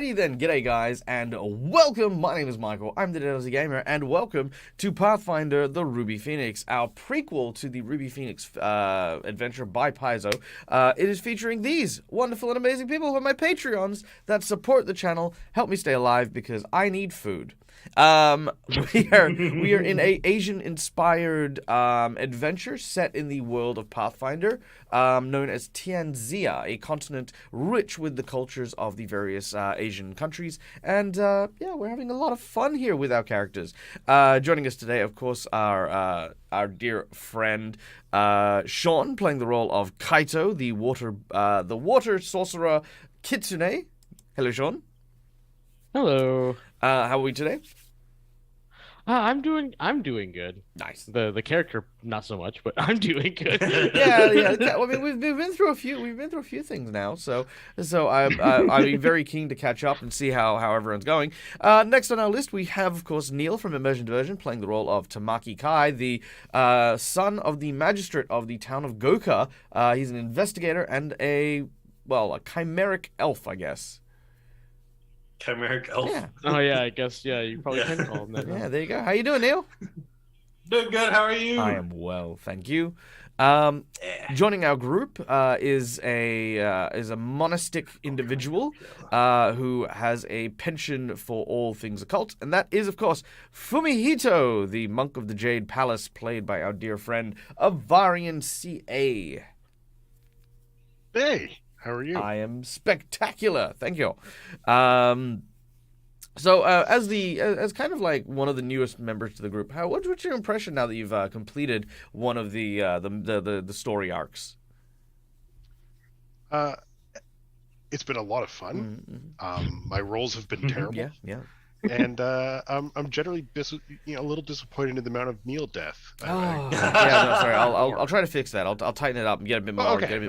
Alrighty then, g'day guys, and welcome. My name is Michael, I'm the Dead Gamer, and welcome to Pathfinder the Ruby Phoenix, our prequel to the Ruby Phoenix adventure by Paizo. It is featuring these wonderful and amazing people who are my Patreons that support the channel, help me stay alive because I need food. We are in a Asian-inspired adventure set in the world of Pathfinder, known as Tianxia, a continent rich with the cultures of the various Asian countries. And yeah, we're having a lot of fun here with our characters. Joining us today, of course, are our dear friend Sean, playing the role of Kaito, the water sorcerer Kitsune. Hello, Sean. Hello. How are we today? I'm doing good. Nice. The character not so much, but I'm doing good. yeah. I mean, we've been through a few things now, so I'd be very keen to catch up and see how everyone's going. Next on our list, we have, of course, Neil from Immersion Diversion, playing the role of Tamaki Kai, the son of the magistrate of the town of Goka. He's an investigator and a chimeric elf, I guess. Chimeric elf. Yeah. Oh yeah, I guess you probably can call him that. Yeah, there you go. How you doing, Neil? Doing good. How are you? I am well, thank you. Joining our group is a monastic individual who has a penchant for all things occult, and that is, of course, Fumihito, the monk of the Jade Palace, played by our dear friend Avarian C.A. Hey, how are you? I am spectacular, thank you. So as kind of like one of the newest members to the group, what's your impression now that you've completed one of the story arcs? It's been a lot of fun. My roles have been terrible. Yeah. And I'm generally a little disappointed in the amount of Neil death. Yeah, no, sorry. I'll try to fix that. I'll tighten it up and get a bit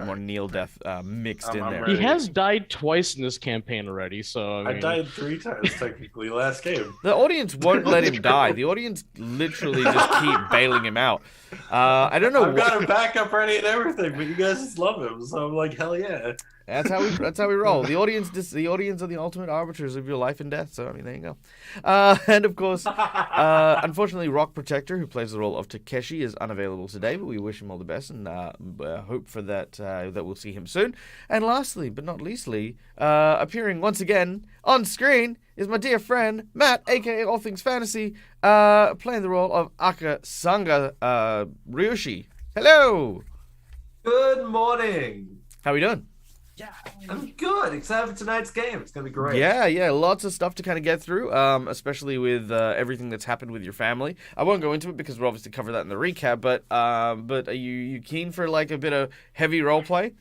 more Neil death mixed in there. He has died twice in this campaign already, so I died 3 times technically last game. The audience won't let him die. The audience literally just keep bailing him out. I don't know. I've got a backup ready and everything, but you guys just love him, so I'm like, hell yeah. That's how we roll. The audience are the ultimate arbiters of your life and death. So I mean, there you go. And of course, unfortunately, Rock Protector, who plays the role of Takeshi, is unavailable today. But we wish him all the best and hope for that we'll see him soon. And lastly, but not leastly, appearing once again on screen is my dear friend Matt, aka All Things Fantasy, playing the role of Akasanga Ryoshi. Hello. Good morning. How are we doing? Yeah, I'm good, except for tonight's game. It's going to be great. Yeah, lots of stuff to kind of get through, especially with everything that's happened with your family. I won't go into it because we'll obviously cover that in the recap, but are you keen for like a bit of heavy roleplay?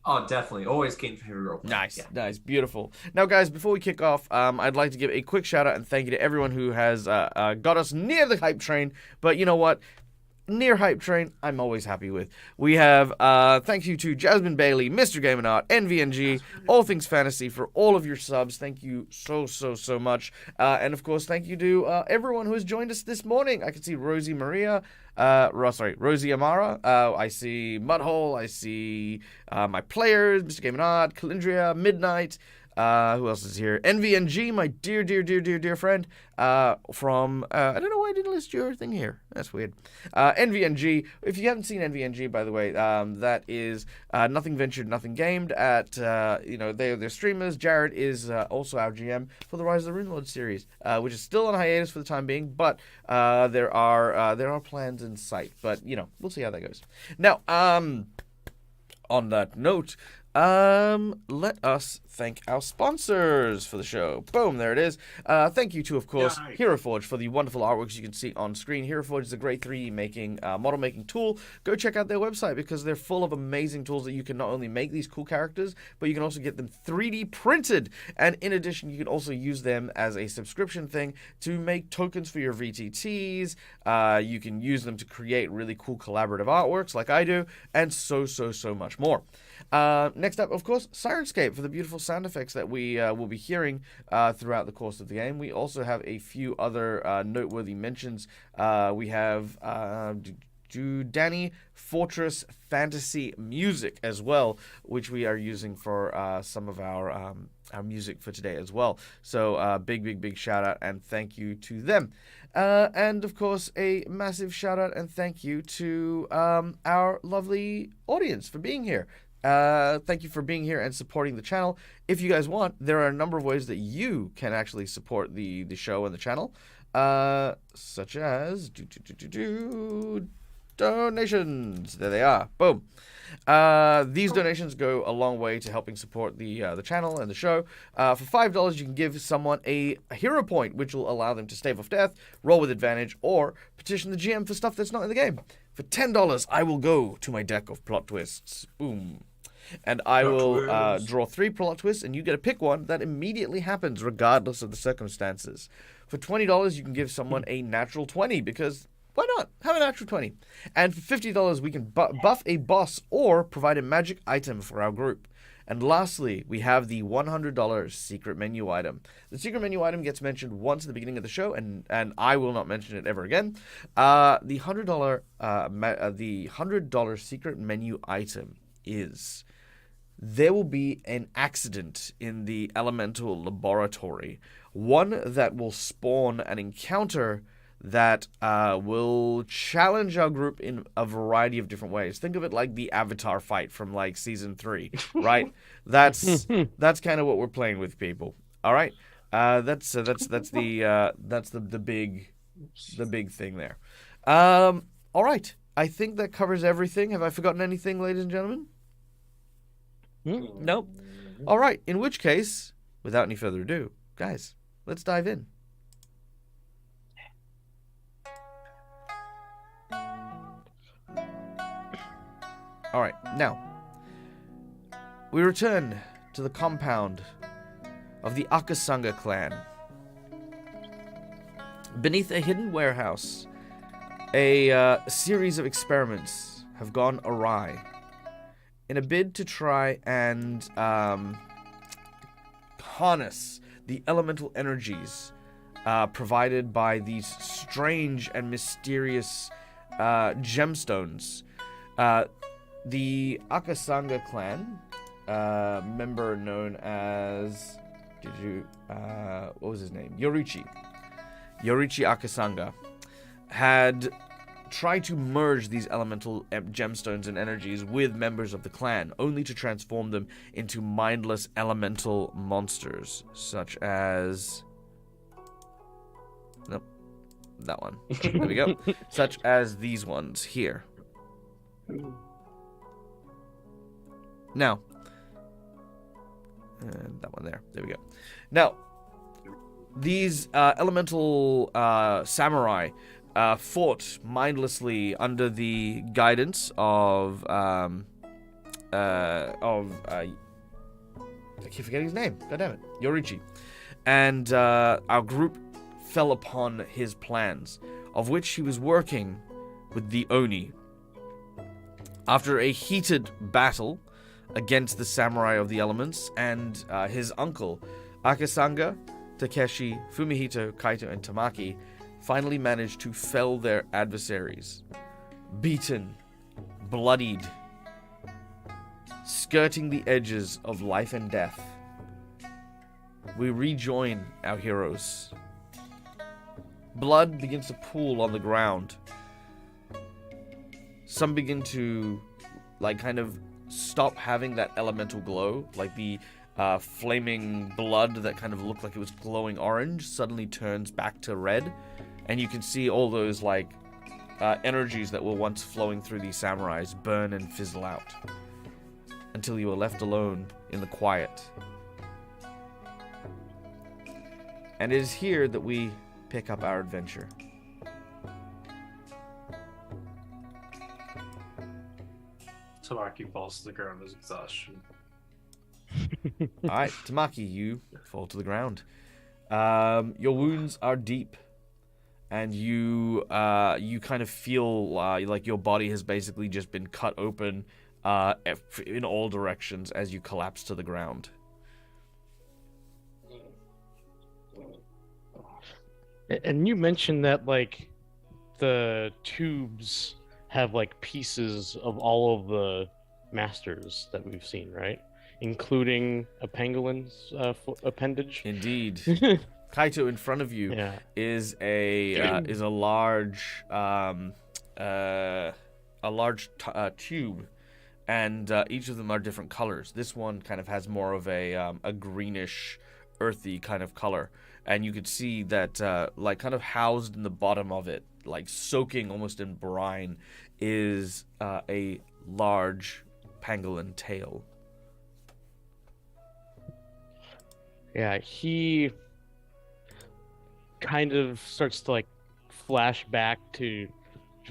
Oh, definitely. Always keen for heavy roleplay. Nice, beautiful. Now, guys, before we kick off, I'd like to give a quick shout out and thank you to everyone who has got us near the hype train, but you know what? Near hype train, I'm always happy with. We have thank you to Jasmine Bailey, Mr. Game and Art, NVNG, All Things Fantasy for all of your subs. Thank you so much. And of course, thank you to everyone who has joined us this morning. I can see Rosie Amara. I see Mudhole. I see my players, Mr. Game and Art, Calindria, Midnight. Who else is here? NVNG, my dear friend, from, I don't know why I didn't list your thing here. That's weird. NVNG, if you haven't seen NVNG, by the way, that is, Nothing Ventured, Nothing Gamed at, they're streamers. Jared is, also our GM for the Rise of the Rune Lord series, which is still on hiatus for the time being, but, there are plans in sight, but, we'll see how that goes. Now, on that note, let us thank our sponsors for the show. Boom, there it is. Thank you to, of course, Hero Forge for the wonderful artworks you can see on screen. Hero Forge is a great 3D making, model making tool. Go check out their website because they're full of amazing tools that you can not only make these cool characters, but you can also get them 3D printed. And in addition, you can also use them as a subscription thing to make tokens for your VTTs. You can use them to create really cool collaborative artworks like I do, and so much more. Next up, of course, Sirenscape for the beautiful sound effects that we will be hearing throughout the course of the game. We also have a few other noteworthy mentions. We have to Danny Fortress Fantasy Music as well, which we are using for some of our music for today as well. So big shout out and thank you to them. And of course, a massive shout out and thank you to our lovely audience for being here. Thank you for being here and supporting the channel. If you guys want, there are a number of ways that you can actually support the show and the channel, such as donations. There they are. Boom. These donations go a long way to helping support the channel and the show. For $5, you can give someone a hero point, which will allow them to stave off death, roll with advantage, or petition the GM for stuff that's not in the game. For $10, I will go to my deck of plot twists. Boom. And I will draw 3 plot twists, and you get to pick one that immediately happens, regardless of the circumstances. For $20, you can give someone a natural 20, because why not? Have a natural 20. And for $50, we can buff a boss or provide a magic item for our group. And lastly, we have the $100 secret menu item. The secret menu item gets mentioned once at the beginning of the show, and I will not mention it ever again. The $100 secret menu item is: there will be an accident in the elemental laboratory, one that will spawn an encounter that will challenge our group in a variety of different ways. Think of it like the Avatar fight from like season 3, right? That's kind of what we're playing with, people. All right, that's the big thing there. All right, I think that covers everything. Have I forgotten anything, ladies and gentlemen? Nope. All right, in which case, without any further ado, guys, let's dive in. All right, now, we return to the compound of the Akasanga clan. Beneath a hidden warehouse, a series of experiments have gone awry. In a bid to try and harness the elemental energies provided by these strange and mysterious gemstones, the Akasanga clan, member known as, what was his name? Yorichi Akasanga, had tried to merge these elemental gemstones and energies with members of the clan, only to transform them into mindless elemental monsters, such as... Nope. That one. There we go. Such as these ones here. Now, and that one there. There we go. Now, these elemental samurai fought mindlessly under the guidance of I keep forgetting his name. God damn it, Yorichi. And our group fell upon his plans, of which he was working with the Oni. After a heated battle against the samurai of the elements and his uncle, Akasanga, Takeshi, Fumihito, Kaito, and Tamaki finally managed to fell their adversaries. Beaten, bloodied, skirting the edges of life and death, we rejoin our heroes. Blood begins to pool on the ground. Some begin to, kind of stop having that elemental glow, like the flaming blood that kind of looked like it was glowing orange suddenly turns back to red, and you can see all those energies that were once flowing through these samurais burn and fizzle out until you are left alone in the quiet. And it is here that we pick up our adventure. Tamaki falls to the ground as exhaustion. Alright, Tamaki, you fall to the ground. Your wounds are deep, and you kind of feel like your body has basically just been cut open in all directions as you collapse to the ground. And you mentioned that the tubes have like pieces of all of the masters that we've seen, right? Including a penguin's appendage. Indeed. Kaito, in front of you Yeah. is a large tube, and each of them are different colors. This one kind of has more of a greenish, earthy kind of color, and you could see that like kind of housed in the bottom of it, like soaking almost in brine, is a large pangolin tail. Yeah, he kind of starts to like flash back to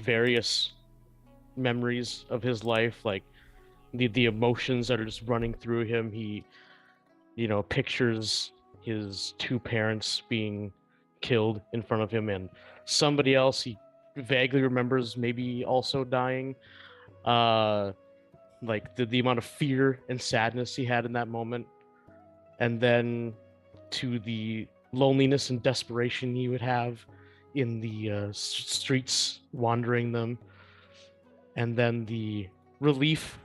various memories of his life, like the emotions that are just running through him. He, pictures his two parents being killed in front of him, and somebody else he vaguely remembers maybe also dying. Like the amount of fear and sadness he had in that moment, and then to the loneliness and desperation he would have in the streets wandering them, and then the relief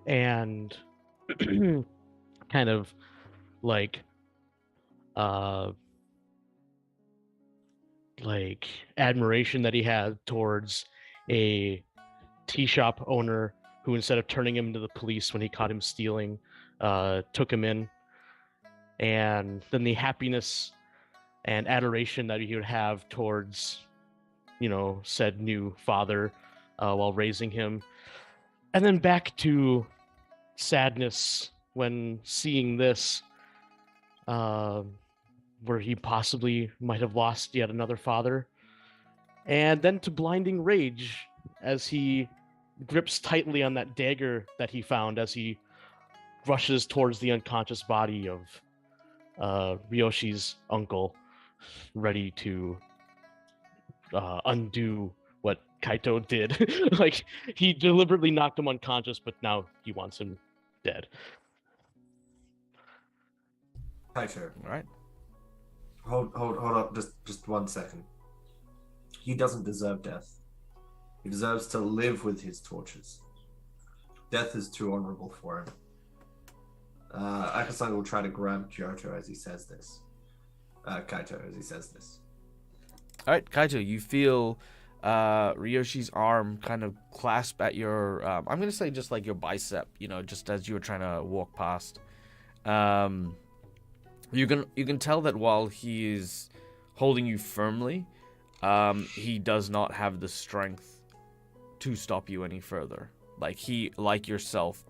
and kind of like admiration that he had towards a tea shop owner who, instead of turning him to the police when he caught him stealing, took him in. And then the happiness and adoration that he would have towards, said new father while raising him. And then back to sadness when seeing this, where he possibly might have lost yet another father. And then to blinding rage as he grips tightly on that dagger that he found as he rushes towards the unconscious body of Ryoshi's uncle, ready to undo what Kaito did. Like, he deliberately knocked him unconscious, but now he wants him dead. Kaito, All right. hold up, just 1 second. He doesn't deserve death. He deserves to live with his tortures. Death is too honorable for him. Akasanga will try to grab Kyoto as he says this. Kaito as he says this. All right, Kaito, you feel Ryoshi's arm kind of clasp at your, I'm going to say just like your bicep, just as you were trying to walk past. You can tell that while he is holding you firmly, he does not have the strength to stop you any further. Like, he, like yourself,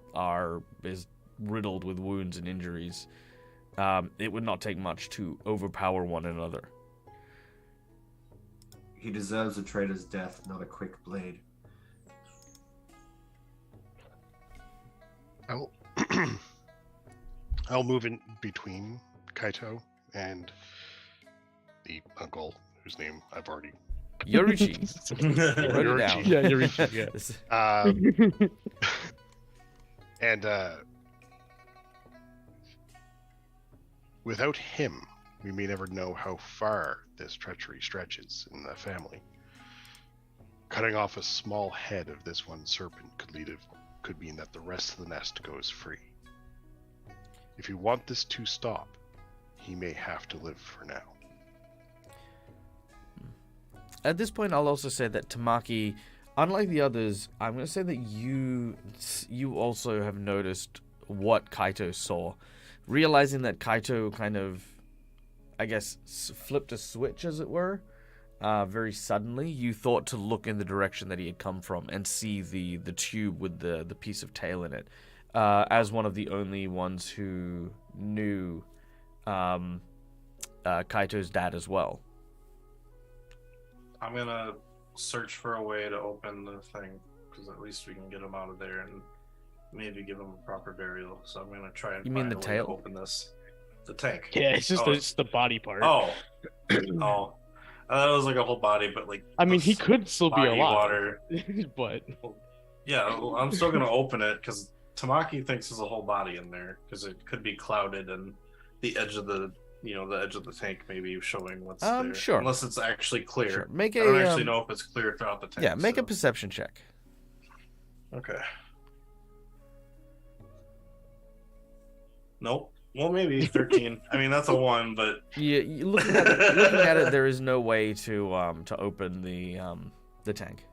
is riddled with wounds and injuries. It would not take much to overpower one another. He deserves a traitor's death, not a quick blade. I'll move in between Kaito and the uncle, whose name I've already... Yorichi. Wrote it down. Yeah, Yorichi, yeah. And without him, we may never know how far this treachery stretches in the family. Cutting off a small head of this one serpent could mean that the rest of the nest goes free. If you want this to stop, he may have to live for now. At this point, I'll also say that Tamaki, unlike the others, I'm going to say that you also have noticed what Kaito saw. Realizing that Kaito kind of, I guess, flipped a switch, as it were, very suddenly, you thought to look in the direction that he had come from and see the tube with the piece of tail in it, as one of the only ones who knew Kaito's dad as well. I'm gonna search for a way to open the thing, because at least we can get him out of there and maybe give him a proper burial. So I'm gonna try and You mean find the a way tail? to open this. The tank. Yeah, it's just Oh, it's the body part. Oh. Oh. I thought it was like a whole body, but like... I mean, he could still be body alive. water. But Yeah, well, I'm still gonna open it, because Tamaki thinks there's a whole body in there, because it could be clouded and the edge of the edge of the tank maybe showing what's there. Sure. Unless it's actually clear. Sure. Make I don't a actually know if it's clear throughout the tank. make a so. perception check. Okay. Nope. Well, maybe 13. I mean, that's a 1, but Looking at it, there is no way to open the tank.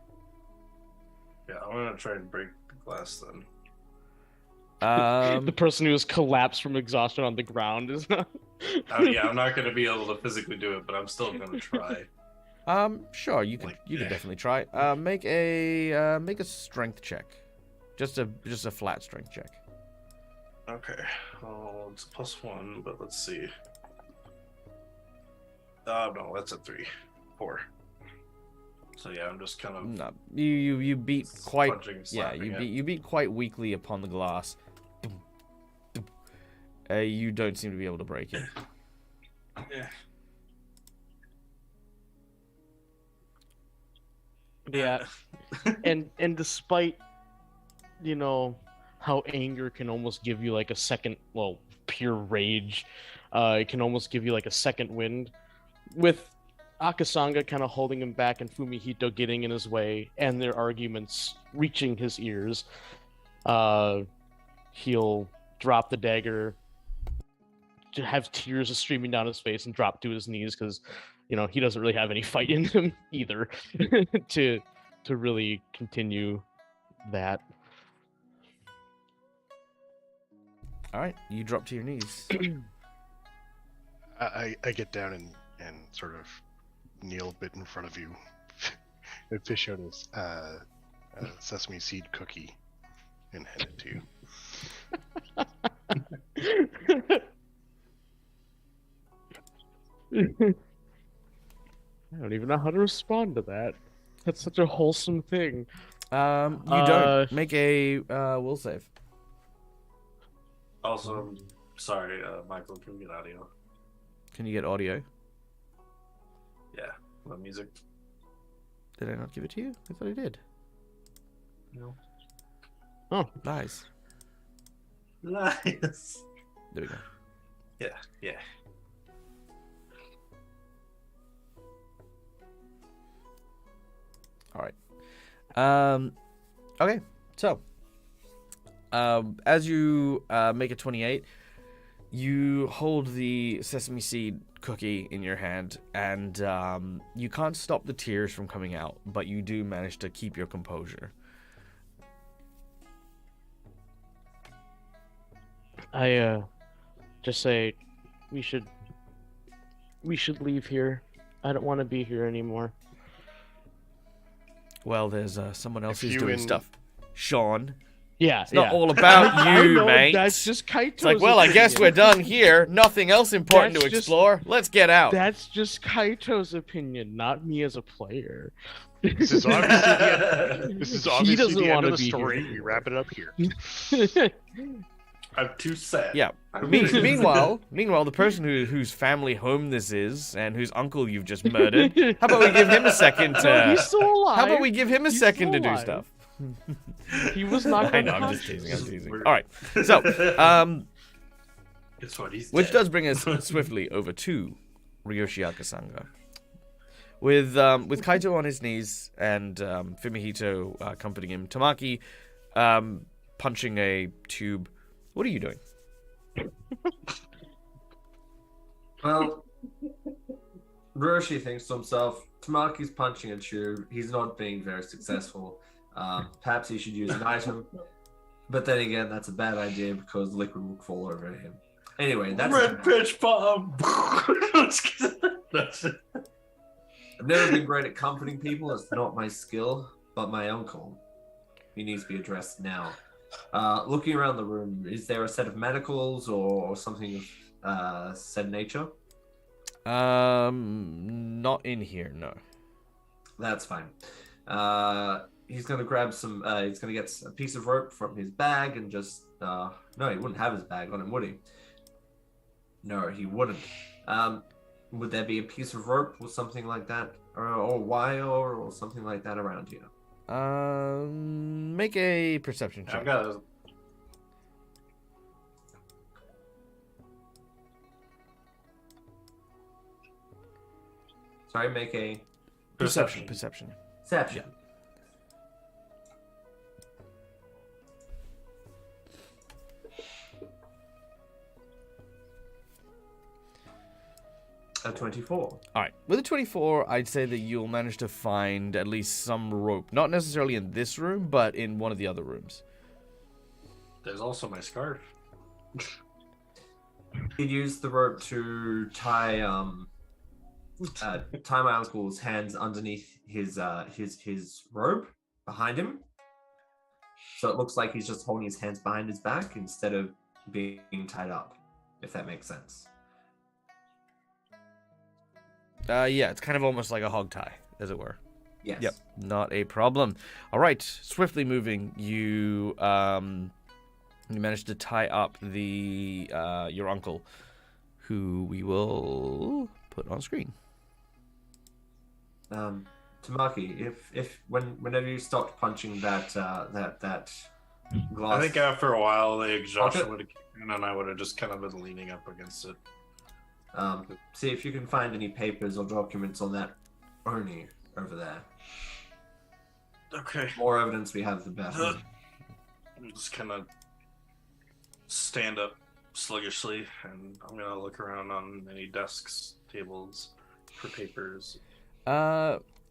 yeah, I'm gonna try and break the glass then. The person who has collapsed from exhaustion on the ground is not. Yeah, I'm not gonna be able to physically do it, but I'm still gonna try. Sure, you could definitely try. Make a strength check, just a flat strength check. Okay. Oh, it's a +1, but let's see. No, that's a 3. 4. So yeah, I'm just kind of No, you beat quite punching, slapping it. you beat quite weakly upon the glass. You don't seem to be able to break it. Yeah. Yeah, and despite, how anger can almost give you like a second, well, pure rage, it can almost give you like a second wind. With Akasanga kind of holding him back and Fumihito getting in his way, and their arguments reaching his ears, he'll drop the dagger, to have tears streaming down his face, and drop to his knees because, he doesn't really have any fight in him either to really continue that. All right, you drop to your knees. I get down and sort of kneel a bit in front of you and fish out a sesame seed cookie and hand it to you. I don't even know how to respond to that. That's such a wholesome thing. You don't make a will save. Also, I'm sorry, Michael, can we get audio? Can you get audio? Yeah, what music? Did I not give it to you? I thought I did. No. Oh, nice. Nice. There we go. Yeah. All right. Okay. So, as you make a 28, you hold the sesame seed cookie in your hand, and you can't stop the tears from coming out, but you do manage to keep your composure. I just say we should leave here. I don't want to be here anymore. Well, there's someone else If who's you doing and- stuff. Sean. Yeah, It's not all about I you, know, mate. That's just Kaito's It's like, well, I guess we're opinion. done here. Nothing else important That's to just- explore. Let's get out. That's just Kaito's opinion, not me as a player. This is obviously He the doesn't end wanna of the be story. here. We wrap it up here. I'm too sad. Yeah. Meanwhile, the person whose family home this is and whose uncle you've just murdered. How about we give him a second to? No, he's still alive. How about we give him a He's second still to do alive. stuff? He was not. I know. I'm just teasing. I'm teasing. All right. So, Guess what? He's which dead. does bring us swiftly over to Ryoshi Akasanga. With Kaito on his knees and Fumihito accompanying him, Tamaki punching a tube. What are you doing? Well, Roshi thinks to himself, Tamaki's punching a tube. He's not being very successful. Perhaps he should use an item. But then again, that's a bad idea because liquid will fall over him. Anyway, that's Red pitch bomb. That's it. I've never been great at comforting people. It's not my skill, but my uncle. He needs to be addressed now. Looking around the room, is there a set of manacles or something of said nature? Not in here, no. That's fine. He's gonna grab some. He's gonna get a piece of rope from his bag and just. No, he wouldn't have his bag on him, would he? No, he wouldn't. Would there be a piece of rope or something like that, or wire or something like that around here? Make a perception check. I've got a... Sorry, make a Perception. perception. Yeah. A 24. All right. With a 24, I'd say that you'll manage to find at least some rope. Not necessarily in this room, but in one of the other rooms. There's also my scarf. He'd use the rope to tie my uncle's hands underneath his robe behind him. So it looks like he's just holding his hands behind his back instead of being tied up, if that makes sense. Yeah, it's kind of almost like a hog tie, as it were. Yes. Yep, not a problem. All right, swiftly moving, you managed to tie up the your uncle, who we will put on screen. Tamaki, whenever you stopped punching that glass, I think after a while the exhaustion Okay. would have kicked in, and I would have just kind of been leaning up against it. see if you can find any papers or documents on that Oni over there. Okay. More evidence we have, the better. I'm just kind of stand up sluggishly, and I'm gonna look around on any desks, tables for papers.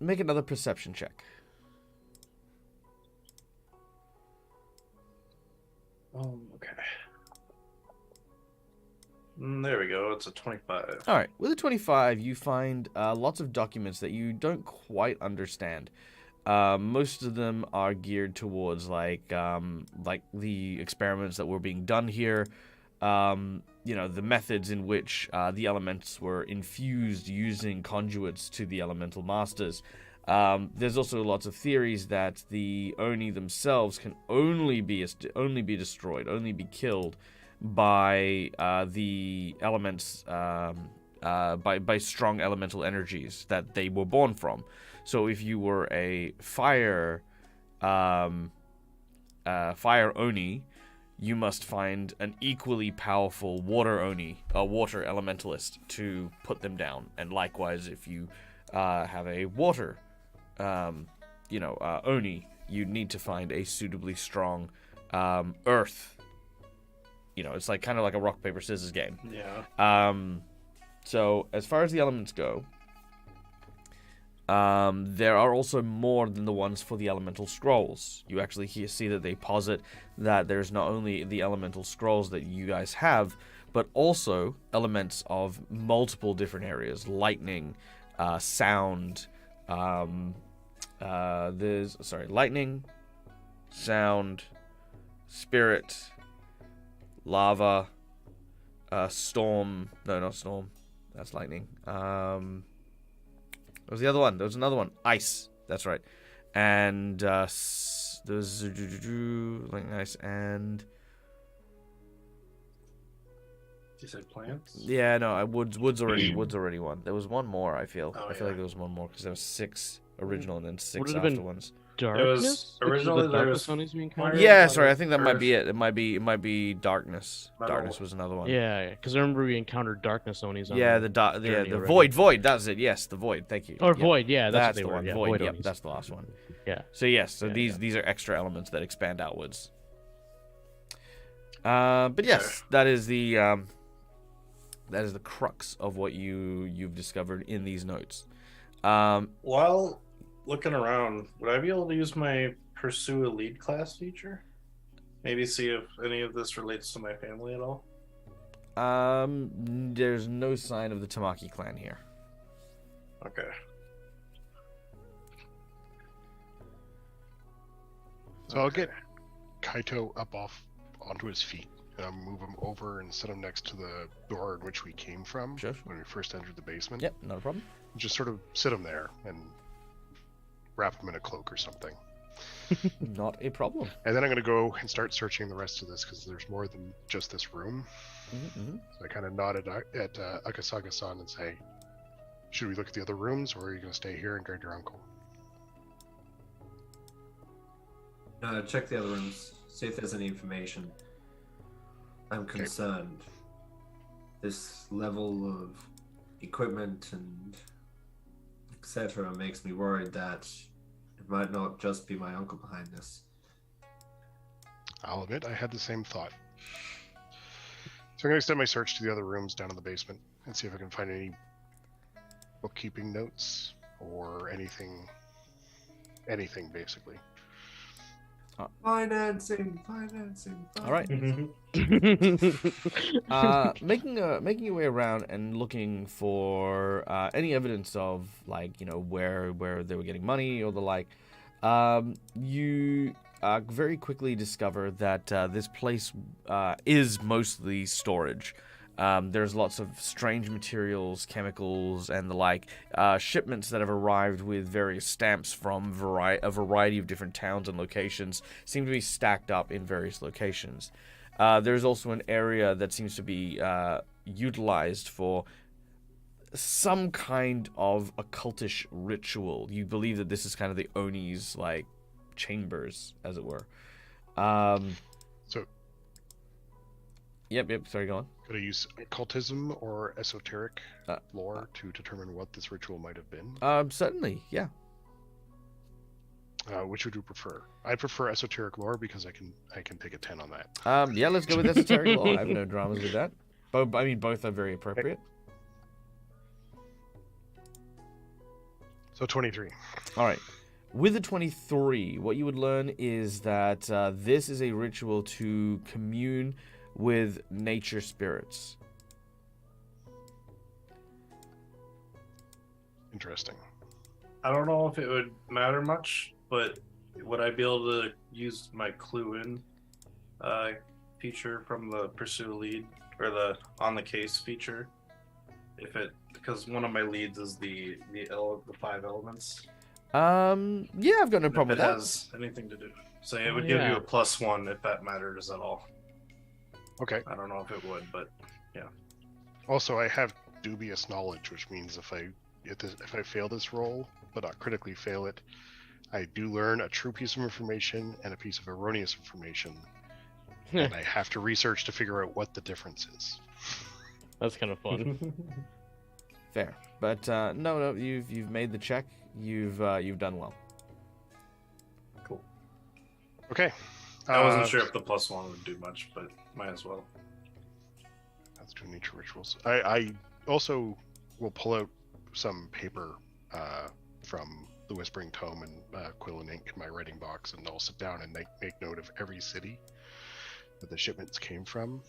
Make another perception check. Okay. There we go. It's a 25. All right, with a 25, you find lots of documents that you don't quite understand. Most of them are geared towards like the experiments that were being done here. The methods in which the elements were infused using conduits to the elemental masters. There's also lots of theories that the Oni themselves can only be destroyed, only be killed by the elements, by strong elemental energies that they were born from. So if you were a fire Oni, you must find an equally powerful water Oni, a water elementalist, to put them down. And likewise, if you have a water, Oni, you need to find a suitably strong earth. It's like kind of like a rock paper scissors game. Yeah. So as far as the elements go, there are also more than the ones for the elemental scrolls. You actually see that they posit that there's not only the elemental scrolls that you guys have, but also elements of multiple different areas: lightning, sound. Lightning, sound, spirit, lava, storm. No, not storm. That's lightning. What was the other one? There was another one. Ice. That's right. And there's like ice and. You said plants? Yeah, no. Woods already one. There was one more. I feel. Oh, I feel yeah. like there was one more because there was 6 original and then 6 Would it have after been- ones. Darkness? originally the there darkness was Onis we encountered? fire. Yeah, Earth, sorry. I think that might Earth. be it. It might be darkness. Metal. Darkness was another one. Yeah, because I remember we encountered darkness Onis on Yeah, the the journey the already. void. That's it. Yes, the void. Thank you. Or Yep. void, yeah, that's what they the were. one. Yeah, Void. void Yep, Onis. that's the last one. Yeah. So yes, so Yeah, these are extra elements that expand outwards. But yes, that is the crux of what you've discovered in these notes. While looking around, would I be able to use my pursue a lead class feature? Maybe see if any of this relates to my family at all? There's no sign of the Tamaki clan here. Okay. So I'll get Kaito up onto his feet. Move him over and set him next to the door in which we came from Sure. when we first entered the basement. Yep, not a problem. Just sort of sit him there and wrap him in a cloak or something. Not a problem. And then I'm going to go and start searching the rest of this because there's more than just this room. Mm-hmm. So I kind of nodded at Akasaga-san and say, should we look at the other rooms or are you going to stay here and guard your uncle? Check the other rooms. See if there's any information. I'm concerned. This level of equipment and etc. makes me worried that it might not just be my uncle behind this. I'll admit I had the same thought. So I'm going to extend my search to the other rooms down in the basement and see if I can find any bookkeeping notes or anything basically. Financing. All right. Making your way around and looking for any evidence of, like, you know, where they were getting money or the like. You very quickly discover that this place is mostly storage. There's lots of strange materials, chemicals, and the like. Shipments that have arrived with various stamps from a variety of different towns and locations seem to be stacked up in various locations. There's also an area that seems to be utilized for some kind of occultish ritual. You believe that this is kind of the Oni's, like, chambers, as it were. So, Yep, sorry, go on. could I use occultism or esoteric lore to determine what this ritual might have been? Certainly, yeah. Which would you prefer? I prefer esoteric lore because I can take a 10 on that. Yeah, let's go with esoteric law. I have no dramas with that. Both are very appropriate. So 23. All right. With the 23, what you would learn is that this is a ritual to commune with nature spirits. Interesting. I don't know if it would matter much, but would I be able to use my clue in feature from the pursue a lead or the on the case feature? Because one of my leads is the 5 elements. Yeah, I've got no problem with If it that. has anything to do. So it would give you a +1 if that matters at all. Okay. I don't know if it would, but Also, I have dubious knowledge, which means if I fail this roll, but not critically fail it, I do learn a true piece of information and a piece of erroneous information, and I have to research to figure out what the difference is. That's kind of fun. Fair, but no, you've made the check. You've done well. cool. Okay. I wasn't sure if the +1 would do much, but might as well. Let's do nature rituals. I also will pull out some paper from the Whispering Tome and quill and ink in my writing box, and I'll sit down and make note of every city that the shipments came from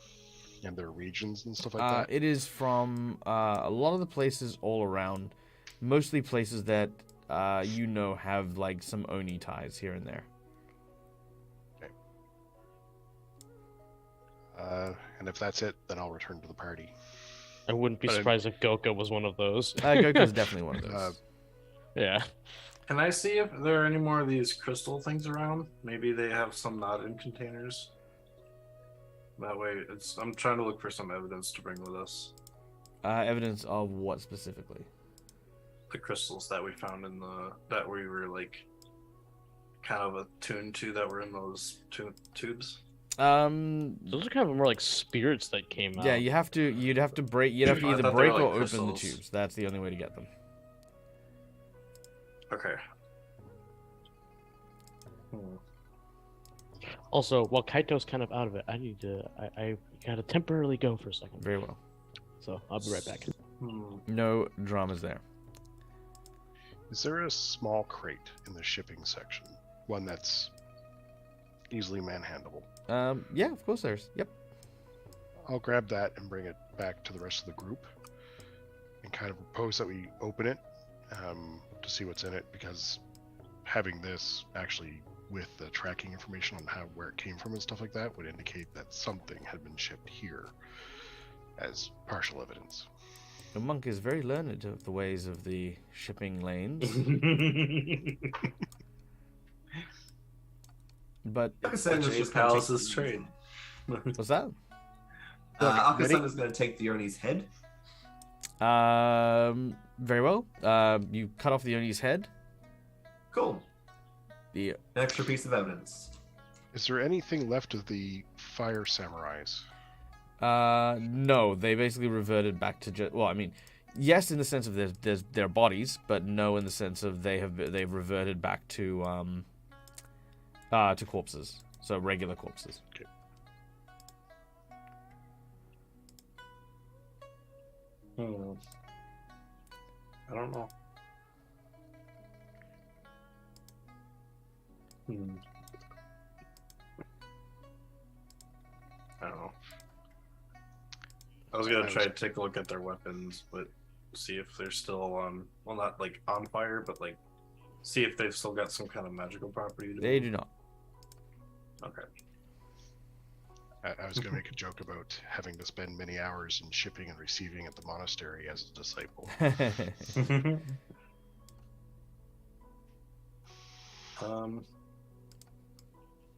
and their regions and stuff like that. It is from a lot of the places all around, mostly places that have like some Oni ties here and there. And if that's it, then I'll return to the party. I wouldn't be surprised if Goka was one of those. Goku's definitely one of those. Yeah. Can I see if there are any more of these crystal things around? Maybe they have some not in containers. That way, I'm trying to look for some evidence to bring with us. Evidence of what specifically? The crystals that we found that we were like kind of attuned to that were in those tubes. Those are kind of more like spirits that came out. Yeah, you'd have to either I break thought they or were like open the crystals. tubes. That's the only way to get them. Okay. Also, while Kaito's kind of out of it, I gotta temporarily go for a second. Very well. So I'll be right back. No dramas there. Is there a small crate in the shipping section? One that's easily manhandleable? Yeah, of course there's. Yep. I'll grab that and bring it back to the rest of the group and kind of propose that we open it to see what's in it, because having this actually with the tracking information on where it came from and stuff like that would indicate that something had been shipped here as partial evidence. The monk is very learned of the ways of the shipping lanes. But Akasanda's Palace's trade. what's that? Akasanda's going to take the Oni's head. Very well. You cut off the Oni's head. Cool. The An extra piece of evidence. Is there anything left of the fire samurais? no, they basically reverted back to well, I mean, yes, in the sense of their bodies, but no, in the sense of they've reverted back to corpses, so regular corpses. Okay. I don't know. I don't know. I was gonna try to take a look at their weapons, but see if they're still on. Well, not like on fire, but like see if they've still got some kind of magical property. They do not. Okay. I was going to make a joke about having to spend many hours in shipping and receiving at the monastery as a disciple.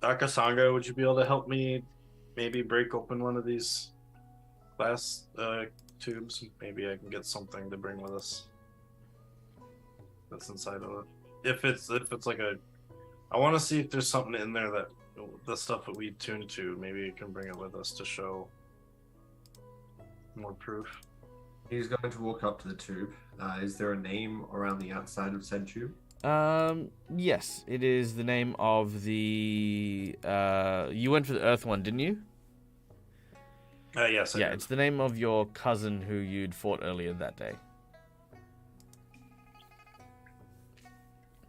Akasanga, would you be able to help me maybe break open one of these glass tubes? Maybe I can get something to bring with us that's inside of it. If it's like a, I want to see if there's something in there that the stuff that we tuned to. Maybe you can bring it with us to show more proof. He's going to walk up to the tube. Is there a name around the outside of said tube? Yes, it is the name of the. You went for the Earth one, didn't you? Yes. I Yeah, did. it's the name of your cousin who you'd fought earlier that day.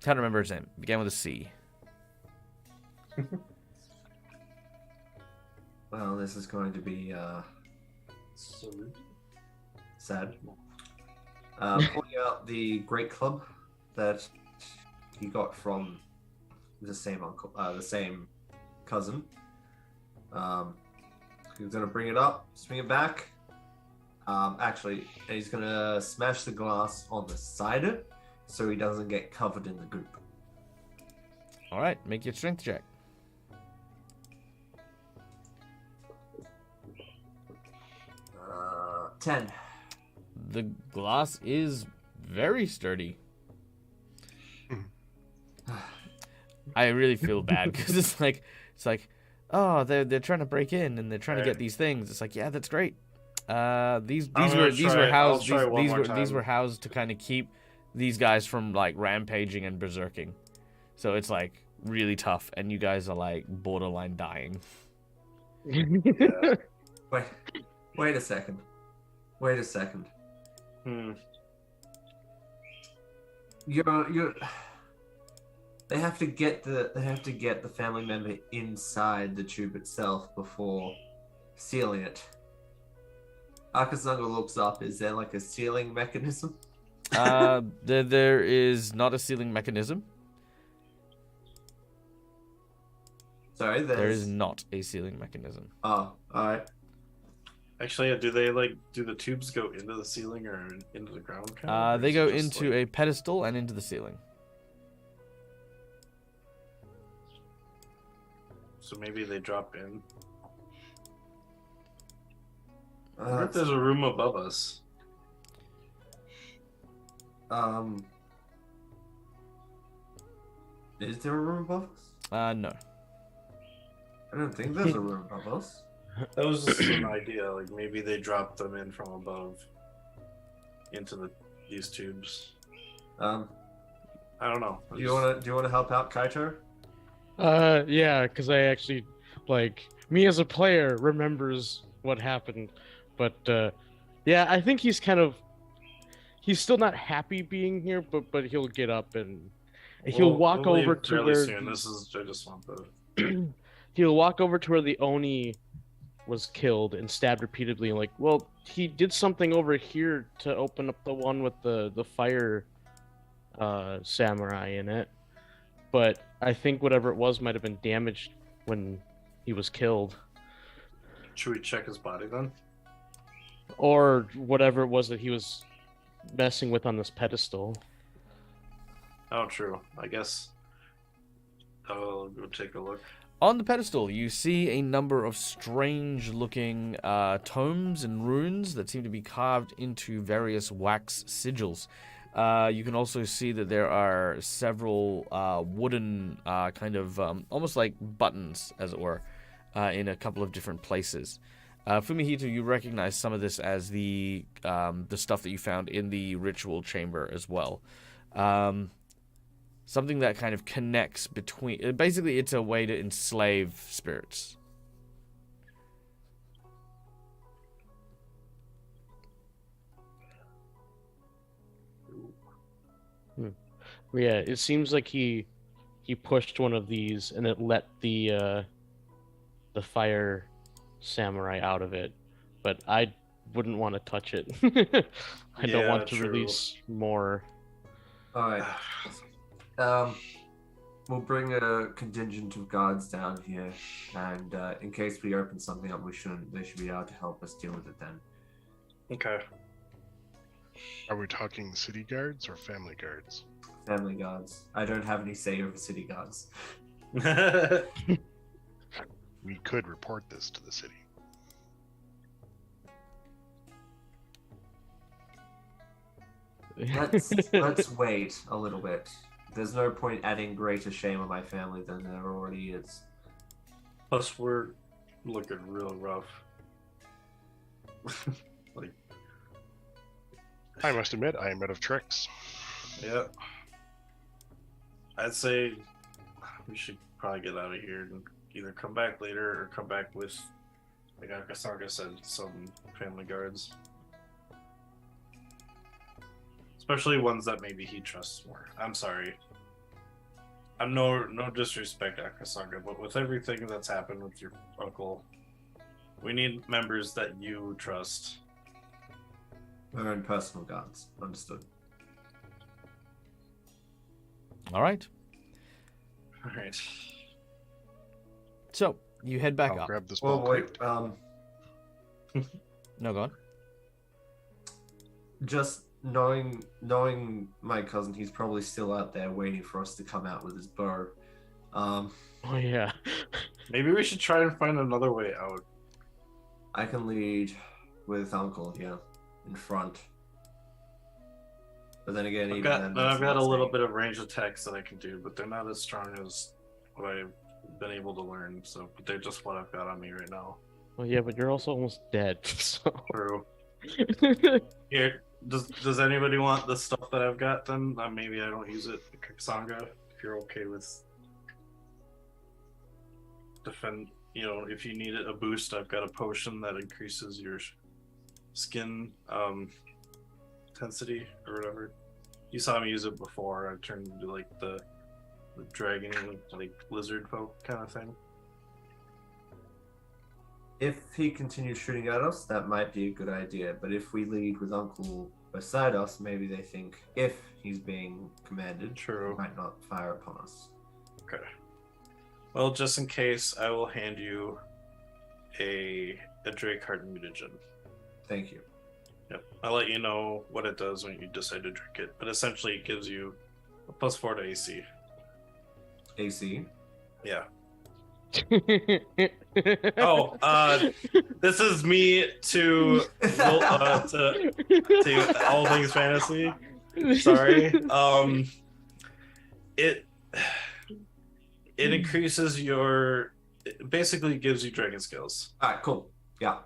Can't remember his name. Began with a C. Well, this is going to be sad. Pulling out the great club that he got from the same uncle, the same cousin. He's gonna bring it up, swing it back. Actually, he's gonna smash the glass on the side so he doesn't get covered in the goop. All right, make your strength check. 10. The glass is very sturdy. I really feel bad because it's like, oh, they're trying to break in and they're trying to get these things. It's like, yeah, that's great. These were housed to kind of keep these guys from like rampaging and berserking. So it's like really tough, and you guys are like borderline dying. Yeah. Wait a second. You're they have to get the family member inside the tube itself before sealing it. Akasanga looks up. Is there like a sealing mechanism? There is not a sealing mechanism. Sorry, there is not a sealing mechanism. Oh, alright. Actually, do the tubes go into the ceiling or into the ground? They go into a pedestal and into the ceiling. So maybe they drop in. I wonder if there's a room above us. Is there a room above us? No. I don't think there's a room above us. That was just an idea. Like maybe they dropped them in from above into these tubes. I don't know. Do you want to help out Kaito? Yeah, because I actually, like, me as a player remembers what happened, but yeah, I think he's still not happy being here, but he'll get up and he'll walk over to where. Soon. I just want the. He'll walk over to where the Oni was killed and stabbed repeatedly, and like, well, he did something over here to open up the one with the fire samurai in it, but I think whatever it was might have been damaged when he was killed. Should we check his body then? Or whatever it was that he was messing with on this pedestal. Oh, true. I guess I'll go take a look. On the pedestal, you see a number of strange-looking tomes and runes that seem to be carved into various wax sigils. You can also see that there are several wooden kind of almost like buttons, as it were, in a couple of different places. Fumihito, you recognize some of this as the stuff that you found in the ritual chamber as well. Something that kind of connects between... Basically, it's a way to enslave spirits. Yeah, it seems like he pushed one of these and it let the fire samurai out of it, but I wouldn't want to touch it. I don't Yeah, want to true. release more. All right. We'll bring a contingent of guards down here, and in case we open something up, they should be able to help us deal with it then. Okay. Are we talking city guards or family guards? Family guards. I don't have any say over city guards. We could report this to the city. Let's wait a little bit. There's no point adding greater shame on my family than there already is. Plus, we're looking real rough. Like, I must admit, I am out of tricks. yeah. I'd say we should probably get out of here and either come back later or come back with, like Akasaka said, some family guards. Especially ones that maybe he trusts more. I'm sorry. I'm no disrespect, Akasaka, but with everything that's happened with your uncle, we need members that you trust. Our own personal guards. Understood. All right. All right. So you head back I'll up. grab this Well, ball. wait. No, go on. Just knowing my cousin, he's probably still out there waiting for us to come out with his bow. Oh yeah. Maybe we should try and find another way out. I can lead with Uncle here in front. But then again, I've even got, then, I've that's got a not little saying- bit of range attacks that I can do, but they're not as strong as what I've been able to learn. So, but they're just what I've got on me right now. Well, yeah, but you're also almost dead. So. True. Here, does anybody want the stuff that I've got? Then maybe I don't use it. Sangha, if you're okay with defend, if you need a boost, I've got a potion that increases your skin intensity or whatever. You saw me use it before. I turned into like the dragon, like lizard folk kind of thing. If he continues shooting at us, that might be a good idea. But if we lead with Uncle beside us, maybe they think if he's being commanded, True. he might not fire upon us. Okay. Well, just in case, I will hand you a Drakeheart mutagen. Thank you. Yep. I'll let you know what it does when you decide to drink it. But essentially, it gives you a +4 to AC. AC. Yeah. Oh, this is me to all things fantasy. Sorry. It increases your. It basically gives you dragon skills. All right, cool. Yeah.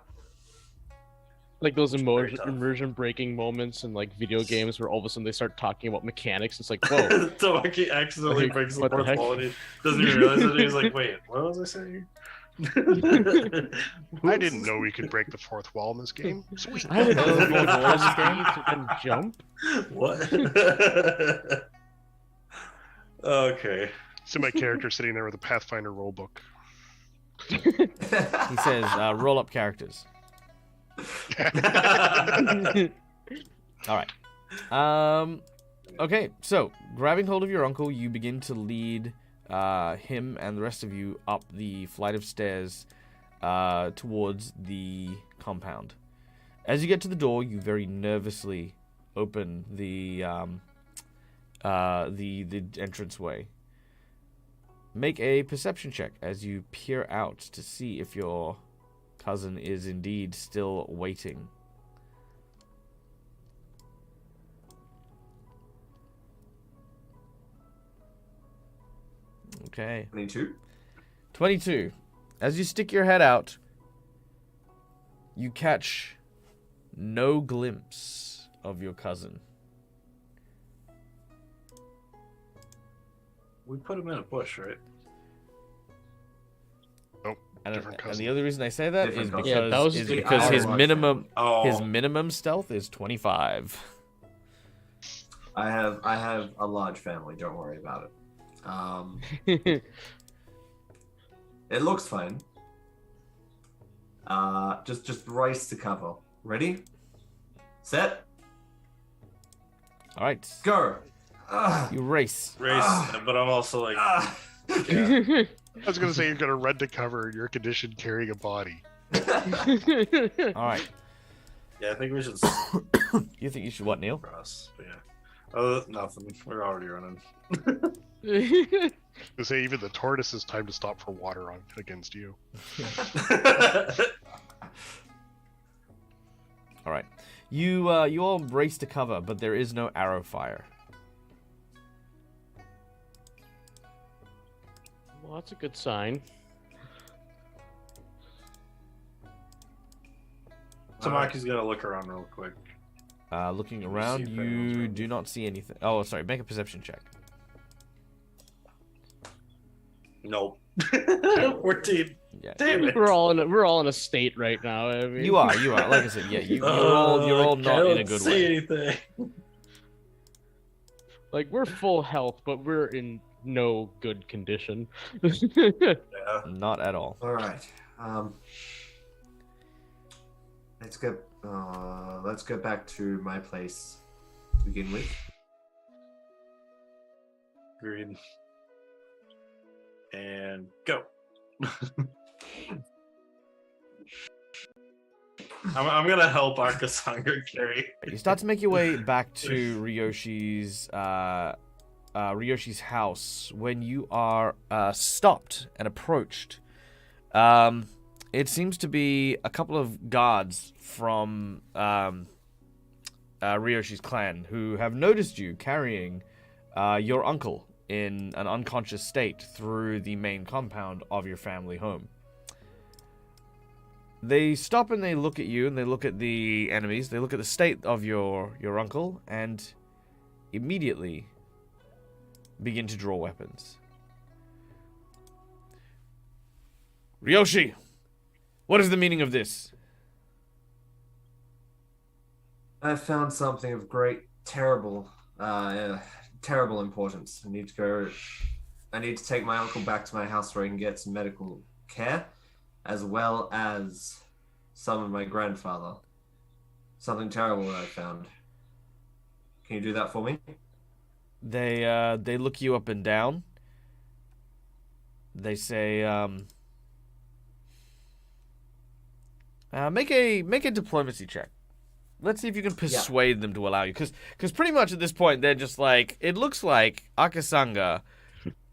Like those Very tough. immersion breaking moments in like video games where all of a sudden they start talking about mechanics. It's like, whoa. So he accidentally Like, breaks the what the fourth heck? wall and he doesn't even realize it. He's like, wait, what was I saying? I didn't know we could break the fourth wall in this game. Sweet. I didn't know you press B to then jump. What? Okay. So my character sitting there with a Pathfinder rulebook. He says, roll up characters. All right. Okay, so grabbing hold of your uncle, you begin to lead him and the rest of you up the flight of stairs towards the compound. As you get to the door, you very nervously open the entranceway. Make a perception check as you peer out to see if your cousin is indeed still waiting. Okay. 22. 22. As you stick your head out, you catch no glimpse of your cousin. We put him in a bush, right? And, Different and cousin. the other reason I say that Different is cousin. because, Yeah, that was is the because hour his watch minimum Oh. his minimum stealth is 25. I have a large family. Don't worry about it. It looks fine. Just race to cover. Ready? Set. All right. Go. You race. Race, but I'm also like, Ah. I was gonna say you're gonna run to cover in your condition carrying a body. All right. yeah, I think we should You think you should what, Neil? cross. But yeah. Oh, nothing. We're already running. To say even the tortoise is time to stop for water on against you. All right. You all race to cover, but there is no arrow fire. Well, that's a good sign. Tamaki's gonna look around real quick. Looking See around, if anyone's you around. do not see anything. Oh, sorry. Make a perception check. Nope. 14. Yeah. Damn it. We're all in a state right now. I mean, You are. Like I said, yeah. You're all not in a good way. Anything. like we're full health, but we're in no good condition. Yeah. Not at all. All right. Let's go back to my place to begin with. Green. And go. I'm gonna help Akasanga carry. You start to make your way back to Ryoshi's house when you are stopped and approached. It seems to be a couple of guards from Ryoshi's clan who have noticed you carrying your uncle in an unconscious state through the main compound of your family home. They stop and they look at you and they look at the enemies. They look at the state of your uncle and immediately begin to draw weapons. Ryoshi, what is the meaning of this? I found something of terrible importance. I need to take my uncle back to my house where he can get some medical care, as well as summon my grandfather. Something terrible that I found. Can you do that for me? They look you up and down. They say, make a diplomacy check. Let's see if you can persuade them to allow you, because pretty much at this point they're just like, it looks like Akasanga,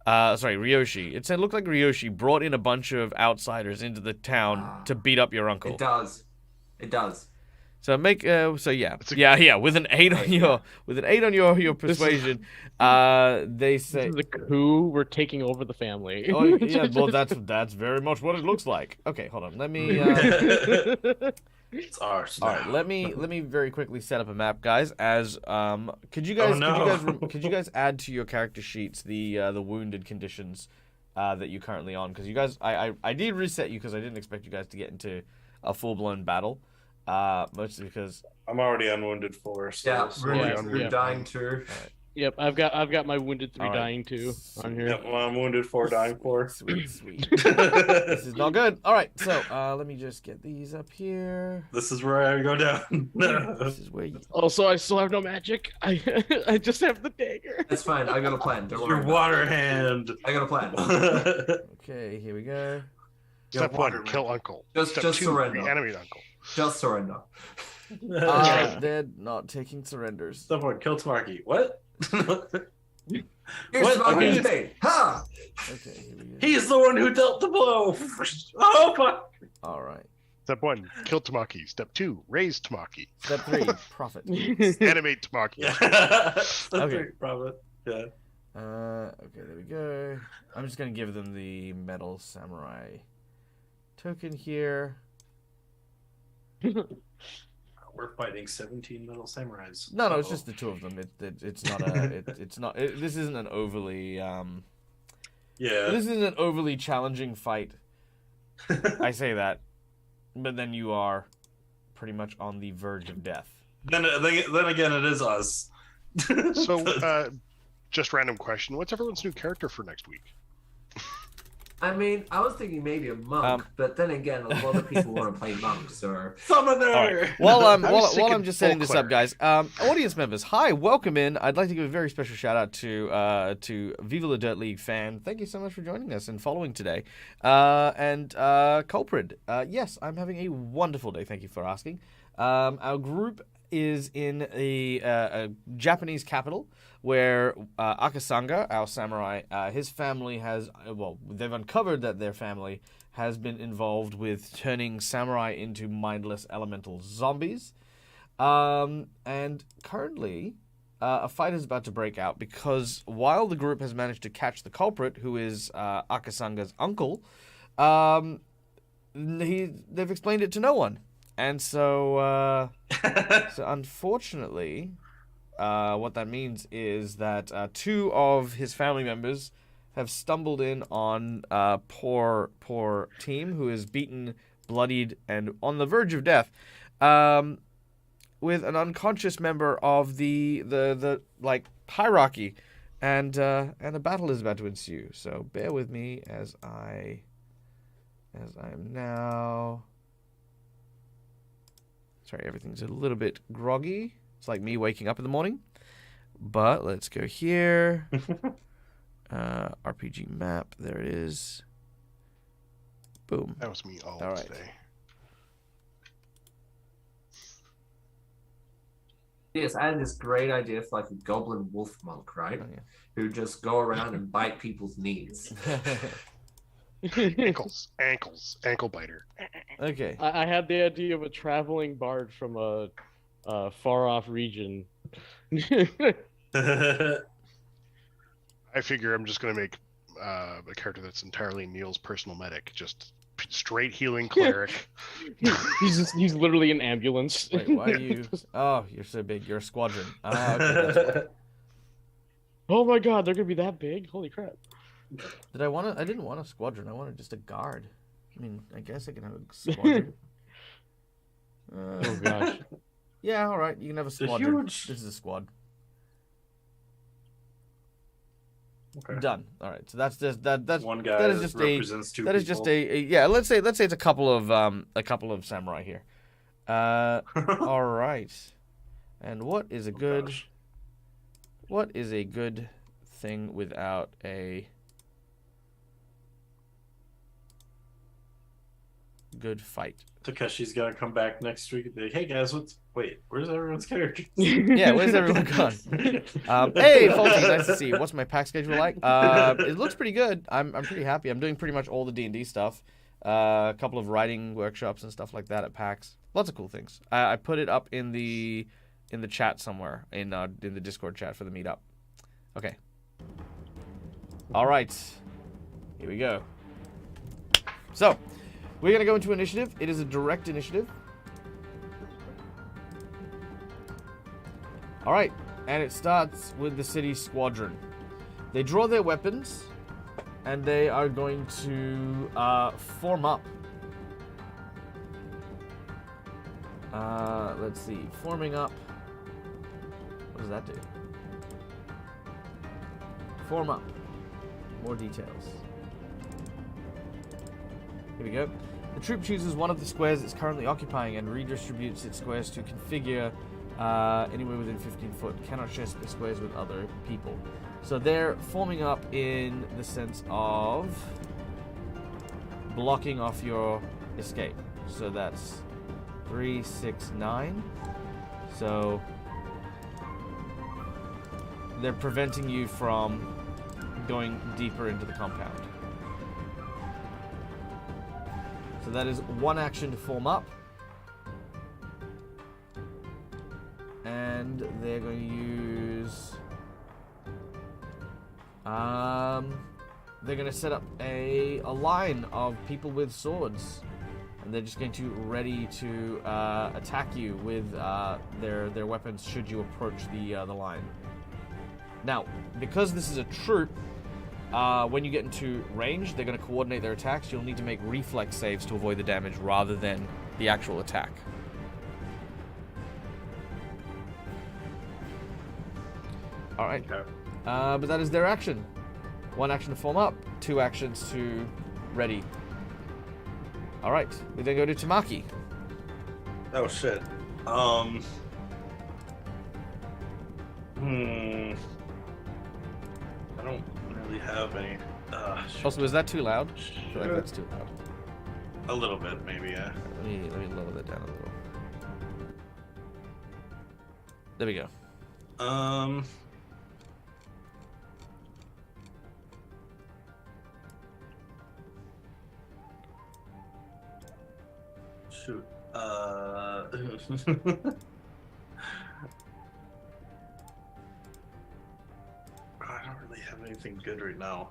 Ryoshi. It looked like Ryoshi brought in a bunch of outsiders into the town to beat up your uncle. It does. So make with an 8 on your persuasion, they say This is a coup. We're taking over the family. oh yeah, well that's very much what it looks like. Okay, hold on. Let me It's ours. all right, let me very quickly set up a map, guys. As could you guys add to your character sheets the wounded conditions that you're currently on, because you guys I did reset you because I didn't expect you guys to get into a full-blown battle. Mostly because I'm already unwounded 4. So We're dying too. Yep, I've got my wounded 3 All right. dying 2 on here. Yep, well, I'm wounded 4, dying 4. Sweet. This is not good. All right, so let me just get these up here. This is where I go down. This is where you... Also, I still have no magic. I just have the dagger. That's fine. I got a plan. Don't worry. Your water hand. I got a plan. Okay, here we go. Step water, 1, man. kill uncle. Just Step 2, surrender. reanimate uncle. Just surrender. They're not taking surrenders. Step 1, kill Tamaki. What? Here's What? my Okay. mistake. Ha! Okay, here we go. He's the one who dealt the blow. Oh, fuck. All right. Step 1, kill Tamaki. Step 2, raise Tamaki. Step 3, profit. Animate Tamaki. Yeah. That's Okay. okay. Probably. Yeah. Okay, there we go. I'm just gonna give them the metal samurai token here. We're fighting 17 metal samurais. No, it's just the two of them. It's not a. This isn't an overly. Yeah. This isn't an overly challenging fight. I say that, but then you are pretty much on the verge of death. Then again, it is us. So, just random question. What's everyone's new character for next week? I mean, I was thinking maybe a monk, but then again, a lot of people want to play monks or Summoner. Right. While I was I'm thinking just setting full this up, guys, audience members, hi, welcome in. I'd like to give a very special shout out to Viva la Dirt League fan. Thank you so much for joining us and following today. And Culprid, yes, I'm having a wonderful day. Thank you for asking. Our group is in a Japanese capital where Akasanga, our samurai, his family has, they've uncovered that their family has been involved with turning samurai into mindless elemental zombies. And currently, a fight is about to break out because while the group has managed to catch the culprit, who is Akasanga's uncle, they've explained it to no one. And so unfortunately, what that means is that two of his family members have stumbled in on poor Team, who is beaten, bloodied, and on the verge of death, with an unconscious member of the hierarchy, and a battle is about to ensue. So bear with me as I'm now. Sorry, everything's a little bit groggy. It's like me waking up in the morning. But let's go here. RPG map. There it is. Boom. That was me all right. today. Yes, I had this great idea for like a goblin wolf monk, right? Oh, yeah. Who just go around and bite people's knees. Ankle biter. Okay. I had the idea of a traveling bard from a far-off region. I figure I'm just going to make a character that's entirely Neil's personal medic. Just straight healing cleric. he's literally an ambulance. Wait, why do you... Oh, you're so big. You're a squadron. Okay, that's why. Oh my god, they're going to be that big? Holy crap. I didn't want a squadron. I wanted just a guard. I mean, I guess I can have a squadron. Oh gosh. Yeah, all right. You can have a squadron. Huge... This is a squad. Okay. Done. All right. So that's One guy that is just represents two that is just a yeah. Let's say it's a couple of samurai here. All right. And what is a good thing without a good fight? Takeshi's gonna come back next week and be like, hey guys, where's everyone's character? Yeah, where's everyone gone? Hey, Faulty, nice to see you. What's my pack schedule like? It looks pretty good. I'm pretty happy. I'm doing pretty much all the D&D stuff. A couple of writing workshops and stuff like that at PAX. Lots of cool things. I put it up in the chat somewhere in the Discord chat for the meetup. Okay. All right. Here we go. So, we're going to go into initiative. It is a direct initiative. All right. And it starts with the city squadron. They draw their weapons, and they are going to form up. Let's see. Forming up. What does that do? Form up. More details. Here we go. The troop chooses one of the squares it's currently occupying and redistributes its squares to configure anywhere within 15 foot. Cannot share squares with other people. So they're forming up in the sense of blocking off your escape. So that's 3, 6, 9. So they're preventing you from going deeper into the compound. So that is one action to form up. And they're going to use... they're going to set up a line of people with swords. And they're just going to ready to attack you with their weapons should you approach the line. Now, because this is a troop, when you get into range, they're going to coordinate their attacks. You'll need to make reflex saves to avoid the damage rather than the actual attack. All right. Okay. But that is their action. 1 action to form up, 2 actions to ready. All right. We then go to Tamaki. Oh shit. I don't really have any. Shit. Also, is that too loud? I feel like that's too loud. A little bit, maybe. Yeah. Let me lower that down a little. There we go. Shoot. I don't really have anything good right now.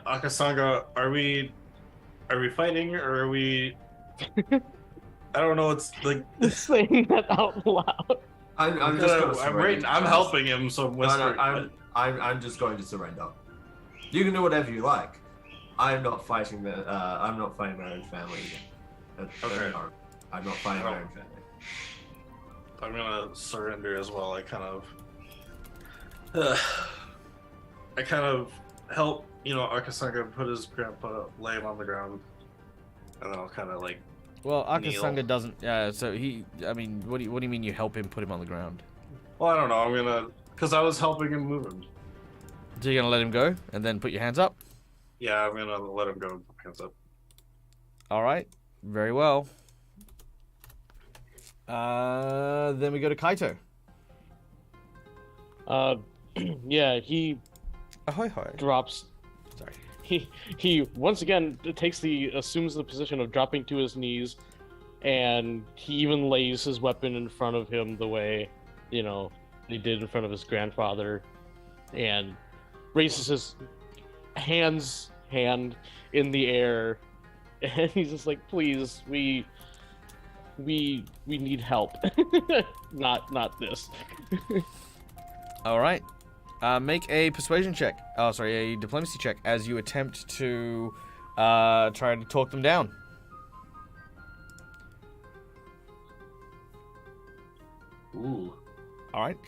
Akasanga, are we fighting or are we? I don't know. It's like Saying that out loud. I'm just going to surrender. I'm helping him, so I'm No, whispering. I'm just going to surrender. You can do whatever you like. I'm not fighting I'm not fighting my own family. Okay. I'm not fighting my own family. I'm gonna surrender as well. I kind of help, Akasanga put his grandpa, lay him on the ground, and then I'll kind of like. Well, Kneel. Akasanga doesn't. So he. I mean, what do you mean you help him put him on the ground? Well, I don't know. Because I was helping him move him. So you're gonna let him go and then put your hands up? Yeah, I'm gonna let him go. Hands up. All right. Very well. Then we go to Kaito. Yeah, he Ahoy hoy. drops. Sorry. He once again assumes the position of dropping to his knees, and he even lays his weapon in front of him the way, he did in front of his grandfather, and raises his hand in the air, and he's just like, please, we need help. not this. All right. Make a persuasion check. Oh, sorry, a diplomacy check as you attempt to try to talk them down. Ooh. All right.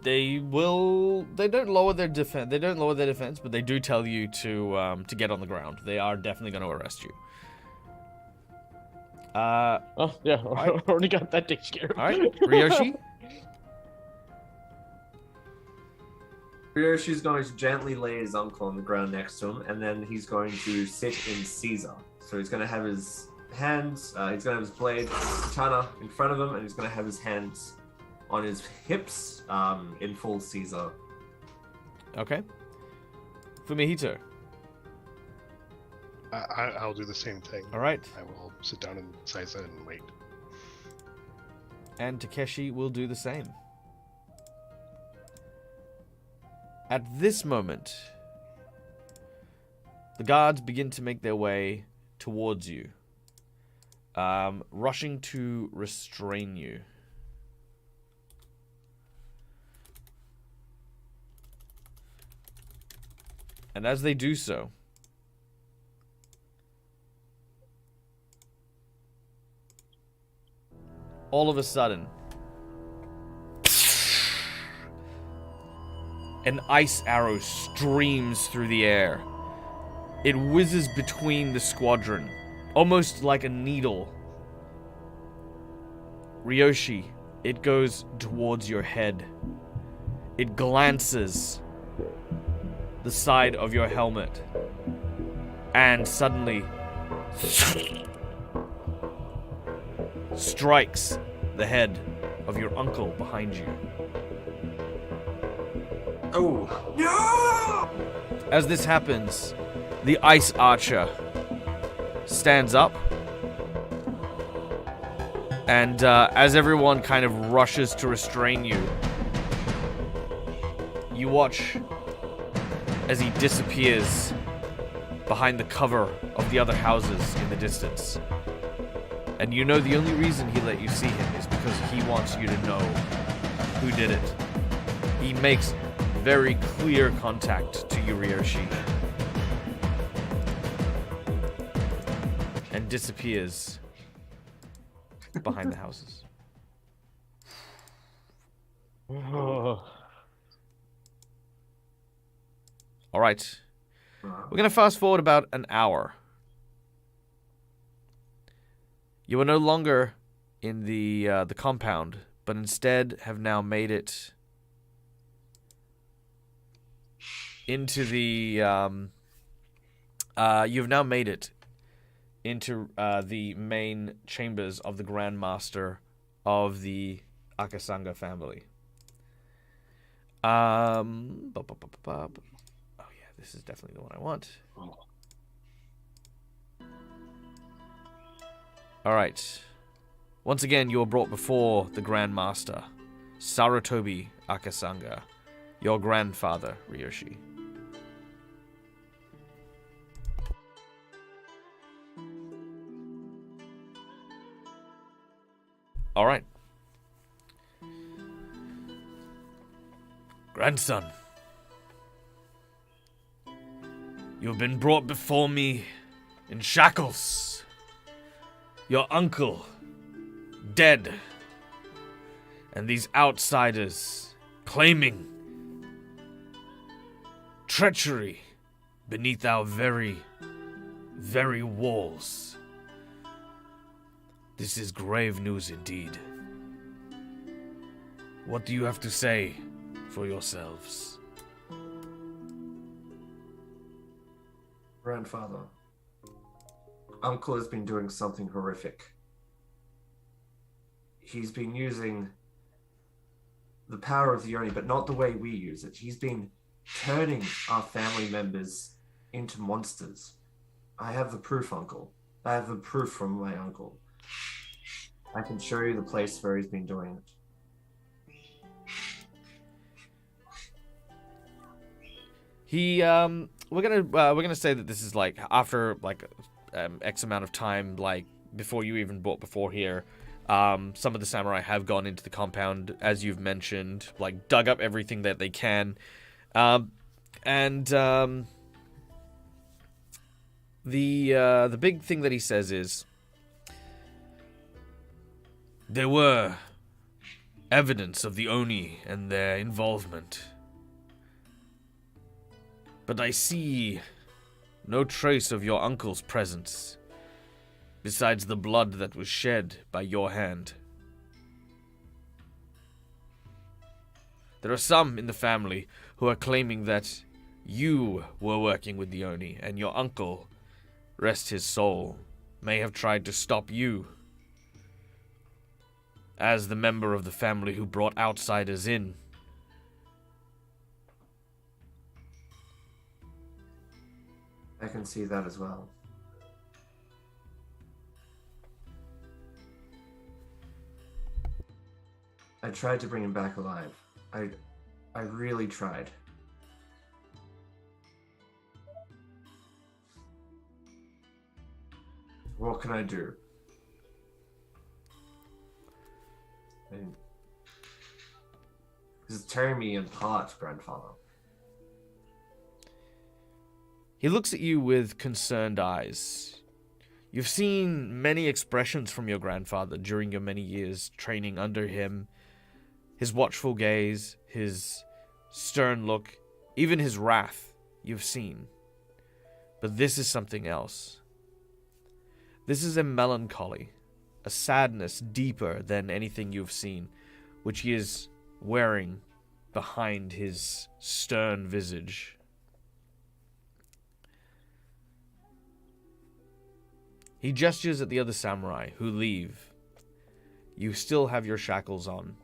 They don't lower their defense. They don't lower their defense, but they do tell you to get on the ground. They are definitely going to arrest you. Oh yeah, right. already got that taken care of. All right, Ryoshi. Ryoshi's going to gently lay his uncle on the ground next to him, and then he's going to sit in Caesar. So he's going to have his hands, he's going to have his blade, katana in front of him, and he's going to have his hands on his hips in full Caesar. Okay. Fumihito. I'll do the same thing. All right. I will sit down in Saiza and wait. And Takeshi will do the same. At this moment, the guards begin to make their way towards you, rushing to restrain you. And as they do so, all of a sudden, an ice arrow streams through the air. It whizzes between the squadron, almost like a needle. Ryoshi, it goes towards your head. It glances the side of your helmet, and suddenly strikes the head of your uncle behind you. Oh. No! As this happens, the ice archer stands up, and as everyone kind of rushes to restrain you, you watch as he disappears behind the cover of the other houses in the distance. And you know the only reason he let you see him is because he wants you to know who did it. He makes very clear contact to you, Ryoshi, and disappears behind the houses. Oh. All right. We're going to fast forward about an hour. You are no longer in the compound, but instead have now made it into the you've now made it into the main chambers of the Grand Master of the Akasanga family. Oh yeah, this is definitely the one I want. All right. Once again, you are brought before the Grand Master, Sarutobi Akasanga, your grandfather, Ryoshi. All right. Grandson, you have been brought before me in shackles. Your uncle, dead. And these outsiders claiming treachery beneath our very, very walls. This is grave news indeed. What do you have to say for yourselves? Grandfather, Uncle has been doing something horrific. He's been using the power of the Oni, but not the way we use it. He's been turning our family members into monsters. I have the proof, Uncle. I have the proof from my uncle. I can show you the place where he's been doing it. We're gonna say that this is like after like X amount of time, like before you even brought before here. Some of the samurai have gone into the compound, as you've mentioned, like dug up everything that they can, and the big thing that he says is there were evidence of the Oni and their involvement. But I see no trace of your uncle's presence, besides the blood that was shed by your hand. There are some in the family who are claiming that you were working with the Oni, and your uncle, rest his soul, may have tried to stop you. As the member of the family who brought outsiders in. I can see that as well. I tried to bring him back alive. I really tried. What can I do? This is tearing me apart, Grandfather. He looks at you with concerned eyes. You've seen many expressions from your grandfather during your many years training under him. His watchful gaze, his stern look, even his wrath, you've seen. But this is something else. This is a melancholy, a sadness deeper than anything you've seen, which he is wearing behind his stern visage. He gestures at the other samurai, who leave. You still have your shackles on,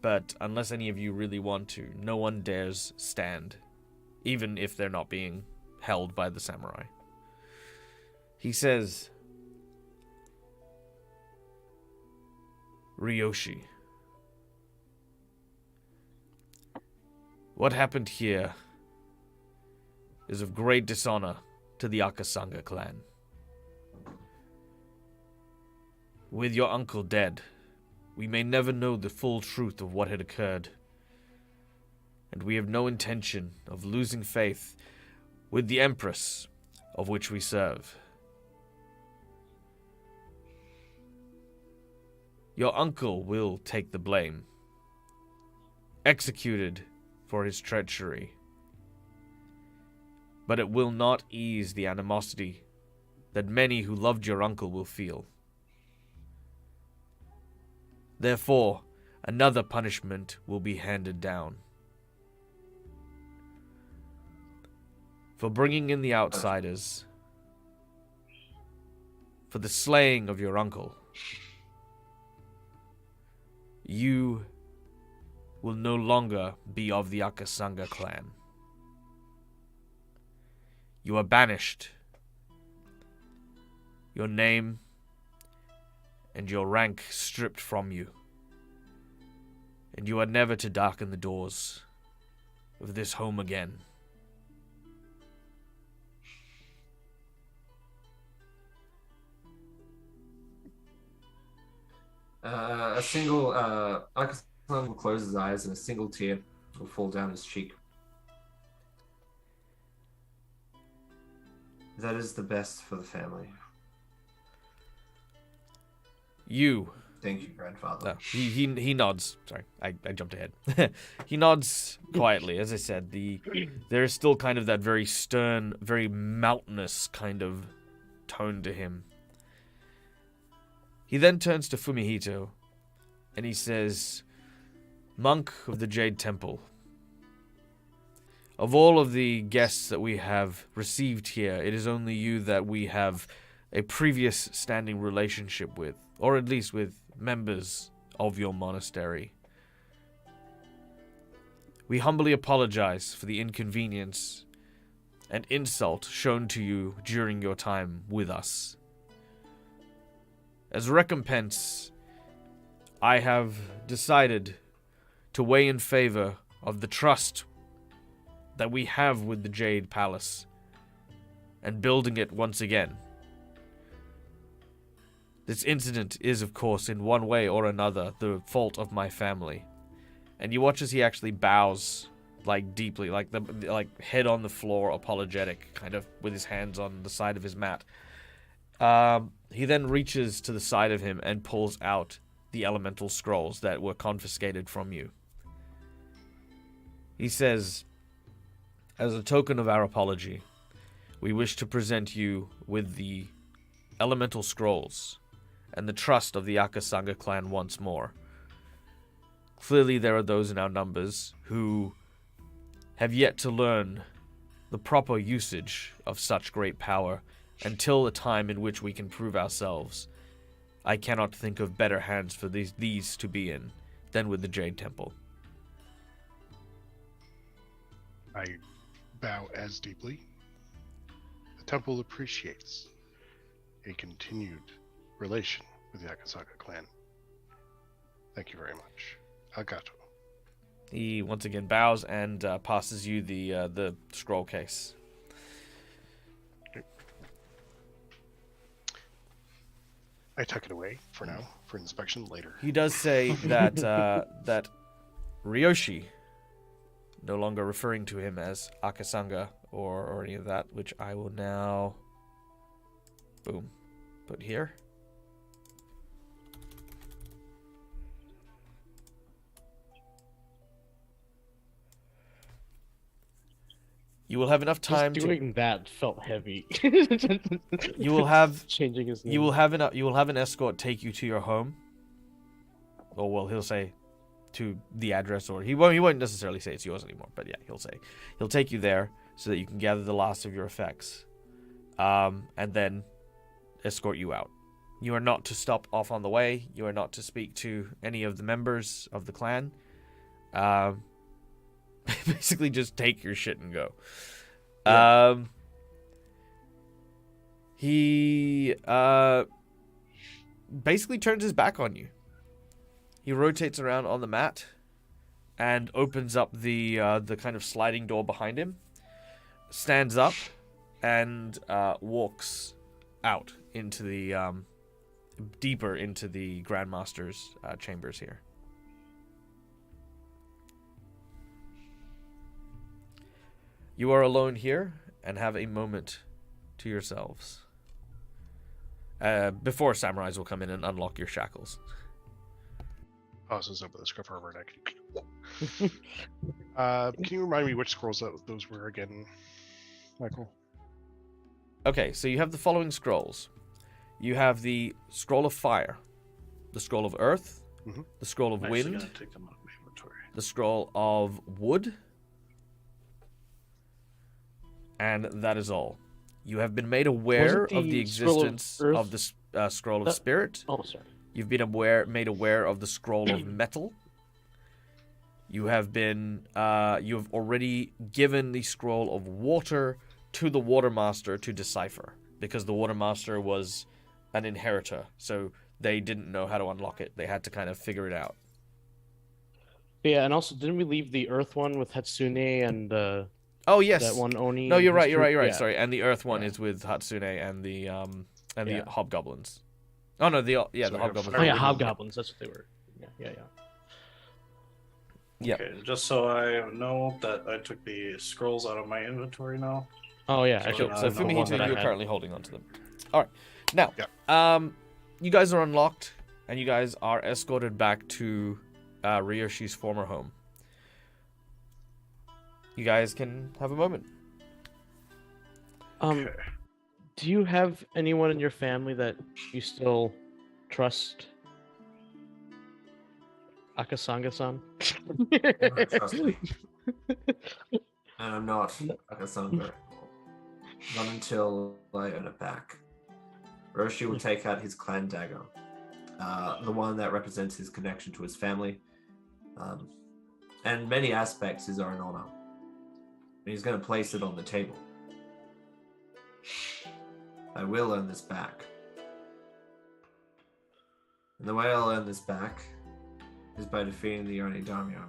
but unless any of you really want to, no one dares stand, even if they're not being held by the samurai. He says, Ryoshi, what happened here is of great dishonor to the Akasanga clan. With your uncle dead, we may never know the full truth of what had occurred, and we have no intention of losing faith with the Empress of which we serve. Your uncle will take the blame, executed for his treachery. But it will not ease the animosity that many who loved your uncle will feel. Therefore, another punishment will be handed down. For bringing in the outsiders, for the slaying of your uncle, you will no longer be of the Akasanga clan. You are banished. Your name and your rank stripped from you. And you are never to darken the doors of this home again. A single, Akasan will close his eyes and a single tear will fall down his cheek. That is the best for the family. You. Thank you, grandfather. He nods. Sorry, I jumped ahead. He nods quietly. As I said, there is still kind of that very stern, very mountainous kind of tone to him. He then turns to Fumihito, and he says, "Monk of the Jade Temple, of all of the guests that we have received here, it is only you that we have a previous standing relationship with, or at least with members of your monastery. We humbly apologize for the inconvenience and insult shown to you during your time with us. As recompense, I have decided to weigh in favor of the trust that we have with the Jade Palace and building it once again. This incident is, of course, in one way or another, the fault of my family." And you watch as he actually bows, like, deeply, like head on the floor, apologetic, kind of with his hands on the side of his mat. He then reaches to the side of him and pulls out the elemental scrolls that were confiscated from you. He says, "As a token of our apology, we wish to present you with the elemental scrolls and the trust of the Akasanga clan once more. Clearly there are those in our numbers who have yet to learn the proper usage of such great power until a time in which we can prove ourselves. I cannot think of better hands for these to be in than with the Jade Temple." I bow as deeply. The temple appreciates a continued relation with the Akasaka clan. Thank you very much. Agato. He once again bows and passes you the scroll case. I tuck it away for now, for inspection later. He does say that that Ryoshi, no longer referring to him as Akasanga or any of that, which I will now, boom, put here. You will have enough time Just doing that felt heavy. You will have changing his name. You will have an escort take you to your home. Or well, he'll say to the address, or he won't necessarily say it's yours anymore. But yeah, he'll take you there so that you can gather the last of your effects, and then escort you out. You are not to stop off on the way. You are not to speak to any of the members of the clan. Basically, just take your shit and go. Yeah. He basically turns his back on you. He rotates around on the mat and opens up the kind of sliding door behind him, stands up, and walks out into the deeper into the Grandmaster's chambers here. You are alone here and have a moment to yourselves. Before samurais will come in and unlock your shackles. Tosses up with a scruff harbor neck. Can you remind me which scrolls those were again, Michael? Okay, so you have the following scrolls. You have the Scroll of Fire, the Scroll of Earth, Mhm. the Scroll of I'm actually Wind, gonna take them out of my inventory. the Scroll of Wood, and that is all. You have been made aware Wasn't of the the Scroll of existence Earth- of the Scroll of That- Spirit. Oh, sorry. You've been made aware of the Scroll of Metal. You have been, you have already given the Scroll of Water to the Watermaster to decipher, because the Watermaster was an inheritor, so they didn't know how to unlock it. They had to kind of figure it out. Yeah, and also, didn't we leave the Earth one with Hatsune and Oh yes, that one Oni? no, and you're his right. You're right. troop? You're right. Yeah. Sorry, and the Earth one Yeah. is with Hatsune and the Yeah. Hobgoblins. Oh no, the So the we have Hobgoblins. Oh yeah, Everything. hobgoblins. That's what they were. Yeah. Yeah. Okay, just so I know that I took the scrolls out of my inventory now. Oh yeah, So, actually, uh, So the one Fumihito, that I you're had. currently holding on to them. All right. Now, Yeah. you guys are unlocked, and you guys are escorted back to Ryoshi's former home. You guys can have a moment. Okay. Do you have anyone in your family that you still trust? Akasanga-san? Trust me. And I'm not like a son very well. Not until I earn it back. Roshi will take out his clan dagger, the one that represents his connection to his family, and many aspects his own honor. And he's going to place it on the table. I will earn this back. And the way I'll earn this back is by defeating the Oni Daimyo.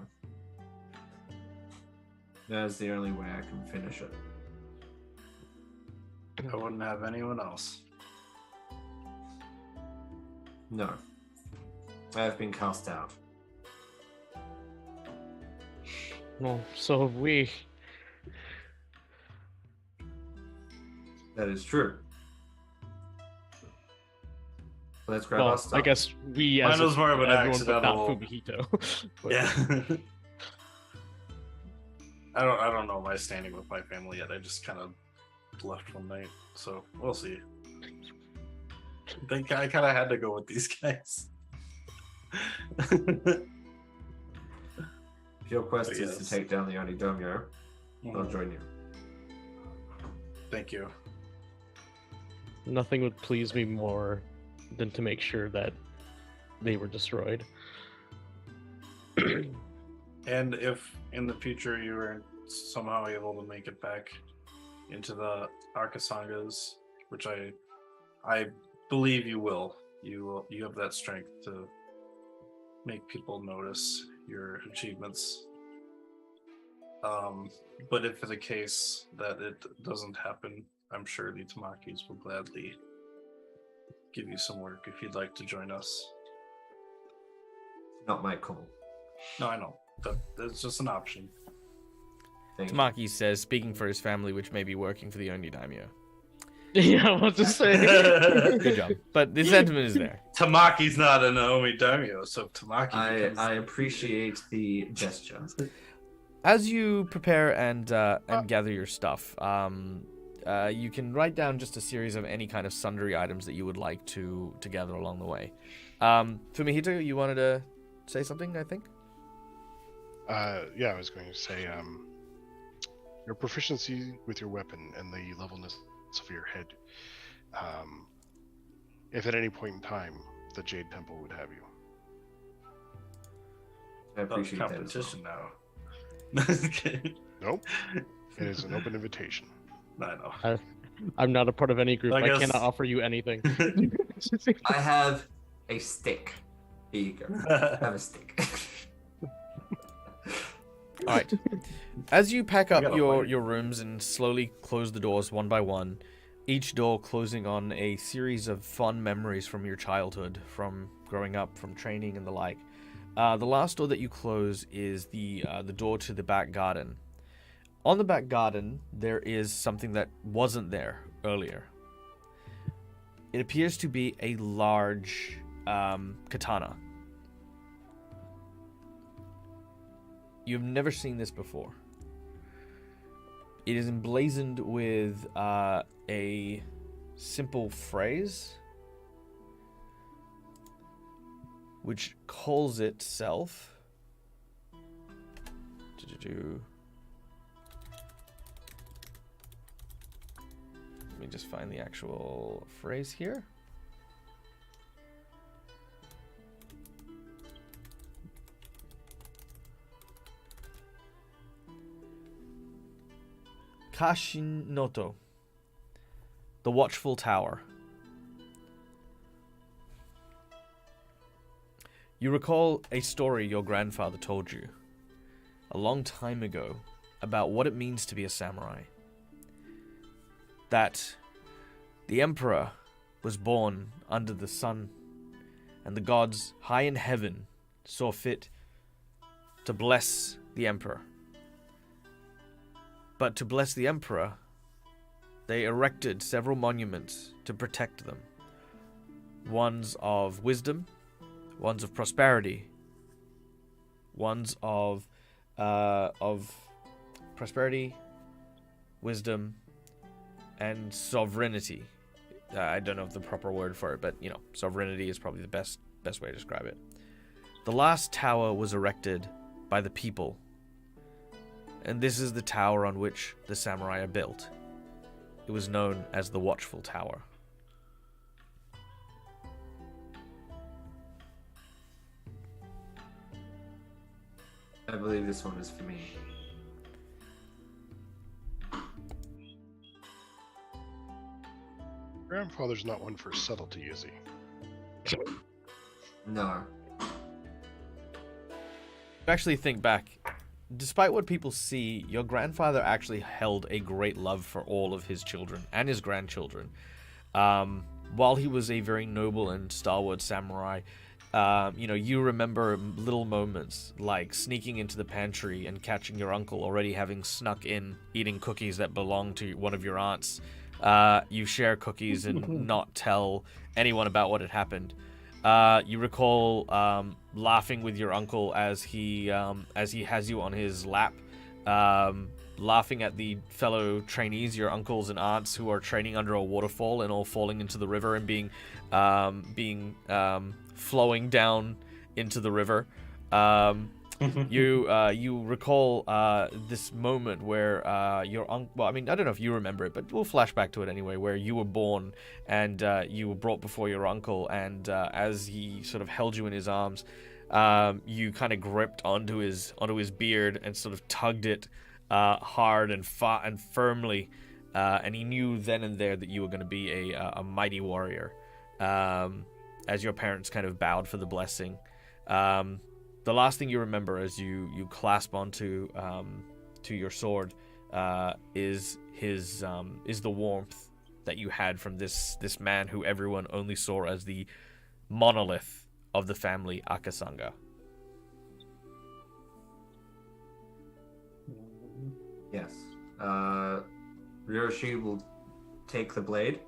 That is the only way I can finish it. I wouldn't have anyone else. No. I have been cast out. Well, so have we. That is true. Let's grab Well, our stuff. I guess we Mine as was more of an everyone, but not accidental- Fumihito. But- Yeah. I don't know my standing with my family yet. I just kind of left one night, so we'll see. I kind of had to go with these guys. If your quest But is yes. to take down the Oni Daimyo, I'll join you. Thank you. Nothing would please me more than to make sure that they were destroyed. And if in the future you were somehow able to make it back into the Arkasangas, which I believe you will, you have that strength to make people notice your achievements. But if it's a case that it doesn't happen, I'm sure the Tamakis will gladly give you some work if you'd like to join us. Not my call. No, I know. That's just an option. Thank you. Tamaki says, speaking for his family, which may be working for the Oni Daimyo. Yeah, I was to say. Good job. But the sentiment is there. Tamaki's not an Naomi Daimyo, so if Tamaki becomes... I appreciate the gesture. As you prepare and gather your stuff, you can write down just a series of any kind of sundry items that you would like to gather along the way. Fumihito, you wanted to say something, I think? Yeah, I was going to say, your proficiency with your weapon and the levelness of your head. If at any point in time the Jade Temple would have you. I appreciate that. As competition well. now. Okay. Nope. It is an open invitation. I know. I'm not a part of any group. I I guess- cannot offer you anything. I have a stick. Here you go. I have a stick. All right. As you pack up gotta your wait. rooms and slowly close the doors one by one, each door closing on a series of fun memories from your childhood, from growing up, from training and the like. The last door that you close is the door to the back garden. On the back garden, there is something that wasn't there earlier. It appears to be a large katana. You've never seen this before. It is emblazoned with a simple phrase which calls itself. Let me just find the actual phrase here. Kashin Noto, the Watchful Tower. You recall a story your grandfather told you a long time ago about what it means to be a samurai. That the emperor was born under the sun, and the gods high in heaven saw fit to bless the emperor. But to bless the emperor, they erected several monuments to protect them. Ones of wisdom, ones of prosperity, ones of prosperity, wisdom, and sovereignty. I don't know the proper word for it, but sovereignty is probably the best way to describe it. The last tower was erected by the people, and this is the tower on which the samurai are built. It was known as the Watchful Tower. I believe this one is for me. Grandfather's not one for subtlety, is he? No. Actually, think back. Despite what people see, your grandfather actually held a great love for all of his children and his grandchildren. While he was a very noble and stalwart samurai, you remember little moments like sneaking into the pantry and catching your uncle already having snuck in, eating cookies that belonged to one of your aunts. You share cookies and not tell anyone about what had happened. You recall laughing with your uncle as he has you on his lap, laughing at the fellow trainees, your uncles and aunts, who are training under a waterfall and all falling into the river and being flowing down into the river. You recall this moment where your uncle, well, I mean, I don't know if you remember it, but we'll flash back to it anyway, where you were born and you were brought before your uncle, and as he sort of held you in his arms, you kind of gripped onto his beard and sort of tugged it hard and firmly, and he knew then and there that you were going to be a mighty warrior, as your parents kind of bowed for the blessing. The last thing you remember as you clasp onto to your sword is the warmth that you had from this man who everyone only saw as the monolith of the family Akasanga. Yes. Ryoshi will take the blade,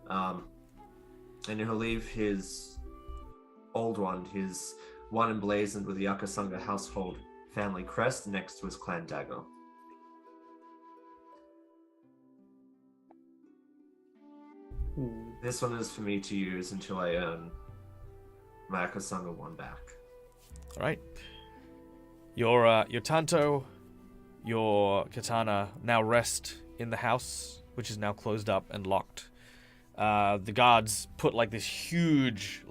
and he'll leave his old one, his one emblazoned with the Akasanga household family crest next to his clan dagger. This one is for me to use until I earn my Akasanga one back. All right. Your tanto, your katana now rest in the house, which is now closed up and locked. The guards put like this huge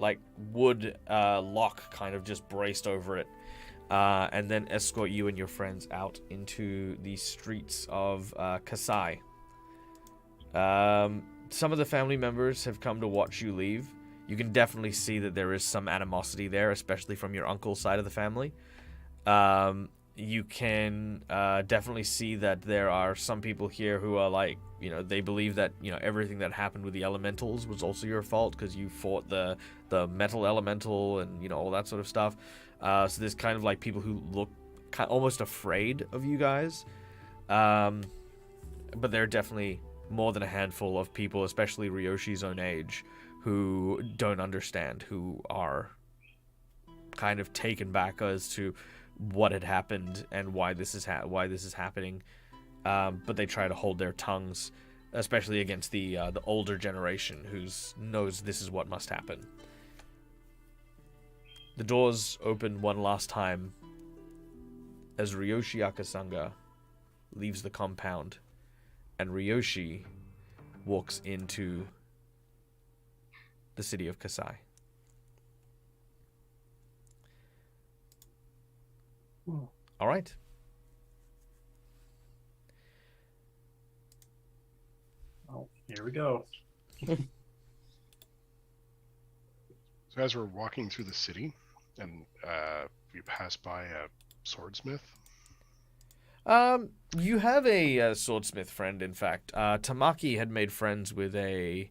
wood lock kind of just braced over it, and then escort you and your friends out into the streets of Kasai. Some of the family members have come to watch you leave. You can definitely see that there is some animosity there, especially from your uncle's side of the family. You can definitely see that there are some people here who are they believe that everything that happened with the elementals was also your fault because you fought the metal elemental and all that sort of stuff. So there's kind of like people who look almost afraid of you guys, but there are definitely more than a handful of people, especially Ryoshi's own age, who don't understand, who are kind of taken back as to what had happened and why this is happening, but they try to hold their tongues, especially against the older generation who knows this is what must happen. The doors open one last time as Ryoshi Akasanga leaves the compound, and Ryoshi walks into the city of Kasai. All right. Oh, here we go. So as we're walking through the city, and we pass by a swordsmith. You have a swordsmith friend. In fact, Tamaki had made friends with an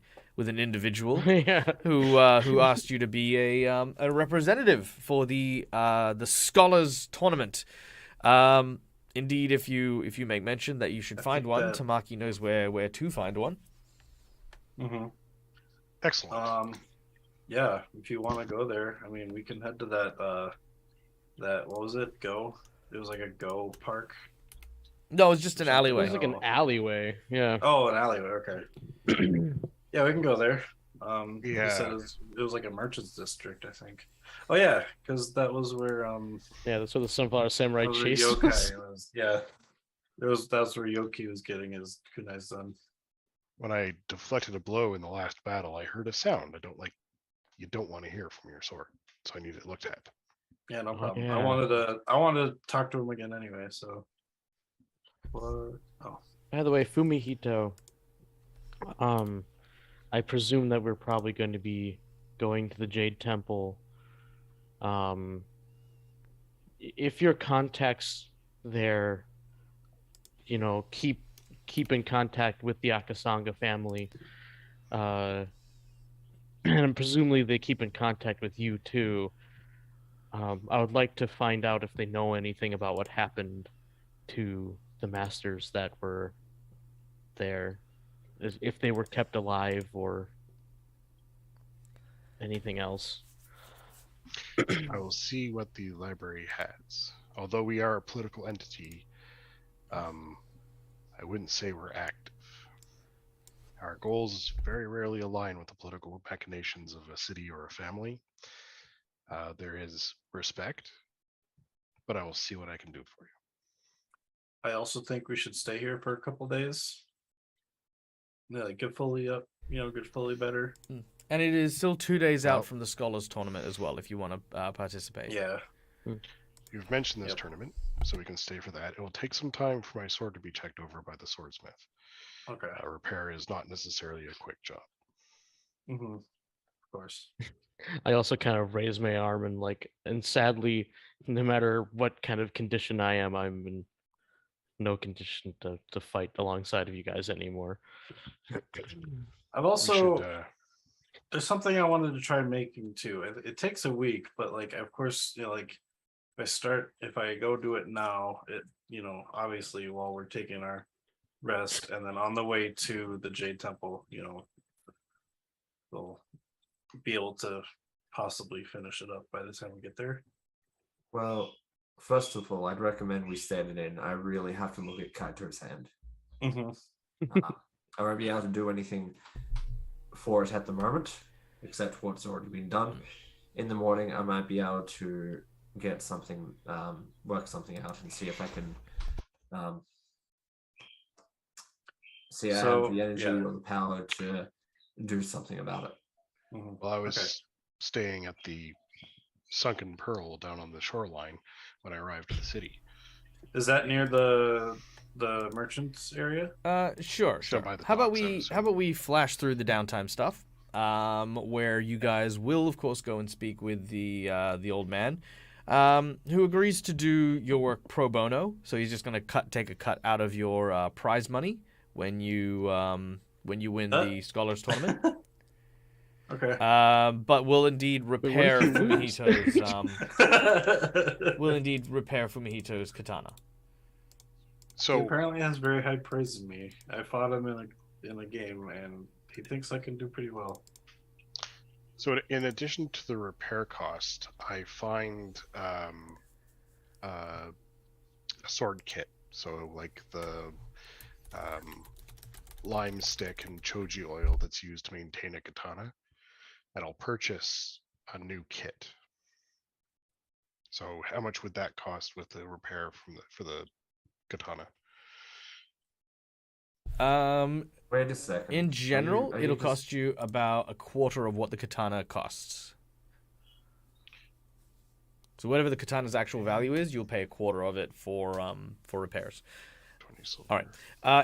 individual Yeah. who asked you to be a representative for the scholars tournament. Indeed, if you make mention that you should I find think one, that- Tamaki knows where to find one. Mm-hmm. Excellent. Yeah, if you want to go there, I mean, we can head to that what was it? It was like a Go park. No, it's just an It alleyway. was like an alleyway. Yeah. Oh, an alleyway. Okay. Yeah, we can go there. You Yeah. said it was like a merchant's district, I think. Oh yeah, because that was where Yeah, that's where the Sunflower Samurai that was where chase was. Yokai was. Yeah, that's where Yoki was getting his kunai's done. When I deflected a blow in the last battle, I heard a sound you don't want to hear from your sword. So I need it looked at. Yeah, no Oh, problem. yeah. I wanted to talk to him again anyway. So, what? Oh, By the way, Fumihito, I presume that we're probably going to be going to the Jade Temple. If your contacts there, keep in contact with the Akasanga family, and presumably they keep in contact with you too. I would like to find out if they know anything about what happened to the masters that were there, if they were kept alive or anything else. I will see what the library has. Although we are a political entity, I wouldn't say we're active. Our goals very rarely align with the political machinations of a city or a family. There is respect, but I will see what I can do for you. I also think we should stay here for a couple days. Yeah, like get fully up, get fully better. And it is still 2 days Well- out from the scholars tournament as well, if you want to participate. Yeah. You've mentioned this Yep. tournament, so we can stay for that. It will take some time for my sword to be checked over by the swordsmith. Okay. Repair is not necessarily a quick job. Mm-hmm. Of course. I also kind of raise my arm and sadly, no matter what kind of condition I am, I'm in no condition to fight alongside of you guys anymore. I've We also should, there's something I wanted to try making too. It takes a week, but of course, if I go do it now, obviously while we're taking our rest, and then on the way to the Jade Temple, we'll be able to possibly finish it up by the time we get there. Well, first of all, I'd recommend we stand it in. I really have to look at Kaito's hand. Mm-hmm. I won't be able to do anything for it at the moment, except what's already been done. In the morning, I might be able to get something, work something out, and see if I can see I have the energy or the power to do something about it. Mm-hmm. well, I was staying at the Sunken Pearl down on the shoreline when I arrived at the city. Is that near the merchants area? Sure. Still by the How about docks, I would we assume. flash through the downtime stuff, where you guys will of course go and speak with the old man, who agrees to do your work pro bono. So he's just gonna take a cut out of your prize money when you win the scholars tournament. Okay. But will indeed repair if he lose? Fumihito's katana. He So apparently has very high praise in me. I fought him in a game, and he thinks I can do pretty well. So in addition to the repair cost, I find a sword kit. So like the lime stick and choji oil that's used to maintain a katana, and I'll purchase a new kit. So how much would that cost with the repair for the katana? Wait a second. In general, are you it'll just... cost you about a quarter of what the katana costs. So whatever the katana's actual value is, you'll pay a quarter of it for repairs. 20 silver. All right.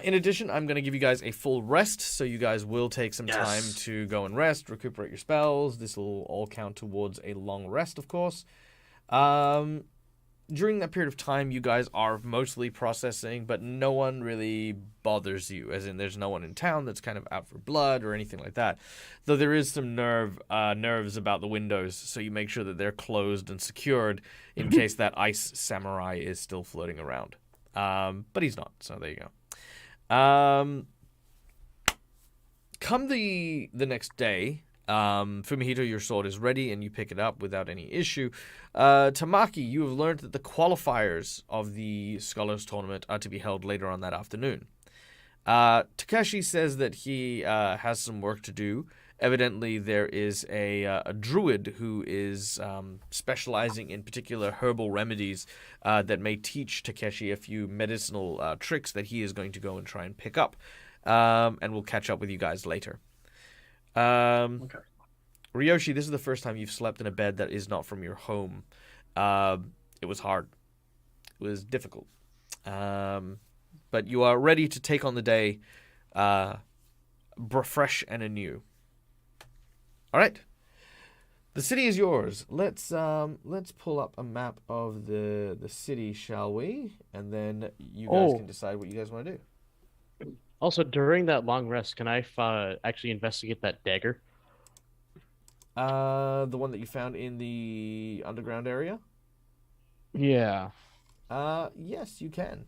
In addition, I'm going to give you guys a full rest, so you guys will take some Yes. time to go and rest, recuperate your spells. This will all count towards a long rest, of course. During that period of time, you guys are mostly processing, but no one really bothers you, as in there's no one in town that's kind of out for blood or anything like that. Though there is some nerves about the windows, so you make sure that they're closed and secured in case that ice samurai is still floating around. But he's not, so there you go. Come the next day, Fumihito, your sword is ready and you pick it up without any issue. Tamaki, you have learned that the qualifiers of the Scholars Tournament are to be held later on that afternoon. Takeshi says that he has some work to do. Evidently, there is a druid who is specializing in particular herbal remedies that may teach Takeshi a few medicinal tricks that he is going to go and try and pick up. And we'll catch up with you guys later. Okay. Ryoshi, this is the first time you've slept in a bed that is not from your home. It was hard. It was difficult. But you are ready to take on the day fresh and anew. All right. The city is yours. Let's pull up a map of the city, shall we? And then you guys can decide what you guys want to do. Also, during that long rest, can I actually investigate that dagger? The one that you found in the underground area? Yeah. Yes, you can.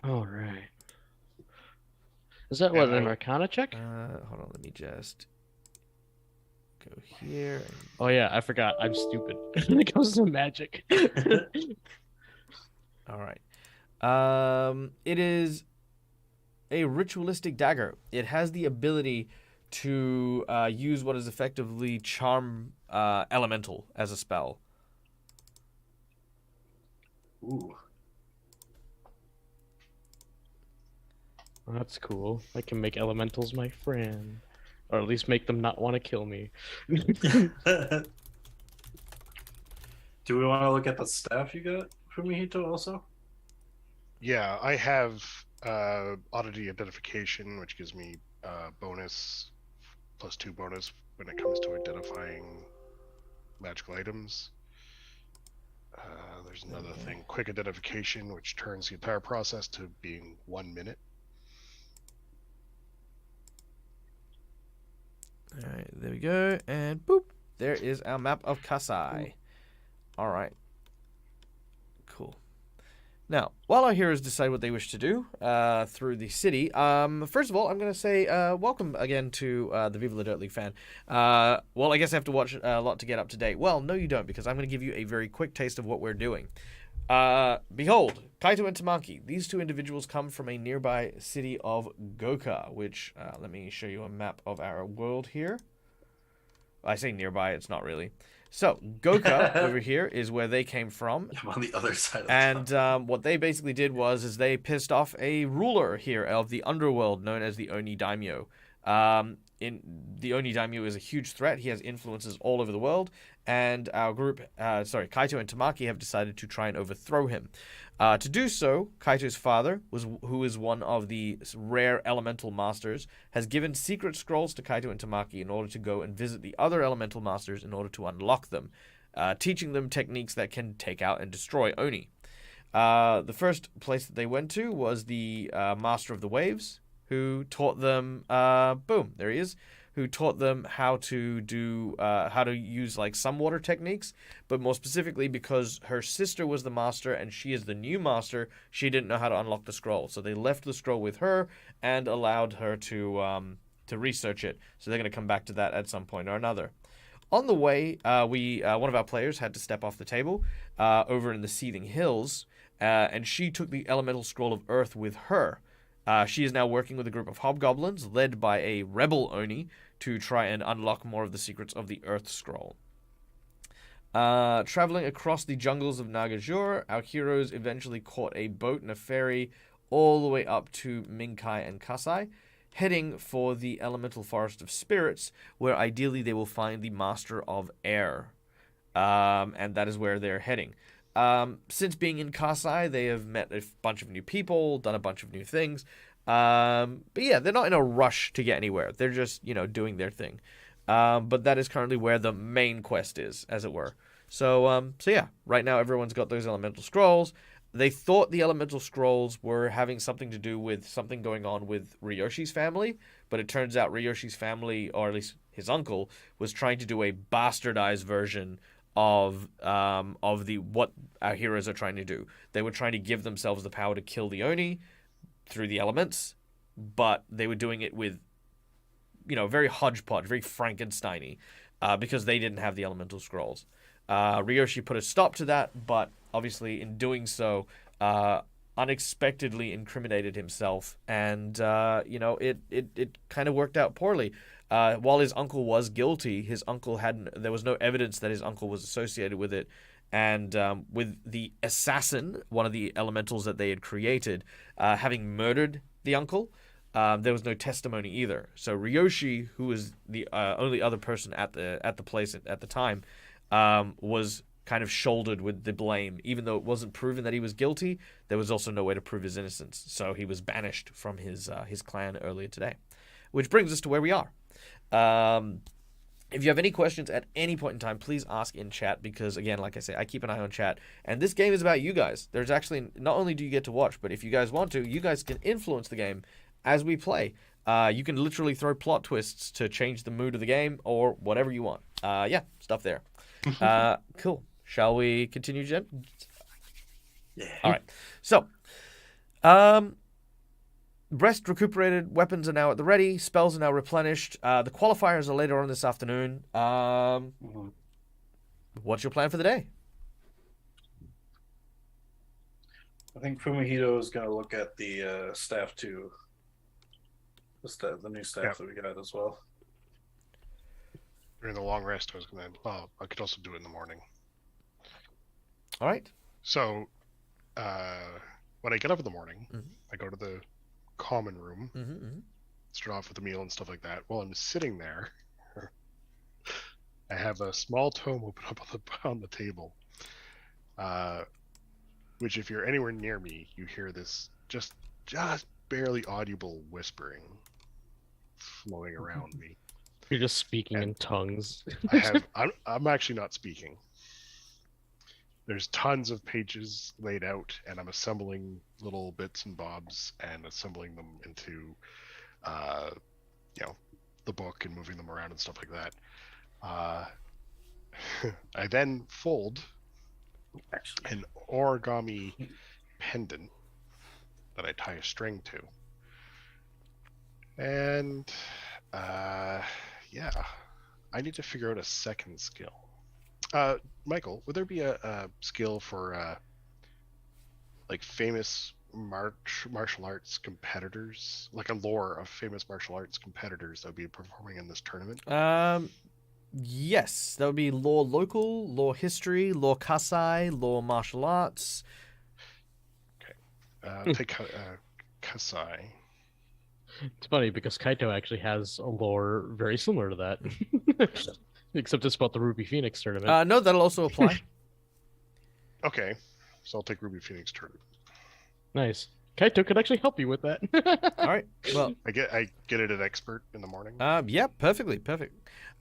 All right. Is that what, an Arcana check? Hold on, let me just go here. Oh yeah, I forgot. I'm stupid when it comes to magic. All right. It is a ritualistic dagger. It has the ability to use what is effectively charm elemental as a spell. Ooh. Well, that's cool. I can make elementals my friend. Or at least make them not want to kill me. Do we want to look at the staff you got from Mihito also? Yeah, I have oddity identification, which gives me bonus +2 bonus when it comes to identifying magical items. There's another thing, quick identification, which turns the entire process to being 1 minute. All right, there we go, and boop, there is our map of Kasai. All right, cool. Now, while our heroes decide what they wish to do through the city, first of all, I'm going to say welcome again to the Viva La Dirt League fan. Well, I guess I have to watch a lot to get up to date. Well, no, you don't, because I'm going to give you a very quick taste of what we're doing. Behold, Kaito and Tamaki. These two individuals come from a nearby city of Goka, which, let me show you a map of our world here. I say nearby, it's not really. So, Goka over here is where they came from. I'm on the other side of the And what they basically did was they pissed off a ruler here of the underworld known as the Oni Daimyo. The Oni Daimyo is a huge threat. He has influences all over the world, and our group, Kaito and Tamaki, have decided to try and overthrow him. To do so, Kaito's father, who is one of the rare elemental masters, has given secret scrolls to Kaito and Tamaki in order to go and visit the other elemental masters in order to unlock them, teaching them techniques that can take out and destroy Oni. The first place that they went to was the Master of the Waves, who taught them, boom, there he is, who taught them how to use like some water techniques, but more specifically because her sister was the master and she is the new master, she didn't know how to unlock the scroll. So they left the scroll with her and allowed her to research it. So they're going to come back to that at some point or another. On the way, one of our players had to step off the table over in the Seething Hills, and she took the elemental scroll of Earth with her. She is now working with a group of hobgoblins led by a rebel Oni to try and unlock more of the secrets of the Earth Scroll. Traveling across the jungles of Nagajur, our heroes eventually caught a boat and a ferry all the way up to Minkai and Kasai, heading for the elemental forest of spirits, where ideally they will find the Master of Air. And that is where they're heading. Since being in Kasai, they have met a bunch of new people, done a bunch of new things. But yeah, they're not in a rush to get anywhere. They're just, doing their thing. But that is currently where the main quest is, as it were. So yeah, right now everyone's got those elemental scrolls. They thought the elemental scrolls were having something to do with something going on with Ryoshi's family, but it turns out Ryoshi's family, or at least his uncle, was trying to do a bastardized version of what our heroes are trying to do. They were trying to give themselves the power to kill the Oni through the elements, but they were doing it with, very hodgepodge, very Frankenstein-y, because they didn't have the elemental scrolls. Ryoshi put a stop to that, but obviously in doing so, unexpectedly incriminated himself, and it kind of worked out poorly. While his uncle was guilty, there was no evidence that his uncle was associated with it, and with the assassin, one of the elementals that they had created, having murdered the uncle, there was no testimony either. So Ryoshi, who was the only other person at the place at the time, was kind of shouldered with the blame. Even though it wasn't proven that he was guilty, there was also no way to prove his innocence. So he was banished from his clan earlier today. Which brings us to where we are. If you have any questions at any point in time, please ask in chat, because again, like I say, I keep an eye on chat, and this game is about you guys. There's actually, not only do you get to watch, but if you guys want to, you guys can influence the game as we play. You can literally throw plot twists to change the mood of the game, or whatever you want. Yeah, stuff there. Cool. Shall we continue, Jen? Yeah. All right. So, rest recuperated, weapons are now at the ready, spells are now replenished. The qualifiers are later on this afternoon. What's your plan for the day? I think Fumihito is going to look at the staff too. The new staff that we got as well. During the long rest, I was going to... Well, I could also do it in the morning. All right. So, when I get up in the morning, I go to the common room, start off with a meal and stuff like that. While I'm sitting there, I have a small tome open up on the table, which, if you're anywhere near me, you hear this just barely audible whispering flowing around me. You're just speaking in tongues. I'm actually not speaking. There's tons of pages laid out, and I'm assembling little bits and bobs and assembling them into, the book and moving them around and stuff like that. I then fold an origami pendant that I tie a string to. And, I need to figure out a second skill. Michael, would there be a skill for famous martial arts competitors, like a lore of famous martial arts competitors that would be performing in this tournament? Yes, that would be lore local, lore history, lore Kasai, lore martial arts. Okay, take Kasai. It's funny because Kaito actually has a lore very similar to that. Except it's about the Ruby Phoenix tournament. No, that'll also apply. Okay, so I'll take Ruby Phoenix tournament. Nice. Kaito could actually help you with that. All right. Well, I get it at expert in the morning. Yeah, perfect.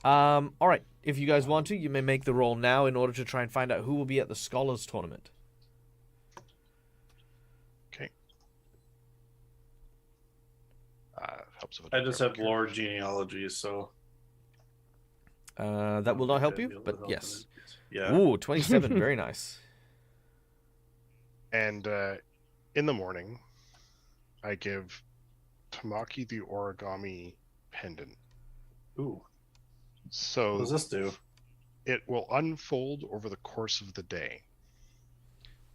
All right. If you guys want to, you may make the roll now in order to try and find out who will be at the Scholars Tournament. Okay. Helps if I just have lore genealogy, so that will not help you, but yes. Yeah. Ooh, 27. Very nice. And in the morning, I give Tamaki the origami pendant. Ooh. So What does this do? It will unfold over the course of the day.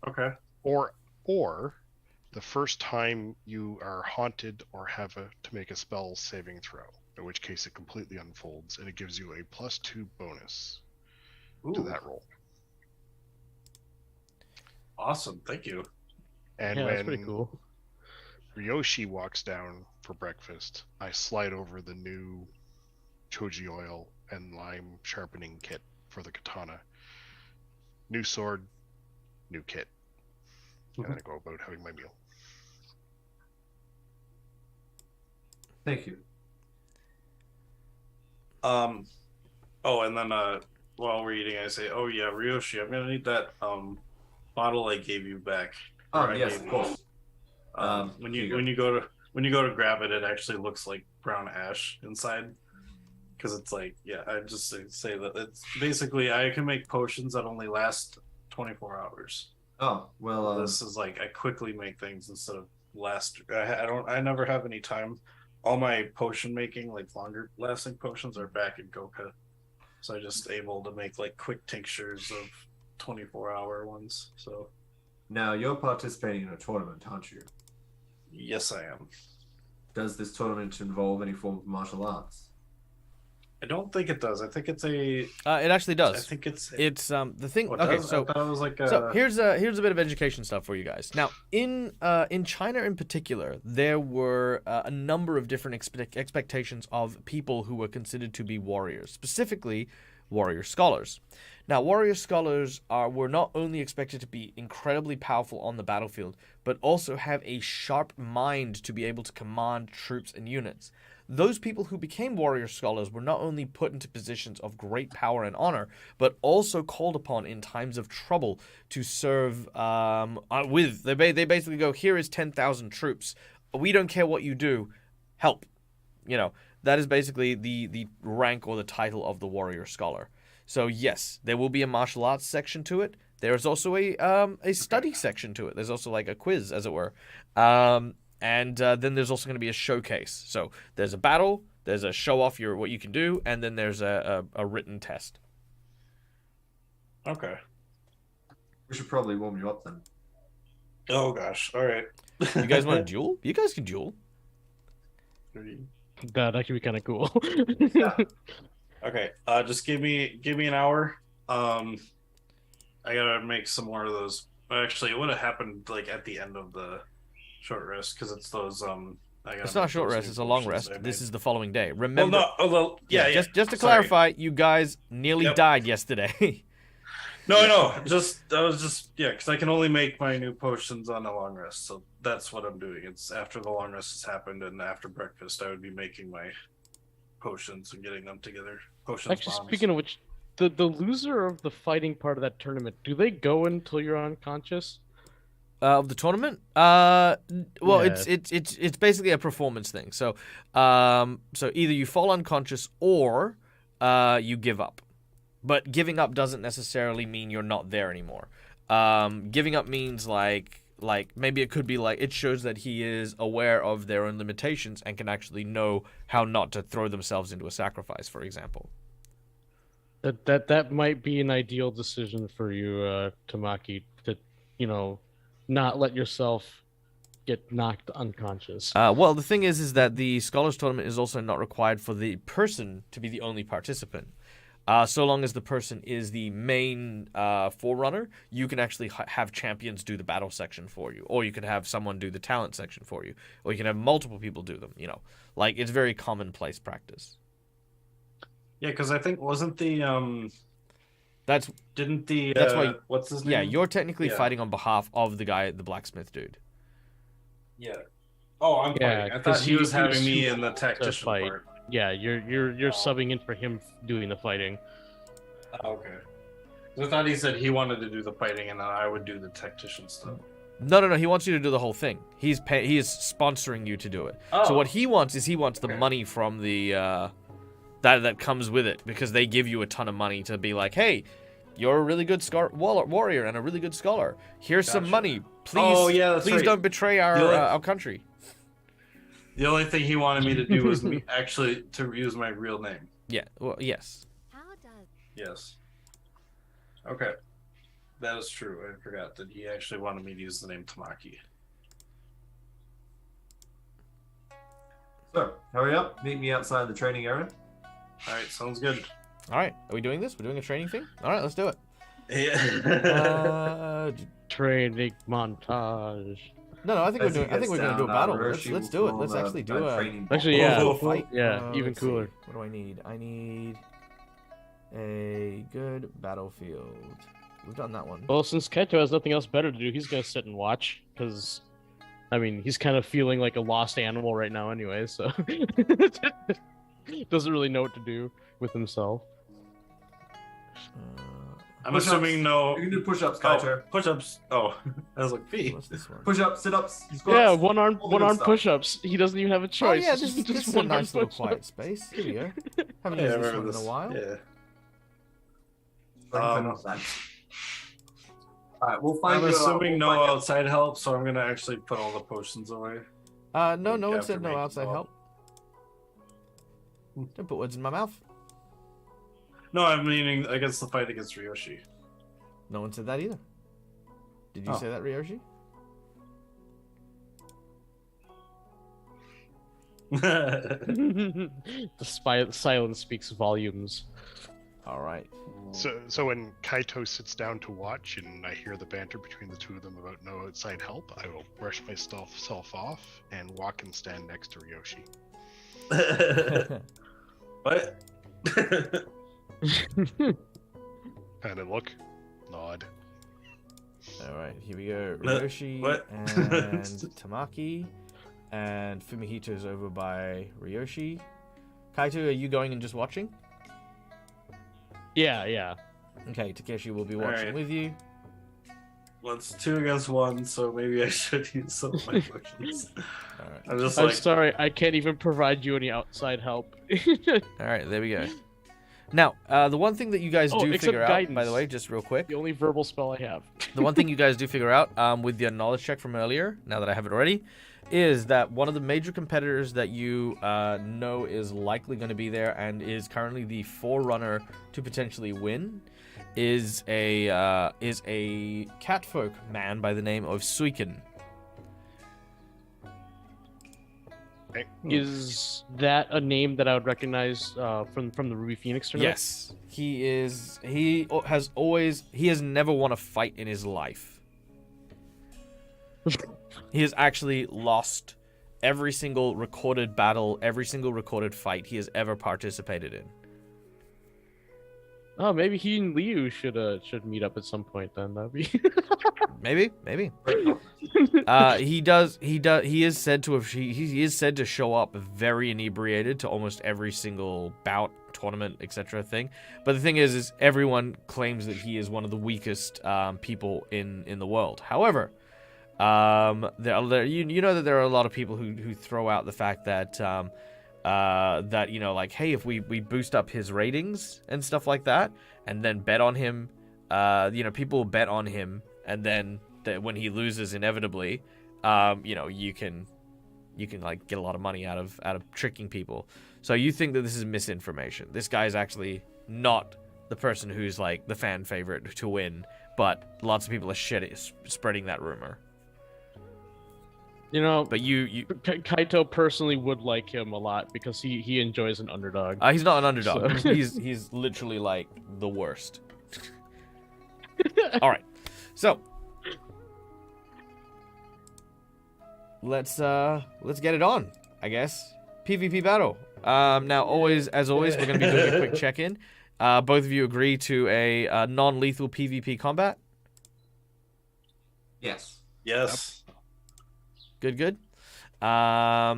Okay. Or the first time you are haunted or have to make a spell saving throw, in which case it completely unfolds and it gives you a +2 bonus to Ooh, that roll. awesome. Thank you. And Yeah, when that's pretty cool. Ryoshi walks down for breakfast, I slide over the new choji oil and lime sharpening kit for the katana. New sword, new kit. And then I go about having my meal. Thank you. Oh, and then while we're eating, I say, "Oh yeah, Ryoshi, I'm gonna need that bottle I gave you back." Oh, Or I yes, gave of you. course. When here you go. when you go to grab it, it actually looks like brown ash inside. Because it's like, yeah, I just say that it's basically I can make potions that only last 24 hours. Oh, well, This is like I quickly make things instead of last. I never have any time. All my potion making, like longer lasting potions, are back in Goka, so I just able to make like quick tinctures of 24-hour ones. So now you're participating in a tournament, aren't you? yes, I am. Does this tournament involve any form of martial arts? I don't think it does. I think it's a. It actually does. I think it's. It's the thing. Oh, it Okay, does? so I thought it was like a. So here's a bit of education stuff for you guys. Now, in China in particular, there were a number of different expectations of people who were considered to be warriors, specifically warrior scholars. Now, warrior scholars were not only expected to be incredibly powerful on the battlefield, but also have a sharp mind to be able to command troops and units. Those people who became warrior scholars were not only put into positions of great power and honor, but also called upon in times of trouble to serve with. They basically go, here is 10,000 troops. We don't care what you do. Help. You know, that is basically the rank or the title of the warrior scholar. So yes, there will be a martial arts section to it. There is also a study section to it. There's also like a quiz, as it were. And then there's also going to be a showcase. So there's a battle, there's a show off what you can do, and then there's a written test. Okay. We should probably warm you up then. Oh gosh. All right. You guys want to duel? You guys can duel. That'd actually be kind of cool. Yeah. Okay. Just give me an hour. I gotta make some more of those. Actually, it would have happened like at the end of the short rest because it's those It's not a short rest; it's a long rest. This is the following day. Remember? Well, no. Oh, well, yeah. Just to Sorry. clarify, you guys nearly died yesterday. No, I know. Because I can only make my new potions on a long rest, so that's what I'm doing. It's after the long rest has happened and after breakfast, I would be making my potions and getting them together. Potions. Actually, bombs. speaking of which, the loser of the fighting part of that tournament, do they go until you're unconscious? Of the tournament? Well, Yeah. it's basically a performance thing. So so either you fall unconscious or you give up. But giving up doesn't necessarily mean you're not there anymore. Giving up means like maybe it could be like it shows that he is aware of their own limitations and can actually know how not to throw themselves into a sacrifice, for example. That might be an ideal decision for you, Tamaki, to not let yourself get knocked unconscious. Well, the thing is that the Scholars Tournament is also not required for the person to be the only participant. So long as the person is the main forerunner, you can actually have champions do the battle section for you, or you can have someone do the talent section for you, or you can have multiple people do them. Like it's very commonplace practice. Yeah, because I think wasn't the That's why. what's his name? Yeah, you're technically Yeah. fighting on behalf of the guy, the blacksmith dude. Yeah. Oh, I'm Yeah, fighting. I thought 'cause he was he having was me too in the old to tactician fight. part. Yeah, you're subbing in for him doing the fighting. Oh, okay. I thought he said he wanted to do the fighting and then I would do the tactician stuff. No. He wants you to do the whole thing. He is sponsoring you to do it. Oh. So what he wants is the Okay. money from the that comes with it, because they give you a ton of money to be like, hey, you're a really good warrior and a really good scholar. Here's some Gotcha. money. Please, Oh, yeah, that's please right. don't betray our country. The only thing he wanted me to do was actually to use my real name. Yeah. Well, yes. How does Yes. Okay. That is true. I forgot that he actually wanted me to use the name Tamaki. So, hurry up. Meet me outside the training area. All right, sounds good. All right, are we doing this? We're doing a training thing. All right, let's do it. Yeah. Training montage. No, I think As he we're gets gonna do a down, battle. Hiroshi Let's will do it. form Let's actually do a training Actually, block. yeah. a fight. Yeah, even let's see. cooler. What do I need? I need a good battlefield. We've done that one. Well, since Kaito has nothing else better to do, he's gonna sit and watch because, I mean, he's kind of feeling like a lost animal right now, anyway. So doesn't really know what to do with himself. I'm Push-ups. assuming no. You can do push-ups, Kaito. Push-ups. Oh, I was like, P. What's this one? Push-ups, sit-ups, squats. Yeah, one arm all the good stuff. push-ups. He doesn't even have a Oh choice. yeah, It's this just is a one-arm nice little push-ups. quiet space. Here we go. Haven't Yeah, I used this remember one in this. a while. Yeah. Not that. Alright, we'll find I'm assuming we'll no find outside help, so I'm gonna actually put all the potions away. No, Like, no one after said no making outside all- help. Don't put words in my mouth. No, I'm meaning against the fight against Ryoshi. No one said that either. Did you Oh. say that, Ryoshi? The silence speaks volumes. All right. So when Kaito sits down to watch and I hear the banter between the two of them about no outside help, I will brush myself off and walk and stand next to Ryoshi. What? Kind of look, nod. All right. Here we go. What? Ryoshi What? and Tamaki, and Fumihito's over by Ryoshi. Kaito, are you going and just watching? Yeah. Okay, Takeshi will be watching Alright. with you. Well, it's 2 against 1, so maybe I should use some of my potions. All right. I'm just I'm like, sorry, I can't even provide you any outside help. All right. There we go. Now, the one thing that you guys Oh, do except figure out, by guidance. the way, just real quick, The only verbal spell I have. the one thing you guys do figure out with your knowledge check from earlier, now that I have it already, is that one of the major competitors that you know is likely going to be there and is currently the forerunner to potentially win is a catfolk man by the name of Suiken. Okay. Is that a name that I would recognize from the Ruby Phoenix tournament? Yes, he is. He has never won a fight in his life. He has actually lost every single recorded battle, every single recorded fight he has ever participated in. Oh, maybe he and Liu should meet up at some point then. That'd be. Maybe. He is said to have. He is said to show up very inebriated to almost every single bout, tournament, etc. thing. But the thing is everyone claims that he is one of the weakest people in the world. However, you know that there are a lot of people who throw out the fact that that, you know, like, hey, if we boost up his ratings and stuff like that, and then bet on him, you know, people will bet on him, and then when he loses inevitably, you know, you can like get a lot of money out of tricking people. So you think that this is misinformation. This guy is actually not the person who's like the fan favorite to win, but lots of people are spreading that rumor. You know, But you Kaito personally would like him a lot because he enjoys an underdog. he's not an underdog. So- He's literally like the worst. All right, so let's get it on, I guess. PvP battle. Now, as always, we're gonna be doing a quick check-in. Both of you agree to a non-lethal PvP combat. Yes. yes. Good. All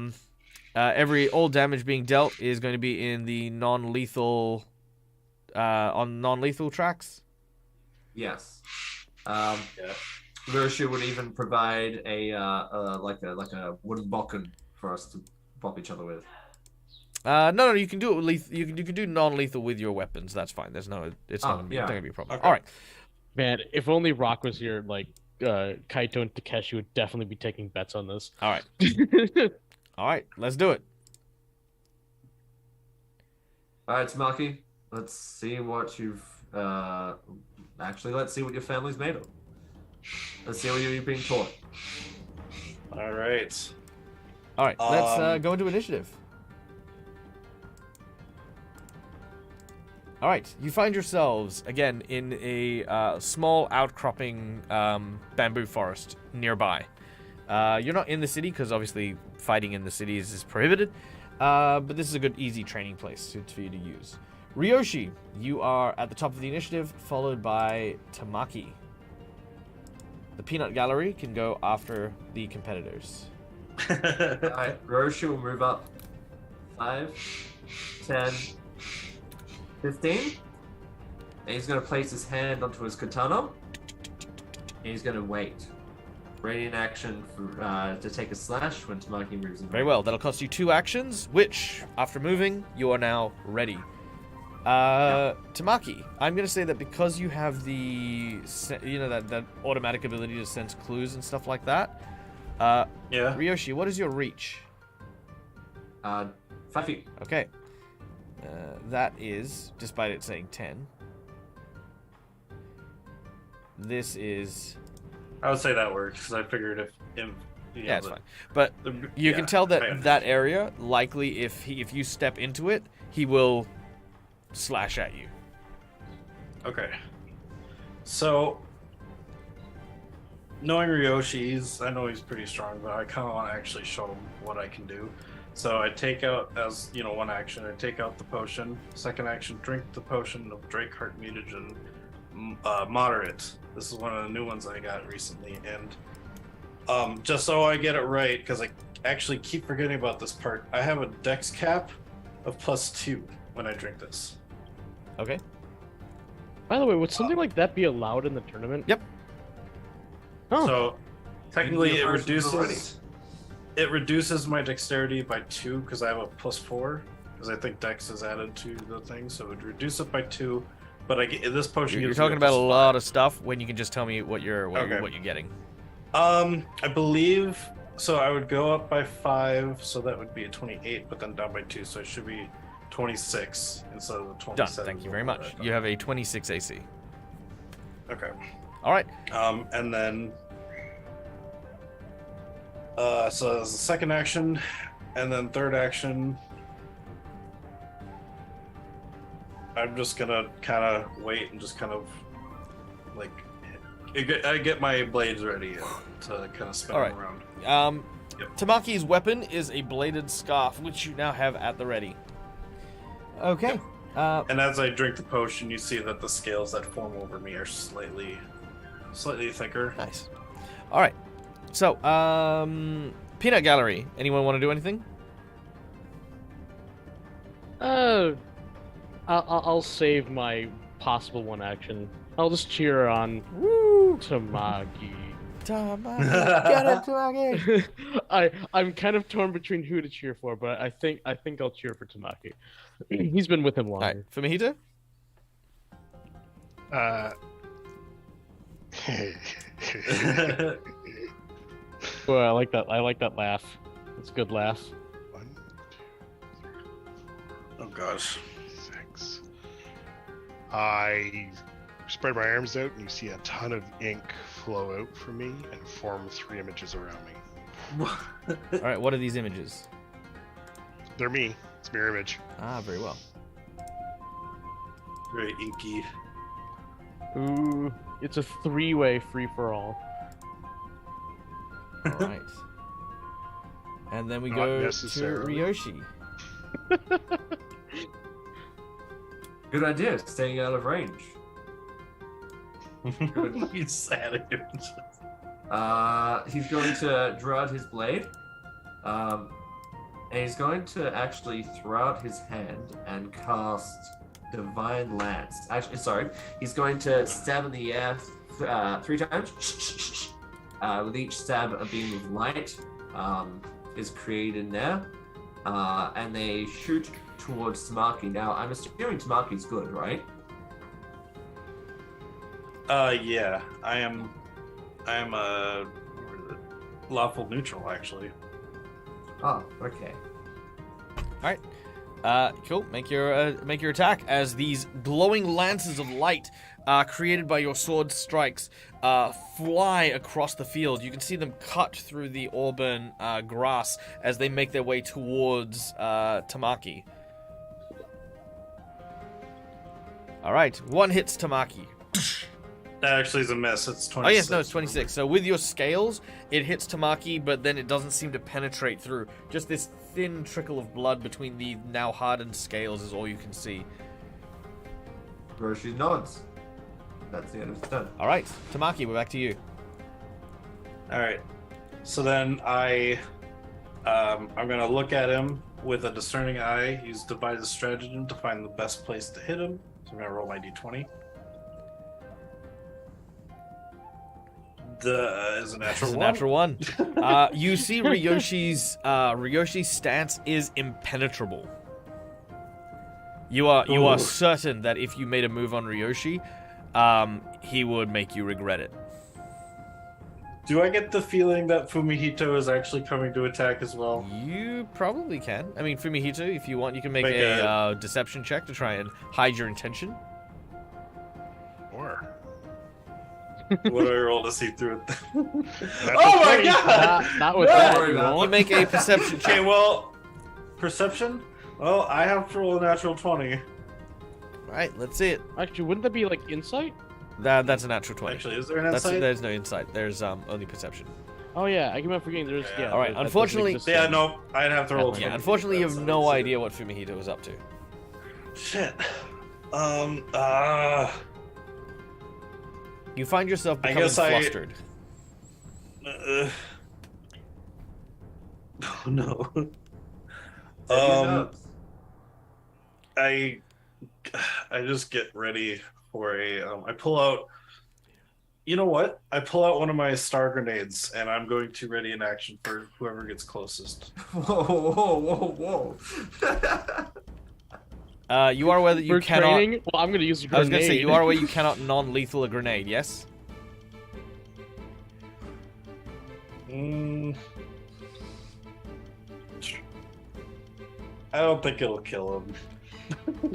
damage being dealt is going to be in the non-lethal on non-lethal tracks. Yes. Yeah. Virtue would even provide a like a wooden bokken for us to pop each other with. No, you can do it with you can do non-lethal with your weapons. That's fine. It's not gonna be, yeah. it's not gonna be a problem. Okay. All right. Man, if only Rock was here, like Kaito and Takeshi would definitely be taking bets on this. All right. Let's do it. All right, Tamaki. Let's see what you've Actually, let's see what your family's made of. Let's see what you're being taught. All right. All right, let's go into initiative. All right, you find yourselves again in a small outcropping bamboo forest nearby. You're not in the city because obviously fighting in the cities is prohibited, but this is a good, easy training place for you to use. Ryoshi, you are at the top of the initiative, followed by Tamaki. The peanut gallery can go after the competitors. Alright, Roshi will move up 5, 10, 15. And he's going to place his hand onto his katana. And he's going to wait. Ready in action for, to take a slash when Tamaki moves in. Very well, that'll cost you 2 actions, which, after moving, you are now ready. Tamaki, I'm going to say that because you have the, that automatic ability to sense clues and stuff like that, Yeah. Ryoshi, what is your reach? 5 feet. Okay. That is, despite it saying 10. This is... I would say that works because I figured if Yeah, it's fine. But you can tell that that area, likely if you step into it, he will slash at you. Okay. So, knowing Ryoshi, I know he's pretty strong, but I kind of want to actually show him what I can do. So I take out, as one action, I take out the potion. Second action, drink the potion of Drakeheart mutagen, moderate. This is one of the new ones I got recently, and just so I get it right, because I actually keep forgetting about this part, I have a dex cap of +2 when I drink this. Okay. By the way, would something like that be allowed in the tournament? Yep. Oh. So technically Maybe it the person's already. reduces my dexterity by 2 because I have a +4, because I think dex is added to the thing, so it would reduce it by 2. But I get this potion. You're gives me talking about a +5. lot of stuff when you can just tell me what you're getting. I believe so. I would go up by 5, so that would be a 28, but then down by 2, so it should be 26 instead of the 27. Done. Thank you very much. You have a 26 AC. Okay. All right. And then so that's the second action, and then third action. I'm just gonna kind of wait and just kind of like I get my blades ready to kind of spin All right. them around. Yep. Tamaki's weapon is a bladed scarf, which you now have at the ready. Okay. And as I drink the potion, you see that the scales that form over me are slightly thicker. Nice. All right. So, peanut gallery. Anyone want to do anything? I'll save my possible one action. I'll just cheer on Woo! Tamaki. Tamaki, get him, Tamaki. I'm kind of torn between who to cheer for, but I think I'll cheer for Tamaki. He's been with him All longer. right, Fumihito? Well, I like that. I like that laugh. It's a good laugh. 1, 2, 3, Oh gosh. 6. I spread my arms out, and you see a ton of ink flow out from me and form 3 images around me. All right, what are these images? They're me. It's mirror image. Ah, very well. Very inky. Ooh, it's a 3-way free-for-all. All right. And then we Not go to necessarily. Ryoshi. Good idea, staying out of range. Good. You sad. He's going to draw out his blade. And he's going to actually throw out his hand and cast Divine Lance. Actually, sorry. He's going to stab in the air 3 times. With each stab, a beam of light is created in there. And they shoot towards Tamaki. Now, I'm assuming Tamaki's good, right? Yeah. I am a lawful neutral, actually. Oh, okay. Cool. Make your attack as these glowing lances of light, created by your sword strikes, fly across the field. You can see them cut through the auburn grass as they make their way towards Tamaki. All right, one hits Tamaki. That actually is a miss. It's 26. Oh yes, no, it's 26. So with your scales, it hits Tamaki, but then it doesn't seem to penetrate through. Just this thin trickle of blood between the now hardened scales is all you can see. Roshi nods. That's the end of his turn. All right, Tamaki, we're back to you. All right. So then I'm gonna look at him with a discerning eye. Use devise a stratagem to find the best place to hit him. So I'm gonna roll my d20. Is a natural It's a one. natural one. You see Ryoshi's stance is impenetrable. You are certain that if you made a move on Ryoshi, he would make you regret it. Do I get the feeling that Fumihito is actually coming to attack as well? You probably can. I mean, Fumihito, if you want, you can make Make a deception check to try and hide your intention. Or What do I roll to see through it? That's Oh my okay. god! Not with No! that. Worry about You make a perception check. Okay, well, perception? Well, I have to roll a natural 20. All right, let's see it. Actually, wouldn't that be like insight? That's a natural 20. Actually, is there an insight? There's no insight. There's only perception. Oh yeah, I keep on forgetting there's Yeah. yeah. All right, that doesn't unfortunately- exist Yeah, yet. no, I'd have to roll a 20. Yeah, unfortunately, you have That's no not idea what Fumihito was up to. Shit. You find yourself I becoming guess I- flustered. Oh no. Take your notes. I just get ready for a I pull out. You know what? I pull out one of my star grenades and I'm going to ready an action for whoever gets closest. Whoa, whoa, whoa. You are aware that you For cannot. training, well, I'm gonna use a I grenade. was gonna say you are aware you cannot non-lethal a grenade. Yes. I don't think it'll kill him.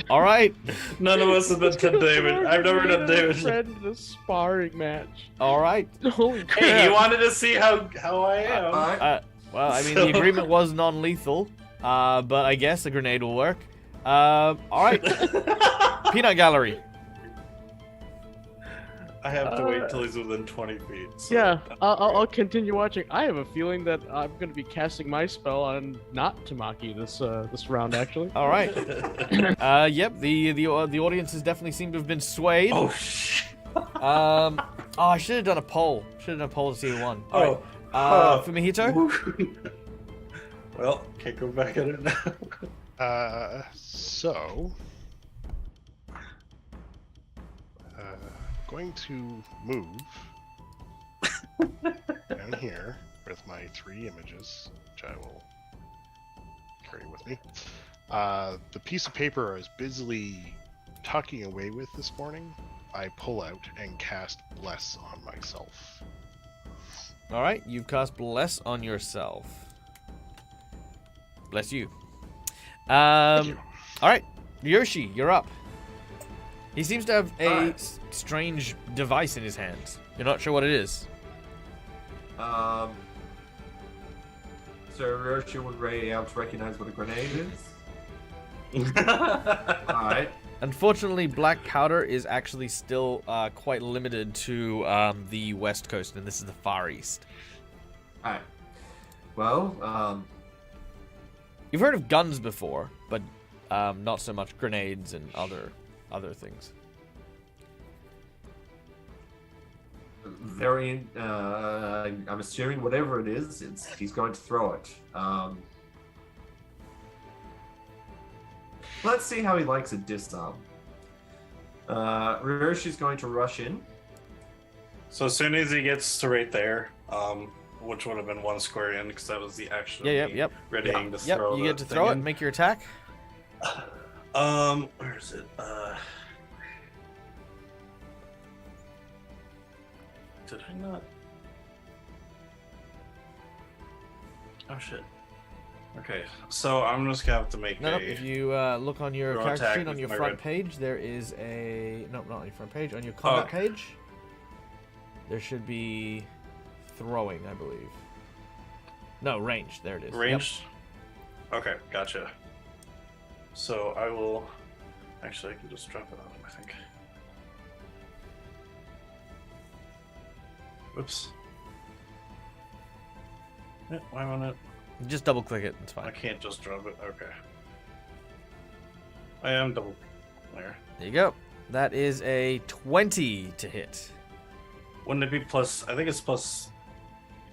All right. None of us have been done damage. I've never done damage. Friend in a sparring match. All right. Holy crap! Hey, you wanted to see how I am. Alright. Well, I mean, the agreement was non-lethal, but I guess a grenade will work. All right. Peanut gallery. I have to wait till he's within 20 feet. So Yeah, I'll continue watching. I have a feeling that I'm going to be casting my spell on not Tamaki this round, actually. All right. Yep. The audience has definitely seemed to have been swayed. Oh shit. Oh, I should have done a poll. Should have done a poll to see who won. All right. Oh. Fumihito. Well, can't go back at it now. So going to move down here with my 3 images, which I will carry with me. The piece of paper I was busily tucking away with this morning, I pull out and cast Bless on myself. All right. You've cast bless on yourself. Bless you. Thank you. All right. Yoshi, you're up. He seems to have a Alright. strange device in his hands. You're not sure what it is. So Roshi would be able to recognize what a grenade is. Alright. Unfortunately, black powder is actually still quite limited to the West Coast, and this is the Far East. Alright. Well, You've heard of guns before, but not so much grenades and other things. I'm assuming whatever it is, he's going to throw it. Let's see how he likes a disarm. Ryoshi's going to rush in. So as soon as he gets to right there, which would have been 1 square in because that was the action. Yeah, of me yep. Readying to Yep, throw. you the get to thing throw it in. and make your attack. Where is it? Did I not? Oh shit. Okay, so I'm just gonna have to make No, a. if you look on your Throw character attack sheet on with your my front red- page, there is a no, not on your front page. On your combat Okay. page, there should be throwing, I believe. No, range. There it is. Yep. Range? Okay, gotcha. So I will. Actually, I can just drop it on him, I think. Whoops. Yeah, why won't it? Just double click it. It's I fine. can't just drop it. Okay. I am double there. There you go. That is a 20 to hit. Wouldn't it be plus? I think it's plus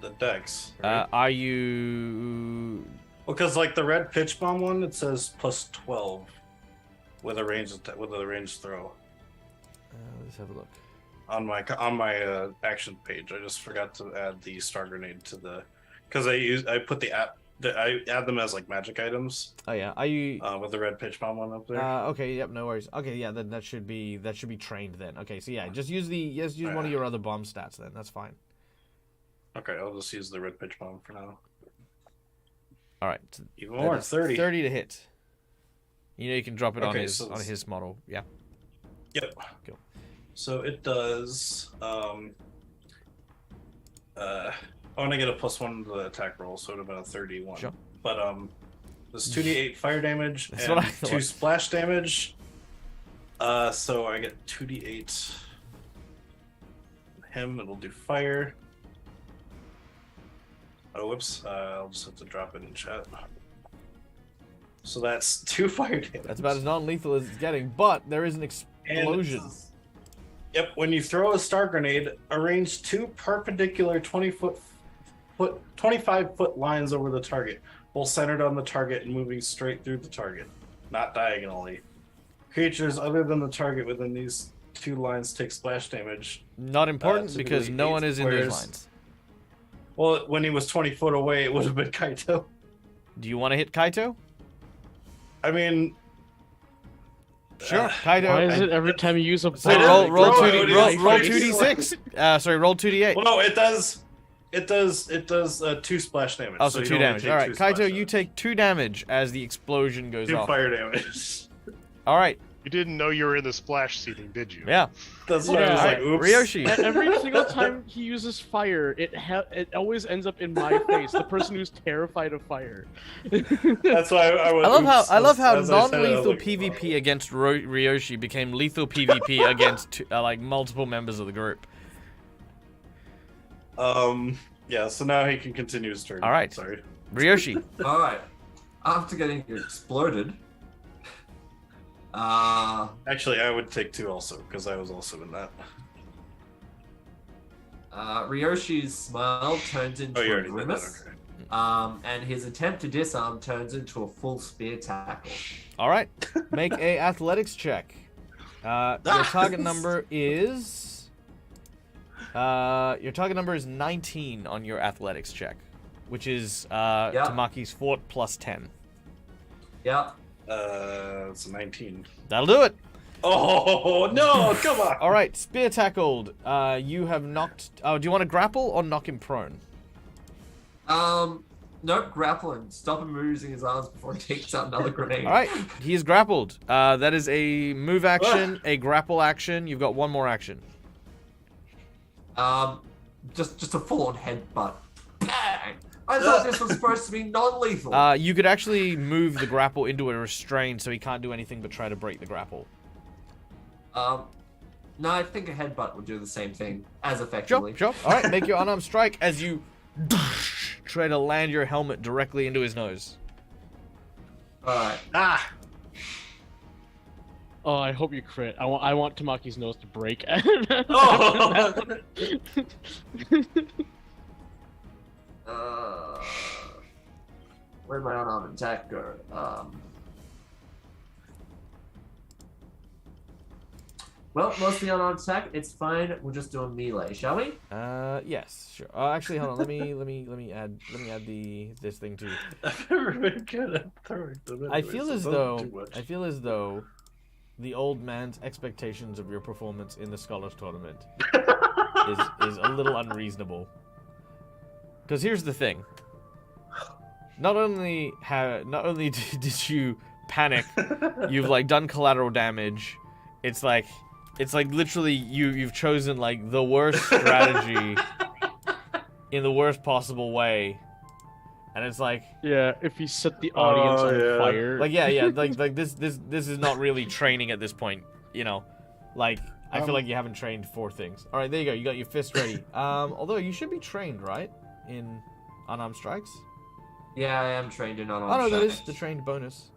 the dex. Right? Are you? Well, because like the red pitch bomb one, it says plus 12 with a range throw Let's have a look. on my action page. I just forgot to add the star grenade to the because I put I add them as like magic items Oh yeah. Are you? with the red pitch bomb one up there. Okay. Yep. No worries. Okay. Yeah. Then that should be trained then. Okay. So yeah, just use one of your other bomb stats then. That's fine. Okay, I'll just use the red pitch bomb for now. All right. Even more, That is 30. 30 to hit. You know you can drop it on Okay, his so on his model. Yeah. Yep. Cool. So it does. I want to get a +1 to the attack roll, so it would have been a 31. Sure. But there's 2d8 fire damage That's and what I 2 thought. splash damage. So I get 2d8. Him, it'll do fire. Oh, whoops! I'll just have to drop it in chat. So that's 2 fire damage. That's about as non-lethal as it's getting, but there is an And- explosion. Yep, when you throw a star grenade, arrange 2 perpendicular 25-foot lines over the target, both centered on the target and moving straight through the target, not diagonally. Creatures other than the target within these 2 lines take splash damage. Not important typically because no 8 one is in those squares. lines. Well, when he was 20 foot away, it would have been Kaito. Do you want to hit Kaito? I mean, Sure, Kaito. Why is it every time you use a So I roll didn't roll throw two it, d it roll is roll face. 2d6. Sorry, roll 2d8. well, no, it does 2 splash damage. Oh, so you 2 only damage. take All 2 right, splash Kaito, you damage. take 2 damage as the explosion goes 2 off. fire damage. All right, You didn't know you were in the splash seating, did you? yeah. That's why I was Yeah. like, oops. Ryoshi. Every single time he uses fire, it always ends up in my face, the person who's terrified of fire. That's why I was. I love how as I said it, I was non-lethal like, PvP against Ryoshi became lethal PvP against like multiple members of the group. Yeah, so now he can continue his turn. All right. Sorry. Ryoshi. All right. After getting exploded, Actually, I would take 2 also, because I was also in that. Ryoshi's smile turns into Oh, you a already did that, grimace, okay. and his attempt to disarm turns into a full spear tackle. All right, make a athletics check. Your target number is 19 on your athletics check, which is Tamaki's fort plus 10. Yeah. It's a 19. That'll do it. Oh, no, come on! All right, spear tackled. You have knocked. Oh, do you want to grapple or knock him prone? Nope, grappling. Stop him using his arms before he takes out another grenade. All right, he is grappled. That is a move action, a grapple action. You've got one more action. Just a full-on headbutt. Bang! I thought this was supposed to be non-lethal. You could actually move the grapple into a restraint, so he can't do anything but try to break the grapple. No, I think a headbutt would do the same thing as effectively. Sure. All right, make your unarmed strike as you try to land your helmet directly into his nose. All right. Ah! Oh, I hope you crit. I want Tamaki's nose to break. Oh! Where'd my unarmed attack go? Well, mostly unarmed attack. It's fine. We'll just do a melee, shall we? Yes, sure. Actually, hold on. Let me add this thing too. I've never been good at throwing them. I anyway, feel so as don't though do much. the old man's expectations of your performance in the Scholars Tournament is a little unreasonable. Because here's the thing. not only did you panic, you've like done collateral damage. It's like literally you've chosen like the worst strategy in the worst possible way, and it's like if you set the audience on fire, like this is not really training at this point, you know, like I feel like you haven't trained for things. All right, there you go. You got your fist ready. Although you should be trained, right, in unarmed strikes. Yeah, I am trained in unarmed Oh no, that strikes. is the trained bonus.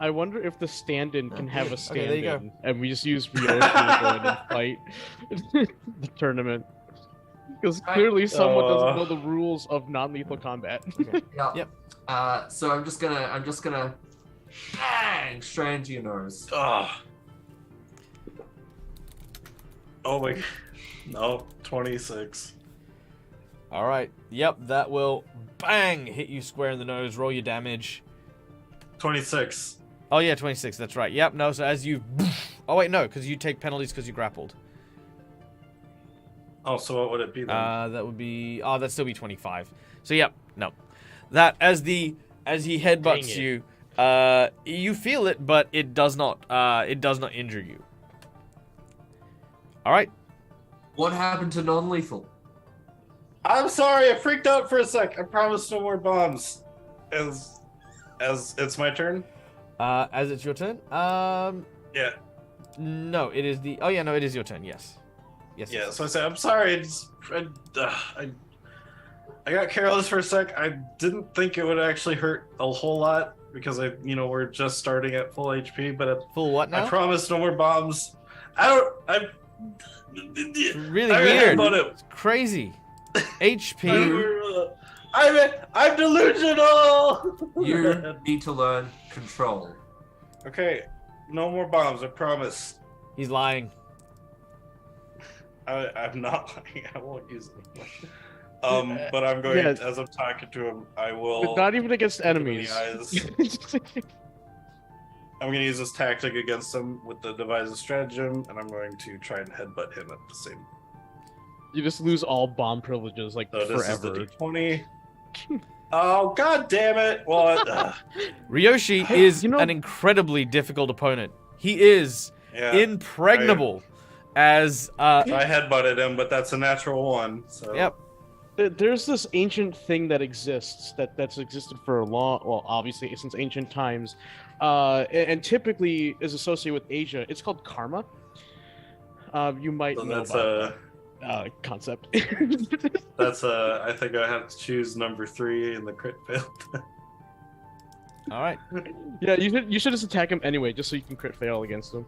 I wonder if the stand-in can have a Okay, there you go. stand-in, and we just use Ryoshi to go in and fight the tournament. Because clearly someone doesn't know the rules of non-lethal combat. Okay. Yep. So I'm just gonna bang straight into your nose. Oh my. No, 26. All right. Yep, that will bang hit you square in the nose. Roll your damage. 26. Oh yeah, 26. That's right. Yep. No. So as you. Oh wait, no, because you take penalties because you grappled. Oh, so what would it be then? That would be. Oh, that'd still be 25. So yep. No. That as he headbutts you, you feel it, but it does not. It does not injure you. All right. What happened to non-lethal? I'm sorry, I freaked out for a sec. I promised no more bombs. As it's my turn? As it's your turn. Yeah. No, it is the. Oh yeah, no, it is your turn. Yes. Yes. Yeah, so I said, I'm sorry, I got careless for a sec. I didn't think it would actually hurt a whole lot because we're just starting at full HP, but Full what now? I promised no more bombs. Really I weird. about it. It's crazy. HP. I'm delusional. You need to learn control. Okay, no more bombs. I promise. He's lying. I'm not lying. I won't use them. But I'm going as I'm talking to him. I will. Not even against enemies. I'm going to use this tactic against him with the devise a stratagem, and I'm going to try and headbutt him at the same. You just lose all bomb privileges like So this is the forever. D20. Oh god damn it! Well, Ryoshi is an incredibly difficult opponent. He is impregnable as I headbutted him, but that's a natural one. So. Yep. There's this ancient thing that exists that's existed for a long, well, obviously since ancient times, and typically is associated with Asia. It's called karma. You might So know that's about that concept. That's I think I have to choose number 3 in the crit failed. all right. Yeah, you should just attack him anyway, just so you can crit fail against him.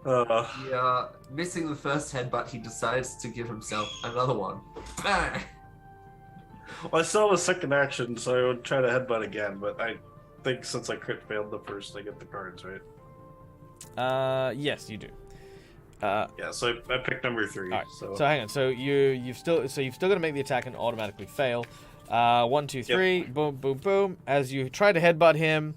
Yeah, missing the first headbutt, he decides to give himself another one. Bang! Well, I still have a second action, so I would try to headbutt again, but I think since I crit failed the first, I get the cards, right? Yes, you do. Yeah, so I picked number 3. All right. So So hang on. So you've still got to make the attack and automatically fail. 1, 2, 3. Boom, boom, boom. As you try to headbutt him,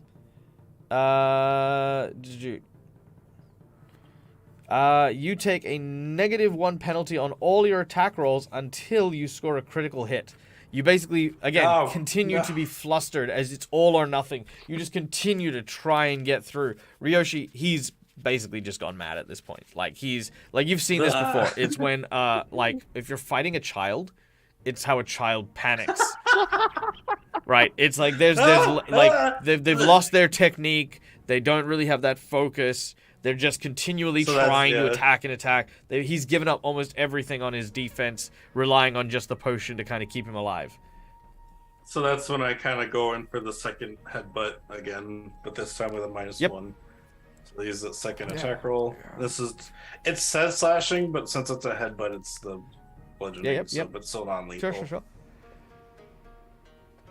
you take a -1 penalty on all your attack rolls until you score a critical hit. You basically, again, continue to be flustered as it's all or nothing. You just continue to try and get through. Ryoshi, he's basically just gone mad at this point. Like, you've seen this before. It's when, if you're fighting a child, it's how a child panics. Right? It's like they've lost their technique. They don't really have that focus. They're just continually trying to attack and attack. He's given up almost everything on his defense, relying on just the potion to kind of keep him alive. So that's when I kind of go in for the second headbutt again, but this time with a -1. So use the second attack roll. It says slashing, but since it's a headbutt, it's the bludgeoning, but still non-lethal. Sure.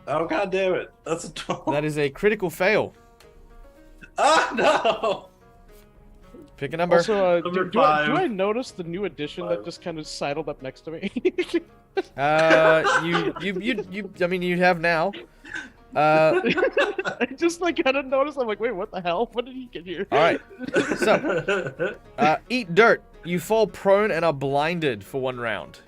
Oh god damn it! That's a 12. That is a critical fail. Ah no! Pick a number. Also, Number do 5. I notice the new addition that just kind of sidled up next to me? You have now. I just kind of noticed. I'm like, wait, what the hell? When did he get here? All right. So, eat dirt. You fall prone and are blinded for 1 round.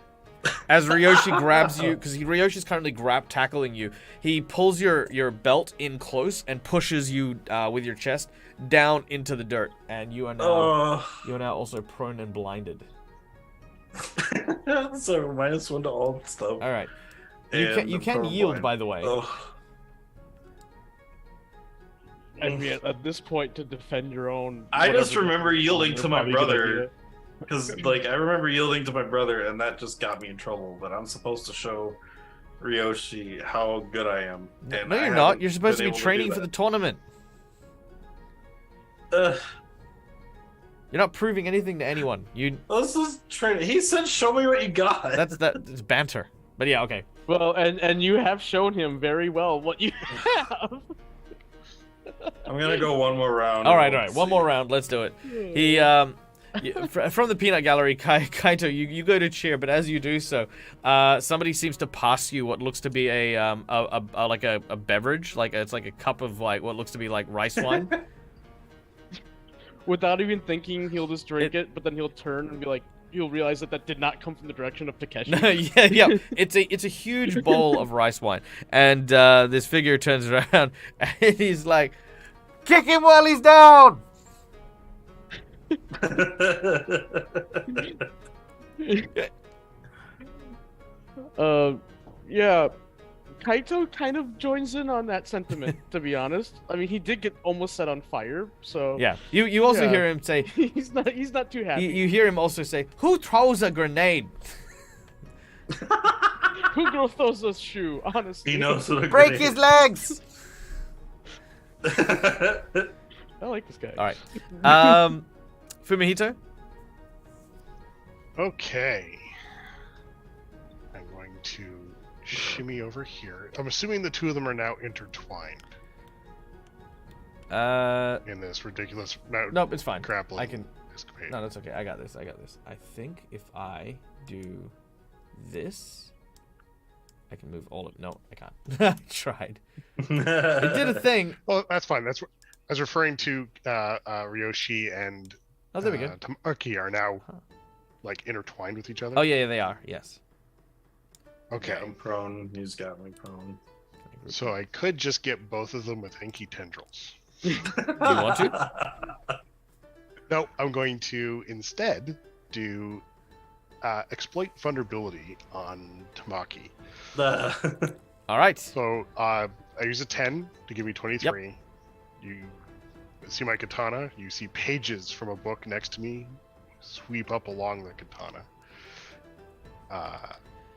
as Ryoshi grabs you, because Ryoshi's currently tackling you. He pulls your belt in close and pushes you with your chest down into the dirt, and you are now also prone and blinded. So -1 to all stuff. All right, you can yield, by the way. And at this point, to defend your own. I just whatever remember yielding to my probably a good brother. idea. Because, like, I remember yielding to my brother, and that just got me in trouble. But I'm supposed to show Ryoshi how good I am. And No, I you're not. haven't You're supposed to been be able do training for that. the tournament. Ugh. You're not proving anything to anyone. Let's just train. He said, "Show me what you got." It's banter. But yeah, okay. Well, and you have shown him very well what you have. I'm gonna go one more round. All and right. we'll One see. more round. Let's do it. He from the peanut gallery, Kaito, you go to cheer, but as you do so, somebody seems to pass you what looks to be a beverage, it's like a cup of like what looks to be like rice wine. Without even thinking, he'll just drink it, but then he'll turn and be like, you'll realize that did not come from the direction of Takeshi. yeah. It's a huge bowl of rice wine, and this figure turns around and he's like, "Kick him while he's down." Yeah, Kaito kind of joins in on that sentiment, to be honest. I mean, he did get almost set on fire, so Yeah. You also hear him say, he's not too happy. you hear him also say, "Who throws a grenade? Who throws a shoe? Honestly, He knows what a Break grenade his legs." I like this guy. All right. Fumihito. Okay. I'm going to shimmy over here. I'm assuming the two of them are now intertwined in this ridiculous Nope, it's fine. grappling I can. escapade. No, that's okay. I got this. I think if I do this, I can move all of. No, I can't. I tried. It did a thing. Well, that's fine. That's what I was referring to. Ryoshi and Oh, there we go. Tamaki are now like intertwined with each other. Oh yeah, they are. Yes. Okay. I'm prone. He's got me prone. So I could just get both of them with hinky tendrils. Do you want to? No, I'm going to instead do exploit vulnerability on Tamaki. All right. So I use a 10 to give me 23. You see my katana. You see pages from a book next to me sweep up along the katana.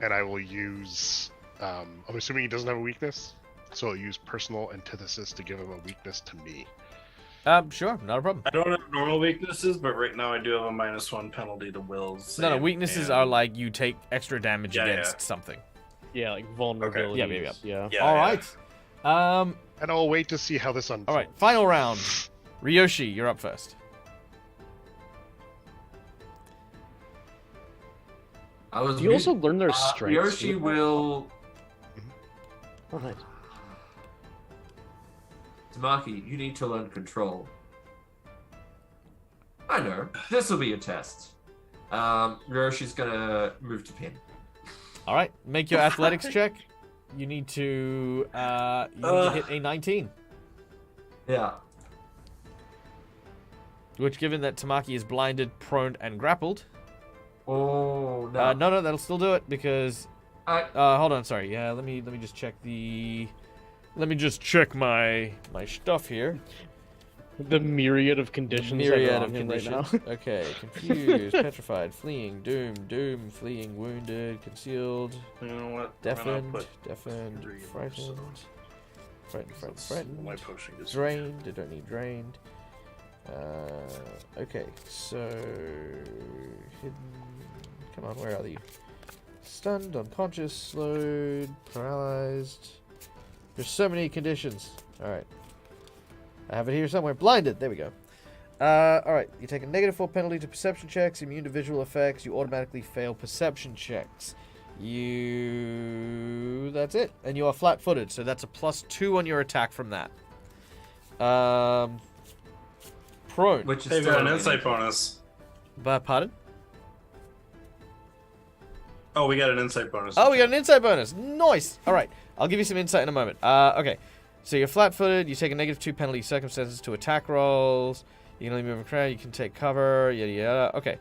And I will use. I'm assuming he doesn't have a weakness, so I'll use personal antithesis to give him a weakness to me. Sure, not a problem. I don't have normal weaknesses, but right now I do have a -1 penalty to wills. No, weaknesses are like you take extra damage Yeah, against yeah. something. Yeah, like vulnerability. Yeah. Yeah, All yeah. right. And I'll wait to see how this unfolds. All right. Final round. Ryoshi, you're up first. You also learn their strengths. Ryoshi will. Oh, nice. Tamaki, you need to learn control. I know. This will be a test. Ryoshi's gonna move to pin. All right. Make your athletics check. You need to hit a 19. Yeah. Which, given that Tamaki is blinded, prone, and grappled. Oh no. No, that'll still do it because. Hold on. Sorry. Yeah. Let me just check the. Let me just check my stuff here. The myriad of conditions that Myriad are on of him conditions. right now. Okay. Confused, petrified, fleeing, doom, fleeing, wounded, concealed, You know what? deafened, three of frightened, frightened, My potion gets drained. I don't need drained. Okay, so hidden. Come on, where are you? Stunned, unconscious, slowed, paralyzed. There's so many conditions. All right, I have it here somewhere. Blinded. There we go. All right, you take a -4 penalty to perception checks, immune to visual effects. You automatically fail perception checks. That's it, and you are flat-footed, so that's a +2 on your attack from that. Prone. Which is Hey, still got an an insight bonus. Pardon? Oh, we got an insight bonus. Oh, we got an insight bonus. Nice. All right. I'll give you some insight in a moment. Okay. So you're flat-footed. You take a -2 penalty circumstances to attack rolls. You can only move a crowd. You can take cover. Yada yada. Okay.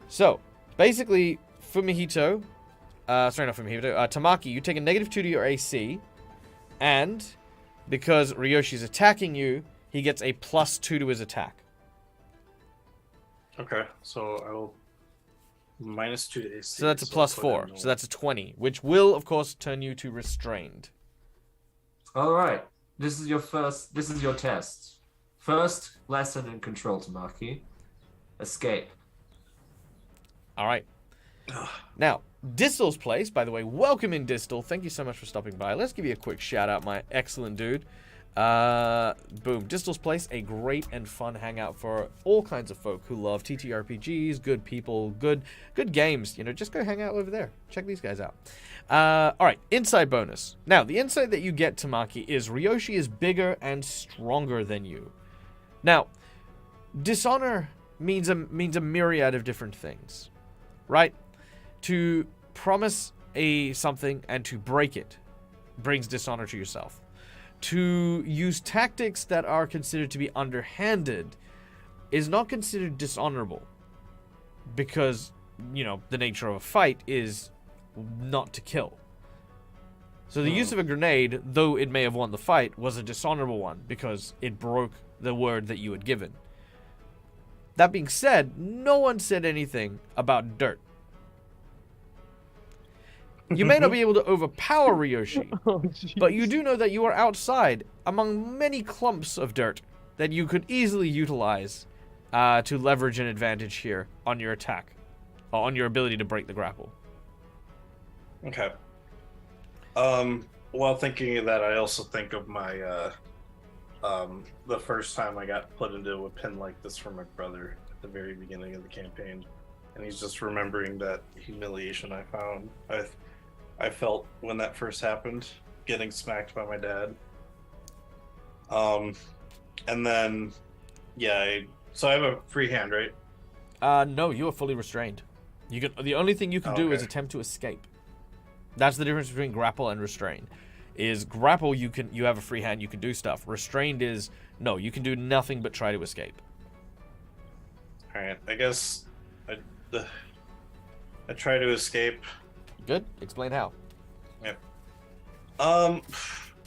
So basically, Fumihito, sorry, not Fumihito. Tamaki, you take a -2 to your AC, and because Ryoshi's attacking you, he gets a +2 to his attack. Okay, so I will -2 to AC. So that's a I'll put +4. in So that's a 20, which will, of course, turn you to restrained. All right. This is your test. First lesson in control, Tamaki. Escape. All right. Now, Distal's place, by the way, welcome in Distal. Thank you so much for stopping by. Let's give you a quick shout out, my excellent dude. Boom. Distal's place, a great and fun hangout for all kinds of folk who love TTRPGs, good people, good games. You know, just go hang out over there. Check these guys out. All right, insight bonus. Now, the insight that you get, Tamaki, is Ryoshi is bigger and stronger than you. Now, dishonor means a myriad of different things, right? To promise something and to break it brings dishonor to yourself. To use tactics that are considered to be underhanded is not considered dishonorable because, you know, the nature of a fight is not to kill. So the use of a grenade, though it may have won the fight, was a dishonorable one because it broke the word that you had given. That being said, no one said anything about dirt. You may not be able to overpower Ryoshi, but you do know that you are outside among many clumps of dirt that you could easily utilize to leverage an advantage here on your attack, on your ability to break the grapple. Okay. While thinking of that, I also think of my the first time I got put into a pin like this from my brother at the very beginning of the campaign, and he's just remembering that humiliation I felt when that first happened, getting smacked by my dad. And then, yeah, so I have a free hand, right? No, you are fully restrained. The only thing you can do is attempt to escape. That's the difference between grapple and restrain. Is grapple you have a free hand, you can do stuff. Restrained is no, you can do nothing but try to escape. All right, I guess I try to escape. Good. Explain how. Yep. I'm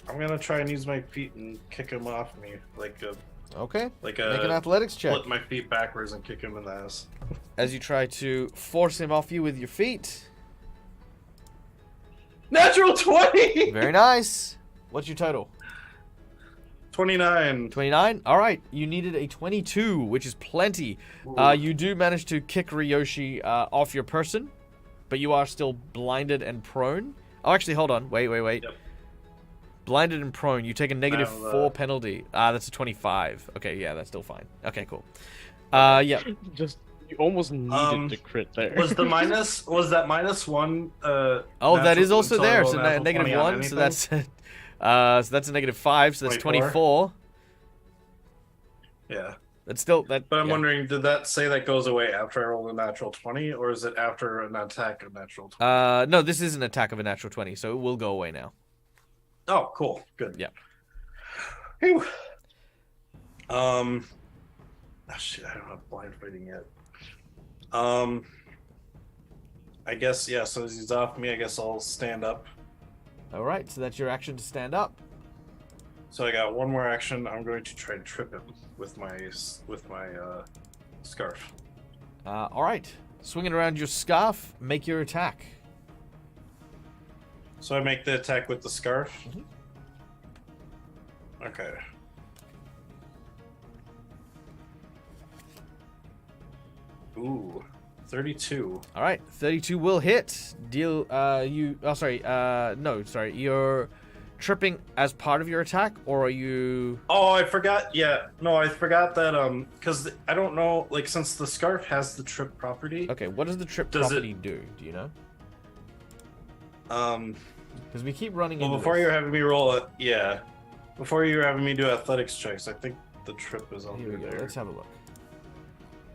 gonna try and use my feet and kick him off me Okay. Make an athletics check. Flip my feet backwards and kick him in the ass. As you try to force him off you with your feet. Natural 20. Very nice. What's your total? 29. 29? All right. You needed a 22, which is plenty. You do manage to kick Ryoshi off your person, but you are still blinded and prone. Oh, actually, hold on. Wait. Yep. Blinded and prone. You take a -4 penalty. That's a 25. Okay, yeah, that's still fine. Okay, cool. Yeah. Just you almost needed to crit there. Was that -1? Oh, that is also until I there. roll So a natural 20 on -1. So anything? that's a -5. So that's 24. 24. Yeah. That's still that. But I'm yeah. wondering, did that say that goes away after I roll a natural 20, or is it after an attack of natural 20? No, this is an attack of a natural 20, so it will go away now. Oh, cool. Good. Yeah. Whew. Oh shit, I don't have blind fighting yet. I guess, yeah, so as he's off me, I guess I'll stand up. All right, so that's your action to stand up. So I got one more action. I'm going to try to trip him with my scarf. All right, swinging around your scarf, make your attack. So I make the attack with the scarf. Mhm. Okay. Ooh, 32. All right, 32 will hit. Deal. You're tripping as part of your attack, or are you? Oh, I forgot. Yeah, no, I forgot that. Because I don't know. Like, since the scarf has the trip property. Okay, what does the trip Does property do? Do you know? Because we keep running. Well, into before this. you're having me roll it, yeah. Before you're having me do athletics checks, I think the trip is on Here we go. there. Let's have a look.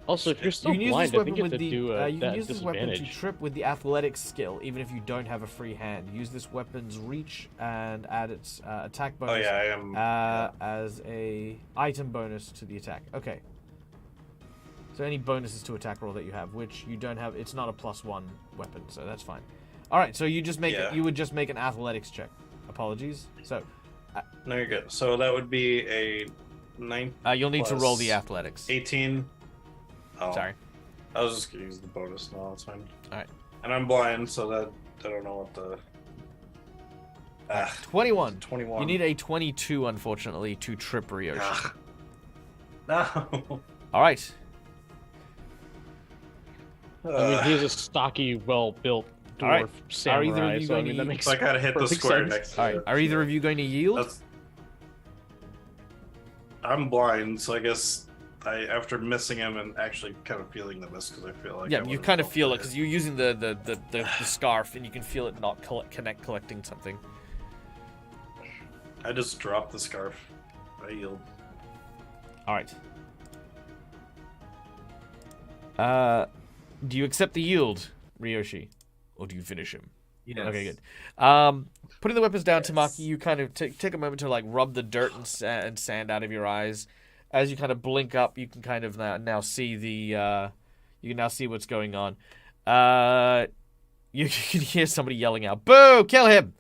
Also, if you're You still can use blind, this I think weapon you have with to the do you can that use this weapon to disadvantage. trip with the athletics skill, even if you don't have a free hand. Use this weapon's reach and add its attack Oh bonus yeah, I am. Yeah. as a item bonus to the attack. Okay. So any bonuses to attack roll that you have, which you don't have, it's not a +1 weapon, so that's fine. All right, so you just make Yeah. you would just make an athletics check. Apologies. So No, you're good. So that would be a 9. you'll need to roll the Plus athletics. 18. Oh, Sorry. I was just gonna use the bonus. No, that's fine. All right. And I'm blind, so that I don't know what the. 21. 21. You need a 22, unfortunately, to trip Ryoshi. Ah. No. All right. I mean, he's a stocky, well-built dwarf All right. samurai, either of you so I going mean, to that eat- makes So I gotta hit the perfect square sense. next to All right. it. Are either of you going to yield? That's... I'm blind, so I guess after missing him and actually kind of feeling the miss because I feel like Yeah, I you would've kind of felt feel it it. because you're using the scarf, and you can feel it not collecting something. I just dropped the scarf. I yield. All right. Do you accept the yield, Ryoshi, or do you finish him? Yes. Okay, good. Putting the weapons down, Yes. Tamaki, you kind of take a moment to like rub the dirt and sand out of your eyes. As you kind of blink up, you can kind of now see you can now see what's going on. You can hear somebody yelling out, "Boo! Kill him!"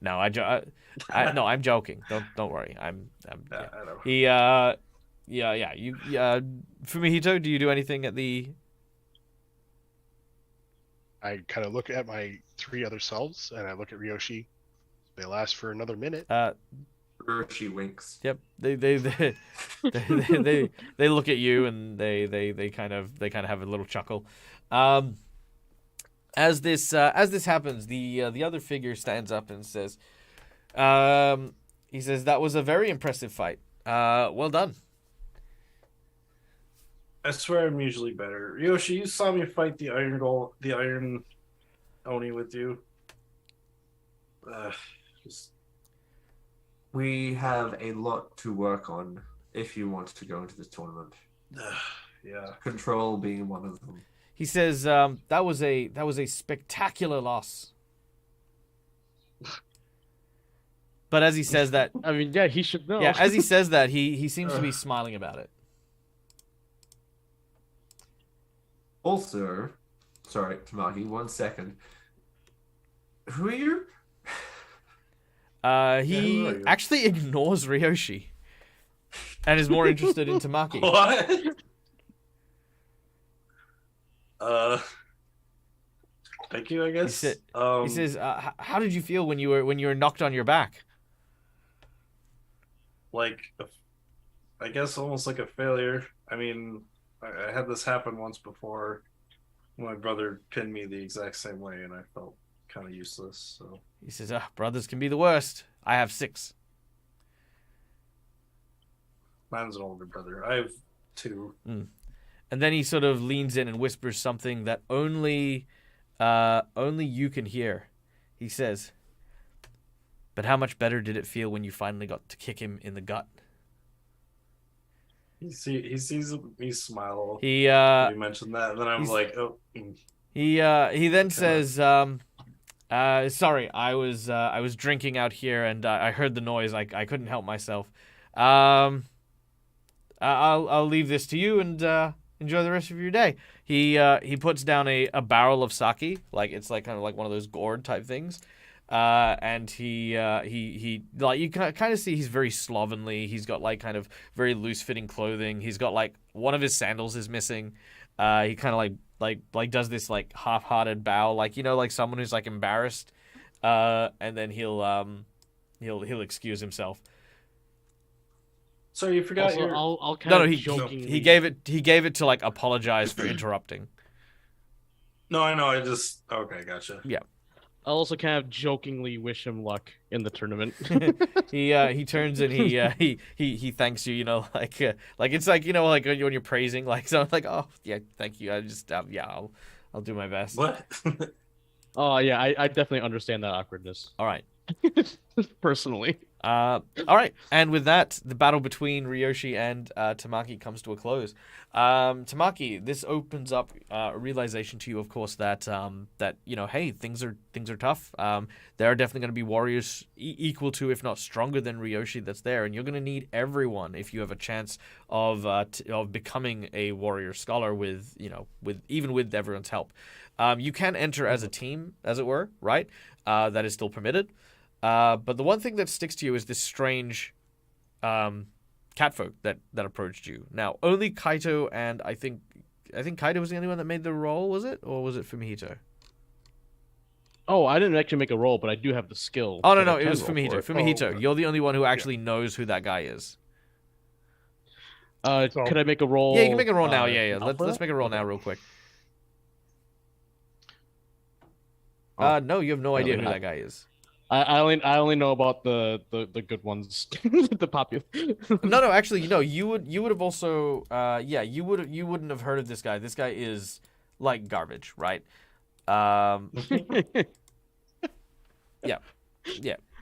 No, no, I'm joking. Don't worry. I'm Yeah, yeah. I know. He yeah. You Fumihito, do you do anything at the? I kind of look at my 3 other selves, and I look at Ryoshi. They last for another minute. She winks. Yep. They look at you and they kind of have a little chuckle. As this happens, the other figure stands up and says, he says, "That was a very impressive fight. Well done." I swear I'm usually better. Yoshi, you saw me fight the Iron Oni with you. Just We have a lot to work on if you want to go into this tournament. yeah. Control being one of them. He says, "That was a spectacular loss." But as he says that, I mean, yeah, he should know. yeah, as he says that, he seems to be smiling about it. Also, sorry, Tamaki, 1 second. Who are you? He who are you? actually ignores Ryoshi and is more interested in Tamaki. What? Thank you, I guess. He says, "How did you feel when you were knocked on your back?" Like, I guess almost like a failure. I mean, I had this happen once before. My brother pinned me the exact same way, and I felt kind of useless. So He says, "Brothers can be the worst. I have 6." mine's an older brother. I have 2. And then he sort of leans in and whispers something that only you can hear. He says, "But how much better did it feel when you finally got to kick him in the gut?" He sees me smile. He when you mentioned that, and then I'm he's- like, oh. he then Okay. says, "Sorry, I was drinking out here and I heard the noise. I couldn't help myself. I'll leave this to you and enjoy the rest of your day." He puts down a barrel of sake, like it's like kind of like one of those gourd type things. And he like you kind of see he's very slovenly. He's got like kind of very loose fitting clothing. He's got like one of his sandals is missing. He kind of like does this like half-hearted bow, like like someone who's like embarrassed. And then he'll excuse himself. So you forgot Also, your. I'll kind No, of he jokingly... gave it to like apologize for interrupting. No, I know. I just. Okay, gotcha. I'll also kind of jokingly wish him luck in the tournament. He turns and he thanks you, like it's like like when you're praising like someone like, "Oh yeah, thank you. I just I'll do my best." What? Oh yeah, I definitely understand that awkwardness All right. personally. All right, and with that, the battle between Ryoshi and Tamaki comes to a close. Tamaki, this opens up a realization to you, of course, that that hey, things are tough. There are definitely going to be warriors equal to, if not stronger than Ryoshi that's there, and you're going to need everyone if you have a chance of becoming a warrior scholar with with everyone's help. You can enter as a team, as it were, right? That is still permitted. But the one thing that sticks to you is this strange catfolk that approached you. Now, only Kaito and I think Kaito was the only one that made the roll, was it? Or was it Fumihito? Oh, I didn't actually make a roll, but I do have the skill. Oh, that I no, it can was roll Fumihito. for it. Fumihito, you're the only one who actually knows who that guy is. So- Could I make a roll? Yeah, you can make a roll now. Yeah. now Let's for let's that? make a roll now real quick. Oh. No, you have no No, idea they're who not. that guy is. I only know about the good ones, the popular. No, actually, you would have also you wouldn't have heard of this guy. This guy is like garbage, right? Yeah.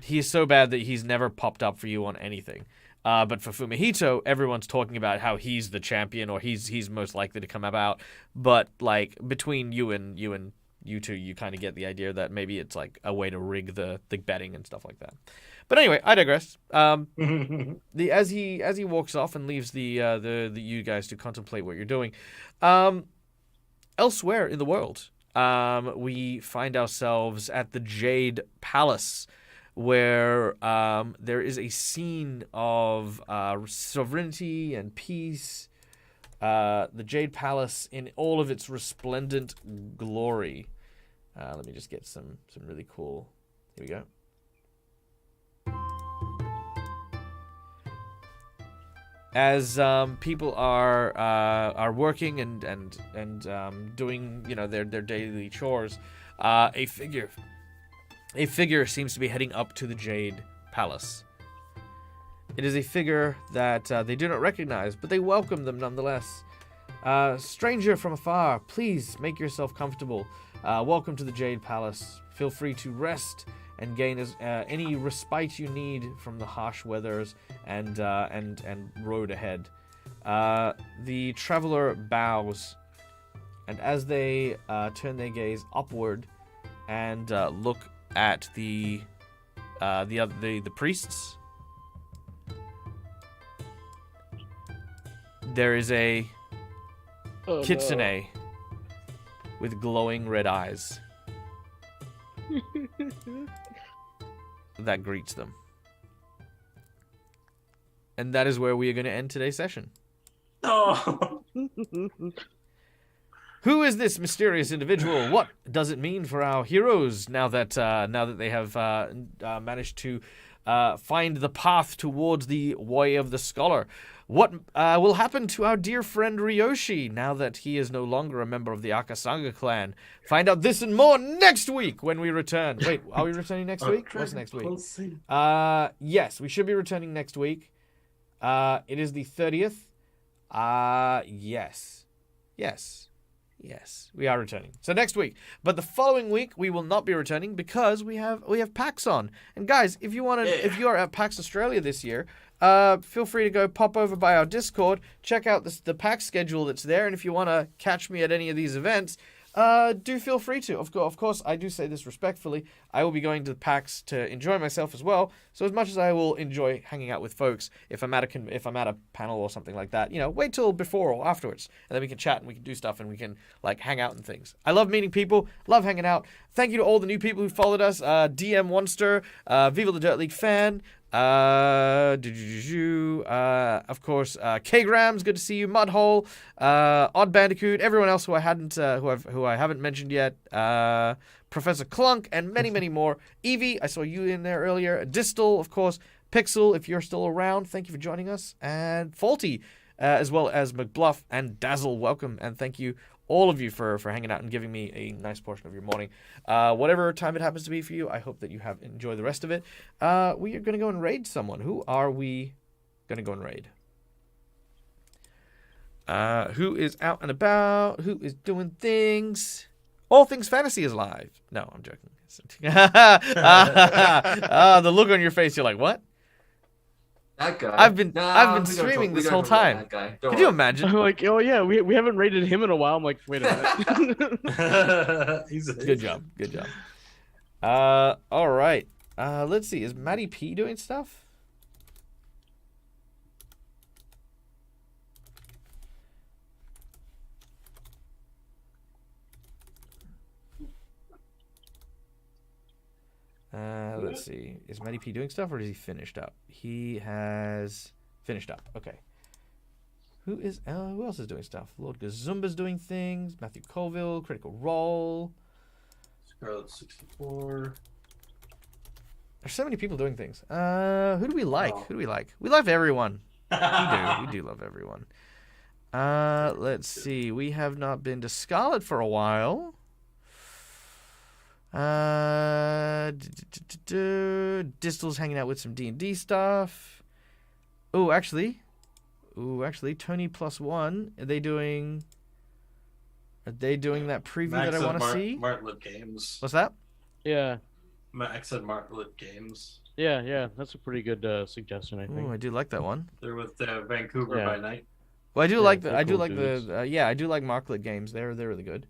He's so bad that he's never popped up for you on anything. But for Fumihito, everyone's talking about how he's the champion or he's most likely to come about. But like between you two, you kind of get the idea that maybe it's like a way to rig the betting and stuff like that. But anyway, I digress. As he walks off and leaves the you guys to contemplate what you're doing, elsewhere in the world, we find ourselves at the Jade Palace, where there is a scene of sovereignty and peace. The Jade Palace in all of its resplendent glory. Let me just get some really cool. Here we go. As people are working and doing their daily chores, a figure seems to be heading up to the Jade Palace. It is a figure that they do not recognize, but they welcome them nonetheless. Stranger from afar, please make yourself comfortable. Welcome to the Jade Palace. Feel free to rest and gain any respite you need from the harsh weathers and road ahead. The traveler bows, and as they turn their gaze upward and look at the priests, there is a kitsune with glowing red eyes that greets them. And that is where we are going to end today's session. Oh. Who is this mysterious individual? What does it mean for our heroes now that they have managed to find the path towards the way of the scholar? What will happen to our dear friend Ryoshi now that he is no longer a member of the Akasanga clan? Find out this and more next week when we return. Wait, are we returning next week? What's next week? Yes, we should be returning next week. It is the 30th. Yes, we are returning. So next week. But the following week we will not be returning because we have PAX on. And guys, if you are at PAX Australia this year, feel free to go pop over by our Discord, check out the PAX schedule that's there, and if you want to catch me at any of these events, do feel free to. Of course, I do say this respectfully. I will be going to the PAX to enjoy myself as well. So as much as I will enjoy hanging out with folks, if I'm at a panel or something like that, wait till before or afterwards, and then we can chat and we can do stuff and we can hang out and things. I love meeting people, love hanging out. Thank you to all the new people who followed us. DM Onster, Viva the Dirt League fan. Of course, K-Grams, good to see you. Mudhole, Odd Bandicoot, everyone else who I haven't mentioned yet. Professor Clunk, and many, many more. Evie, I saw you in there earlier. Distal, of course. Pixel, if you're still around, thank you for joining us. And Faulty, as well as McBluff and Dazzle, welcome, and thank you all of you for hanging out and giving me a nice portion of your morning. Whatever time it happens to be for you, I hope that you have enjoyed the rest of it. We are going to go and raid someone. Who are we going to go and raid? Who is out and about? Who is doing things? All Things Fantasy is live. No, I'm joking. The look on your face, you're like, what? That guy. I've been Nah, we gotta streaming talk- we this gotta whole talk about time. That guy. Don't Could you worry. imagine? I'm like, oh yeah, we haven't rated him in a while. I'm like, wait a minute. Good job. Good job. All right. Let's see. Is Matty P doing stuff? Let's see. Is Matty P doing stuff or is he finished up? He has finished up. Okay. Who else is doing stuff? Lord Gazumba's doing things. Matthew Colville, Critical Role. Scarlet 64. There's so many people doing things. Who do we like? Oh. Who do we like? We love everyone. We do love everyone. Let's see. We have not been to Scarlet for a while. Distal's hanging out with some D&D stuff. Oh, actually, Tony +1. Are they doing that preview Max that I want to see? Martlet Games. What's that? Yeah, Max said Martlet Games. yeah. That's a pretty good suggestion, I think. Oh, I do like that one. They're with Vancouver Yeah. by night. Well, I do Yeah, like they're I do cool like dudes. I do like Marklet games. They're really good.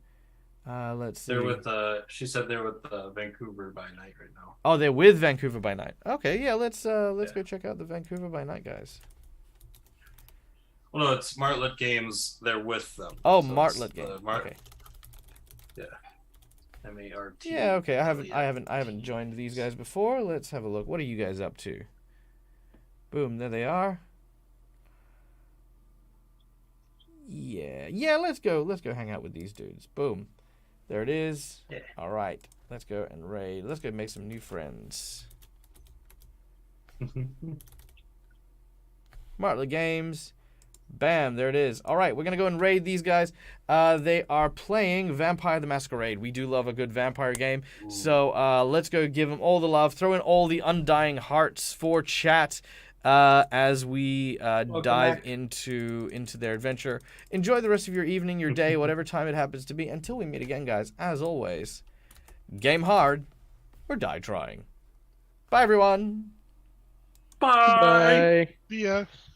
Let's see. They're with she said they're with Vancouver by night right now. Oh, they're with Vancouver by Night. Okay, yeah, let's Yeah. go check out the Vancouver by Night guys. Well, no, it's Martlet Games. They're with them. Oh, So it's Martlet the game. Mart- Okay. MART. Yeah, okay. I haven't joined these guys before. Let's have a look. What are you guys up to? Boom, there they are. Yeah, let's go hang out with these dudes. Boom. There it is. Yeah. All right. Let's go and raid. Let's go make some new friends. Martlet Games. Bam, there it is. All right, we're going to go and raid these guys. They are playing Vampire the Masquerade. We do love a good vampire game. So let's go give them all the love. Throw in all the undying hearts for chat as we dive back. into their adventure. Enjoy the rest of your evening, your day, whatever time it happens to be. Until we meet again, guys, as always, game hard or die trying. Bye, everyone. Bye. Bye. Yeah.